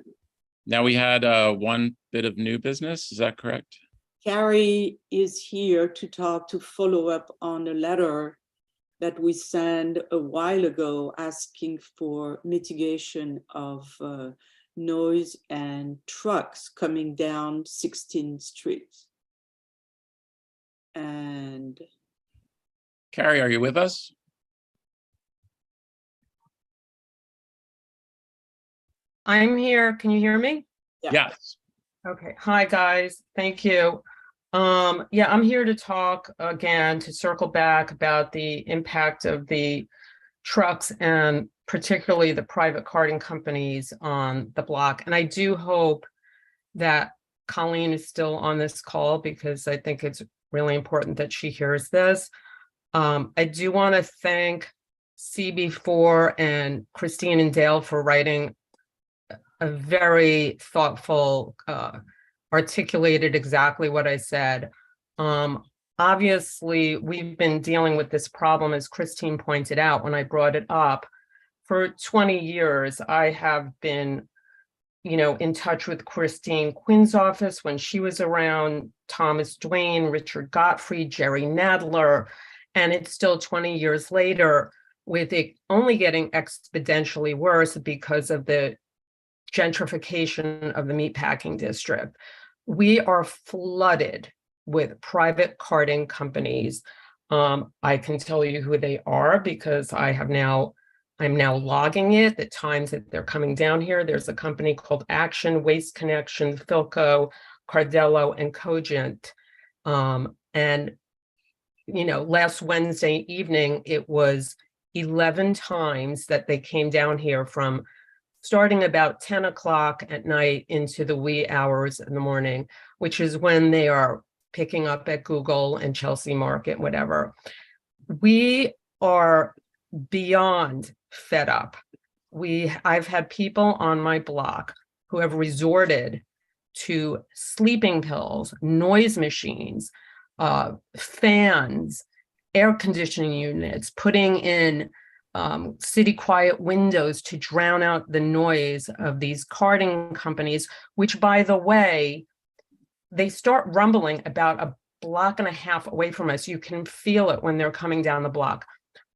Now we had one bit of new business, is that correct? Carrie is here to follow up on a letter that we sent a while ago asking for mitigation of noise and trucks coming down 16th Street. And Carrie, are you with us? I'm here. Can you hear me? Yes. Okay. Hi, guys. Thank you. Yeah, I'm here to talk again, to circle back about the impact of the trucks and particularly the private carting companies on the block. And I do hope that Colleen is still on this call because I think it's really important that she hears this. I do want to thank CB4 and Christine and Dale for writing a very thoughtful, articulated exactly what I said. Obviously, we've been dealing with this problem, as Christine pointed out when I brought it up. For 20 years, I have been, in touch with Christine Quinn's office when she was around, Thomas Duane, Richard Gottfried, Jerry Nadler, and it's still 20 years later with it only getting exponentially worse because of the gentrification of the meatpacking district. We are flooded with private carting companies. I can tell you who they are because I'm now logging it, the times that they're coming down here. There's a company called Action, Waste Connection, Philco, Cardello, and Cogent. Last Wednesday evening, it was 11 times that they came down here from starting about 10 o'clock at night into the wee hours in the morning, which is when they are picking up at Google and Chelsea Market, whatever. We are beyond fed up. I've had people on my block who have resorted to sleeping pills, noise machines, fans, air conditioning units, putting in city quiet windows to drown out the noise of these carting companies, which, by the way, they start rumbling about a block and a half away from us. You can feel it when they're coming down the block.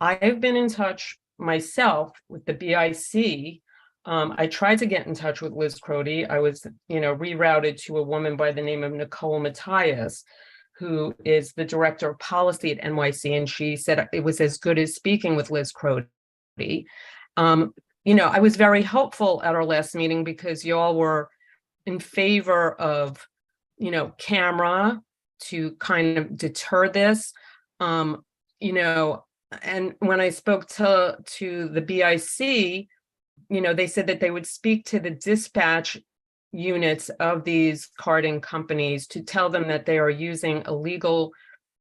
I've been in touch myself with the BIC. I tried to get in touch with Liz Crody. I was, rerouted to a woman by the name of Nicole Matthias, who is the director of policy at NYC, and she said it was as good as speaking with Liz Crody. I was very hopeful at our last meeting because you all were in favor of, camera to kind of deter this, and when I spoke to the BIC, they said that they would speak to the dispatch units of these carting companies to tell them that they are using illegal,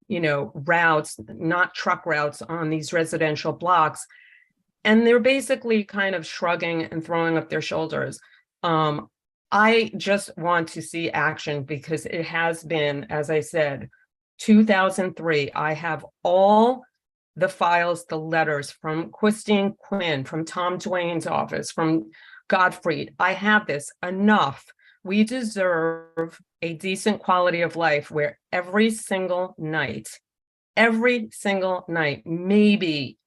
routes, not truck routes on these residential blocks. And they're basically kind of shrugging and throwing up their shoulders. I just want to see action because it has been, as I said, 2003. I have all the files, the letters from Christine Quinn, from Tom Duane's office, from Gottfried. I have this. Enough. We deserve a decent quality of life where every single night, maybe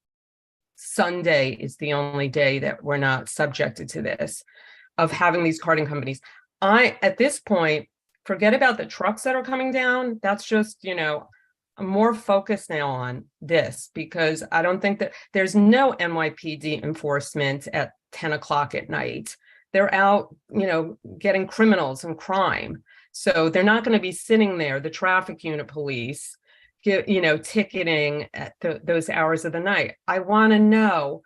Sunday is the only day that we're not subjected to this, of having these carting companies. At this point, forget about the trucks that are coming down. That's just, I'm more focused now on this because I don't think that there's no NYPD enforcement at 10 o'clock at night. They're out, getting criminals and crime. So they're not going to be sitting there, the traffic unit police, ticketing at those hours of the night. I want to know,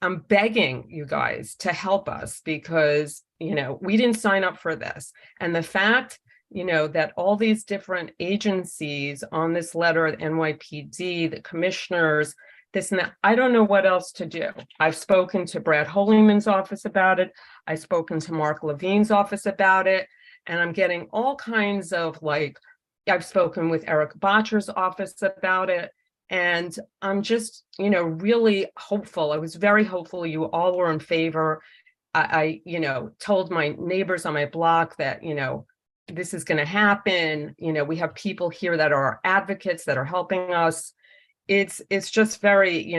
I'm begging you guys to help us because, we didn't sign up for this. And the fact, that all these different agencies on this letter, the NYPD, the commissioners, this and that, I don't know what else to do. I've spoken to Brad Holyman's office about it. I've spoken to Mark Levine's office about it. And I'm getting all kinds of I've spoken with Eric Botcher's office about it. And I'm just, really hopeful. I was very hopeful you all were in favor. I told my neighbors on my block that, this is going to happen. We have people here that are advocates that are helping us. It's just very,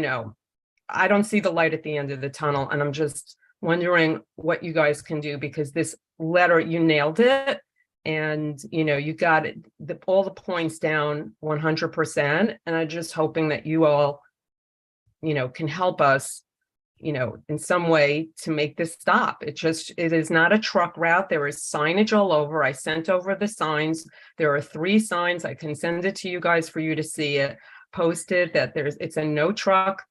I don't see the light at the end of the tunnel. And I'm just wondering what you guys can do because this letter, you nailed it. And, you got it, all the points down 100%. And I'm just hoping that you all, can help us, in some way to make this stop. It is not a truck route. There is signage all over. I sent over the signs. There are 3 signs. I can send it to you guys for you to see it posted that it's a no truck,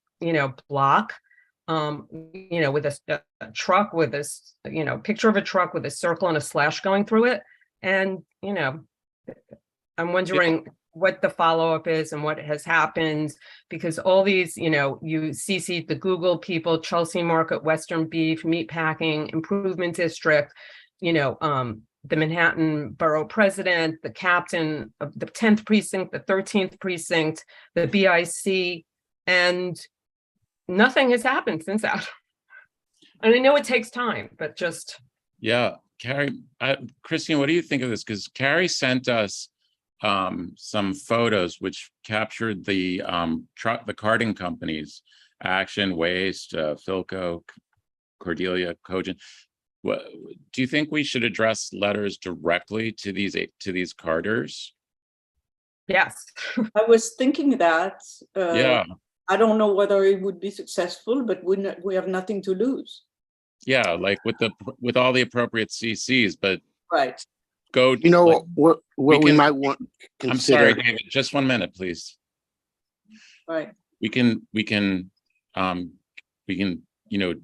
block, with a truck with this, picture of a truck with a circle and a slash going through it. And, I'm wondering what the follow-up is and what has happened, because all these, you know, you CC the Google people, Chelsea Market, Western Beef, Meatpacking Improvement District, you know, the Manhattan Borough President, the captain of the 10th precinct, the 13th precinct, the BIC, and nothing has happened since that. And I know it takes time, but just. Yeah, Carrie, Christine, what do you think of this? Because Carrie sent us some photos which captured the carting companies, Action, Waste, Philco, Cordelia, Cogent. What, do you think we should address letters directly to these carters? Yes. I was thinking that. Yeah. I don't know whether it would be successful, but we have nothing to lose. Yeah, like with all the appropriate CCs, but right. Go. You know, like, what we might want. I'm sorry, David. Just 1 minute, please. Right. We can you know,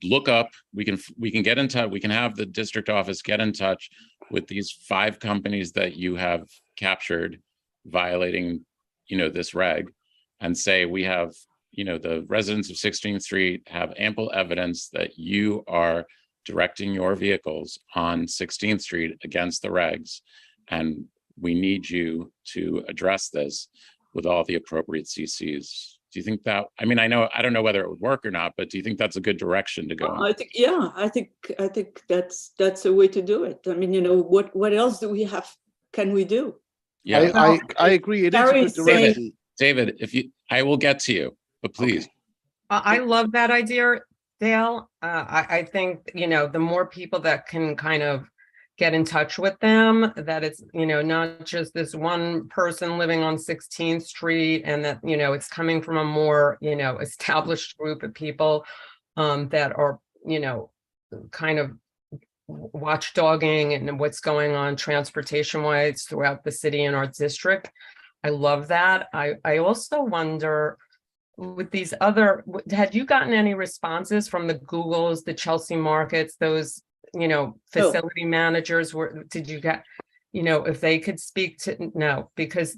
look up. We can get in touch. We can have the district office get in touch with these 5 companies that you have captured violating, you know, this reg, and say we have, you know, the residents of 16th Street have ample evidence that you are directing your vehicles on 16th Street against the regs, and we need you to address this with all the appropriate CCs. Do you think that, I mean, I don't know whether it would work or not, but do you think that's a good direction to go in? I think, yeah, I think that's a way to do it. I mean, you know, what else do we have, can we do? Yeah, I agree. It is a good direction. David, I will get to you, but please. Okay. I love that idea, Dale. I think, you know, the more people that can kind of get in touch with them, that it's, you know, not just this one person living on 16th Street, and that, you know, it's coming from a more, you know, established group of people that are, you know, kind of watchdogging and what's going on transportation wise throughout the city and our district. I love that. I also wonder, with these other, had you gotten any responses from the Googles, the Chelsea Markets, those, you know, facility managers? Did you get, you know, if they could speak to? No, because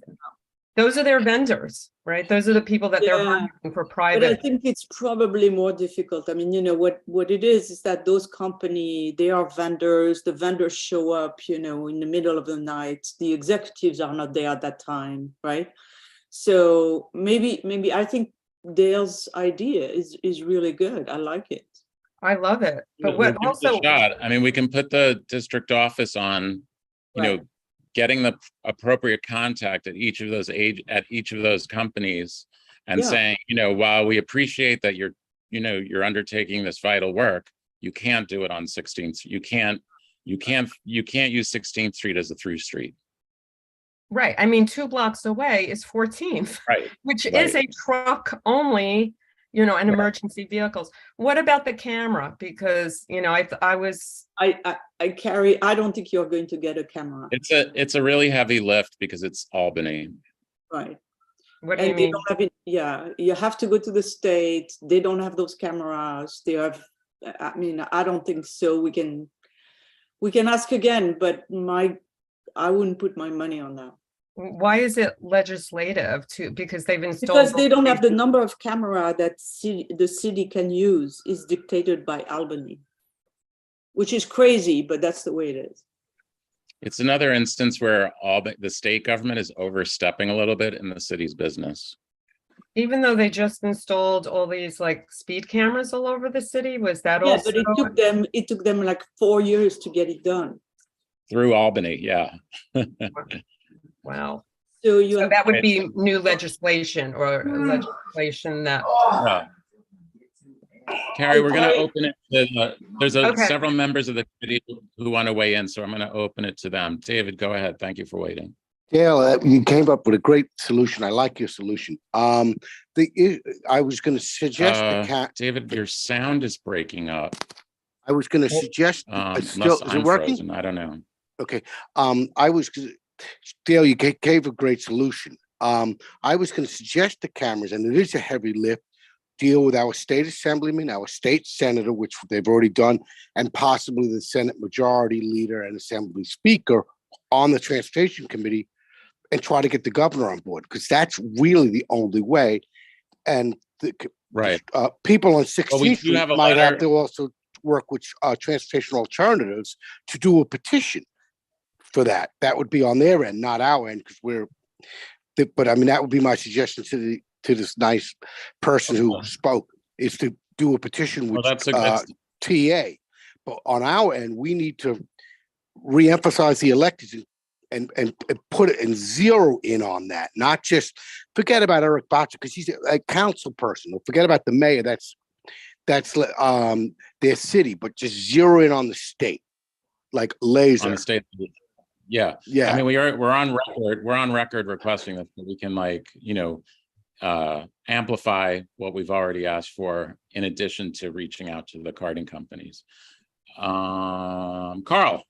those are their vendors, right? Those are the people that they're hiring for private. But I think it's probably more difficult. I mean, you know, what it is that those companies, they are vendors. The vendors show up, you know, in the middle of the night. The executives are not there at that time, right? So maybe I think Dale's idea is really good. I like it. I love it. But We'll what give it a also, shot. I mean, we can put the district office on, you know, getting the appropriate contact at each of those companies, and saying, you know, while we appreciate that you're undertaking this vital work, you can't do it on 16th. You can't use 16th Street as a through street. right. I mean, 2 blocks away is 14th, right, which is a truck only, you know, and emergency vehicles. What about the camera? Because, you know, I Carrie, I don't think you're going to get a camera. It's a really heavy lift because it's Albany. Right. What do you they mean? don't have it, yeah, you have to go to the state. They don't have those cameras. They have, I mean, I don't think so. We can ask again, but I wouldn't put my money on that. Why is it legislative too? Because they've installed. Because they don't have the number of camera that the city can use is dictated by Albany, which is crazy, but that's the way it is. It's another instance where the state government is overstepping a little bit in the city's business. Even though they just installed all these like speed cameras all over the city, was that Yeah, also? but it took them like 4 years to get it done. Through Albany, yeah. Wow. So that would be new legislation or legislation that. Carrie, we're going to open it to there's several members of the committee who want to weigh in, so I'm going to open it to them. David, go ahead. Thank you for waiting. Dale, you came up with a great solution. I like your solution. I was going to suggest David, your sound is breaking up. I was going to suggest. Unless is I'm it working? frozen. I don't know. Okay. Dale, you gave a great solution. I was going to suggest the cameras, and it is a heavy lift, deal with our state assemblyman, our state senator, which they've already done, and possibly the Senate Majority Leader and Assembly Speaker on the Transportation Committee, and try to get the governor on board, because that's really the only way. And the Right. people on Well, we 16th do Street have a might have letter. to also work with transportation alternatives to do a petition for that. That would be on their end, not our end, because but I mean, that would be my suggestion to this nice person who spoke, is to do a petition with Well, that's a good. TA. But on our end, we need to reemphasize the electeds and put it and zero in on that. Not just forget about Eric Botcher, because he's a council person. Or forget about the mayor. That's their city, but just zero in on the state, like laser. On the state. Yeah. Yeah. I mean, we're on record. We're on record requesting that we can, like, amplify what we've already asked for, in addition to reaching out to the carding companies. Carl.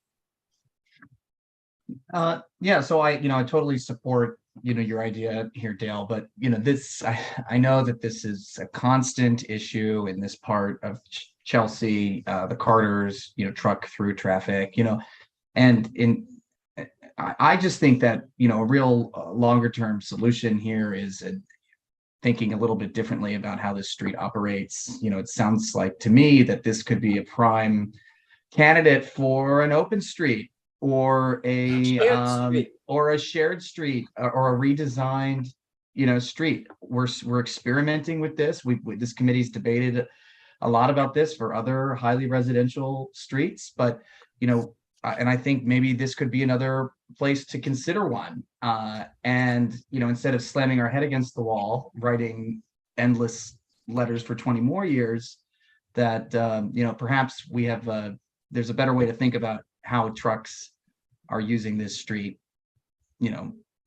Yeah, so I totally support, your idea here, Dale, but, this, I know that this is a constant issue in this part of Chelsea, the Carters, truck through traffic, and I just think that, a real longer term solution here is thinking a little bit differently about how this street operates. It sounds like to me that this could be a prime candidate for an open street, or a shared street, or a redesigned, street. We're experimenting with this. This committee's debated a lot about this for other highly residential streets, but and I think maybe this could be another place to consider one. And instead of slamming our head against the wall, writing endless letters for 20 more years, that perhaps we have there's a better way to think about how trucks are using this street,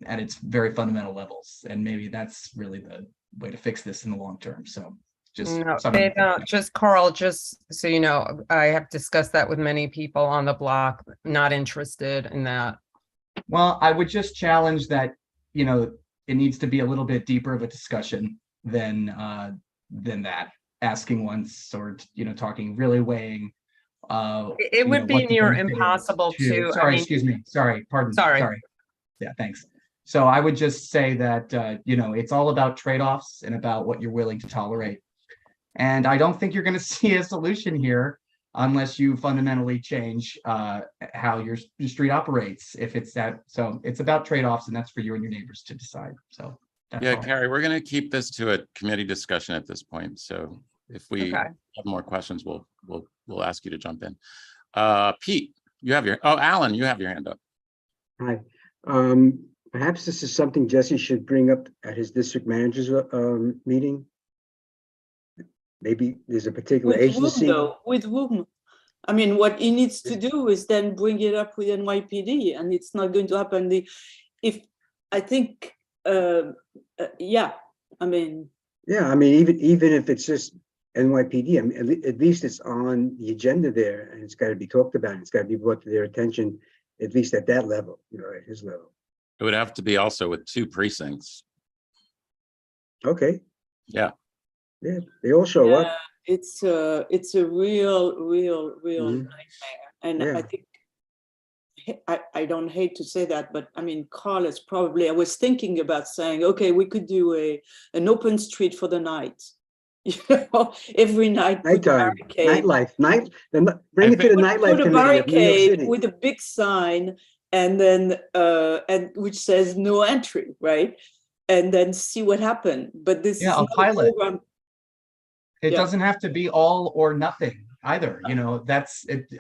at its very fundamental levels. And maybe that's really the way to fix this in the long term. So just Carl, just so you know, I have discussed that with many people on the block, not interested in that. Well, I would just challenge that, it needs to be a little bit deeper of a discussion than that. Asking once, or, talking, really weighing. It would be near impossible to. Sorry, excuse me. Sorry, pardon. Sorry. Yeah, thanks. So I would just say that, it's all about trade-offs and about what you're willing to tolerate. And I don't think you're going to see a solution here unless you fundamentally change how your street operates. If it's that, so it's about trade-offs, and that's for you and your neighbors to decide. So yeah, Carrie, we're going to keep this to a committee discussion at this point. So if we have more questions, we'll ask you to jump in. Pete, Alan, you have your hand up. Hi. Perhaps this is something Jesse should bring up at his district managers meeting. Maybe there's a particular agency. With whom? I mean, what he needs to do is then bring it up with NYPD, and it's not going to happen. Even if it's just NYPD, I mean, at least it's on the agenda there, and it's got to be talked about. It's got to be brought to their attention, at least at that level, at his level. It would have to be also with 2 precincts. Okay. Yeah. Yeah, they all show up. It's a real nightmare, and I think I don't hate to say that, but I mean, Carl is probably. I was thinking about saying, okay, we could do an open street for the night. Every night. Nighttime, nightlife, bring it to the nightlife put a committee of New York barricade City. with a big sign, and then and which says no entry, right? And then see what happens. But this is a pilot. program. It doesn't have to be all or nothing either. That's it.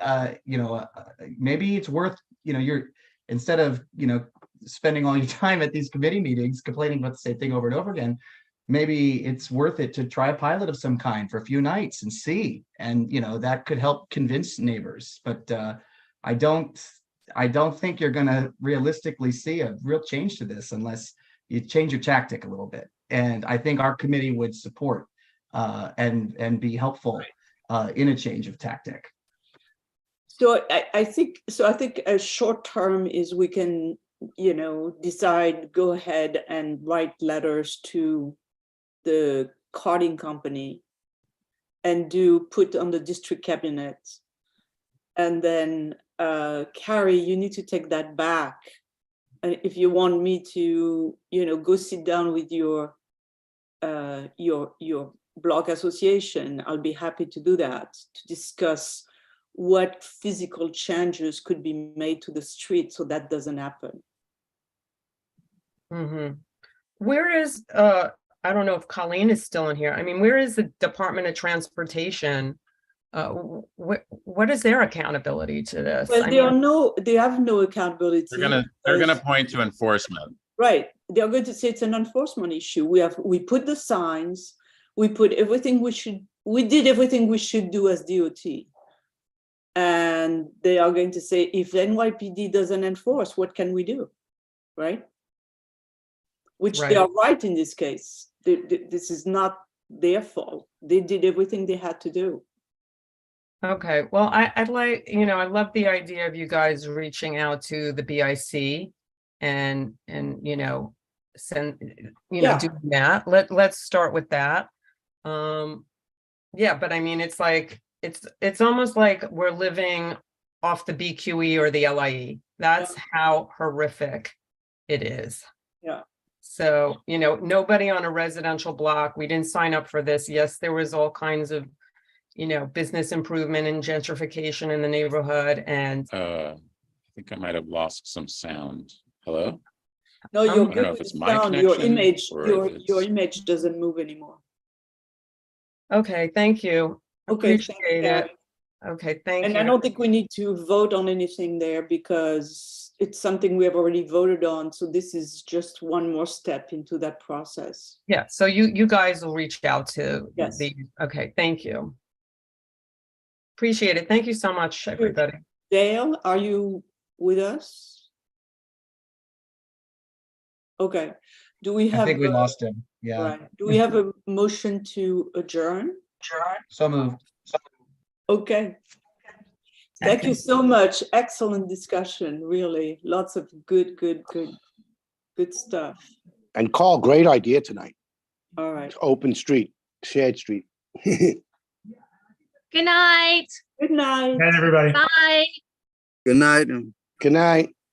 Maybe it's worth, you're, instead of, spending all your time at these committee meetings complaining about the same thing over and over again, maybe it's worth it to try a pilot of some kind for a few nights and see. And, that could help convince neighbors. But I don't think you're going to realistically see a real change to this unless you change your tactic a little bit. And I think our committee would support and be helpful in a change of tactic. So I think a short term is we can, decide, go ahead and write letters to the carding company and put on the district cabinet. And then Carrie, you need to take that back if you want me to, go sit down with your block association, I'll be happy to do that, to discuss what physical changes could be made to the street so that doesn't happen. Mm-hmm. Where is, I don't know if Colleen is still in here. I mean, where is the Department of Transportation? What is their accountability to this? Well, I they have no accountability. They're gonna point to enforcement. Right. They're going to say it's an enforcement issue. We put the signs, we put everything we did everything we should do as DOT. And they are going to say, if NYPD doesn't enforce, what can we do? Right? Which they are right in this case. This is not their fault. They did everything they had to do. Okay, well, I'd like, I love the idea of you guys reaching out to the BIC and send, do that. Let's start with that. Yeah, but I mean, it's like, it's almost like we're living off the BQE or the LIE. That's how horrific it is. Yeah. So, nobody on a residential block, we didn't sign up for this. Yes, there was all kinds of, business improvement and gentrification in the neighborhood. And I think I might have lost some sound. Hello? No, you're I don't good know if with it's the my sound. Your connection image, or if your it's- image doesn't move anymore. okay, thank you. Okay, Appreciate it. Okay, thank and you. I don't think we need to vote on anything there because it's something we have already voted on. So this is just one more step into that process. Yeah, so you guys will reach out to Yes. Okay, thank you. Appreciate it. Thank you so much, everybody. Dale, are you with us? Okay. Do we have? I think we lost him. Yeah. Right. Do we have a motion to adjourn? So moved. Okay. Thank you so much. Excellent discussion, really. Lots of good stuff. And Carl, great idea tonight. All right. Open street, shared street. Good night. Good night. And everybody. Bye. Good night. Good night.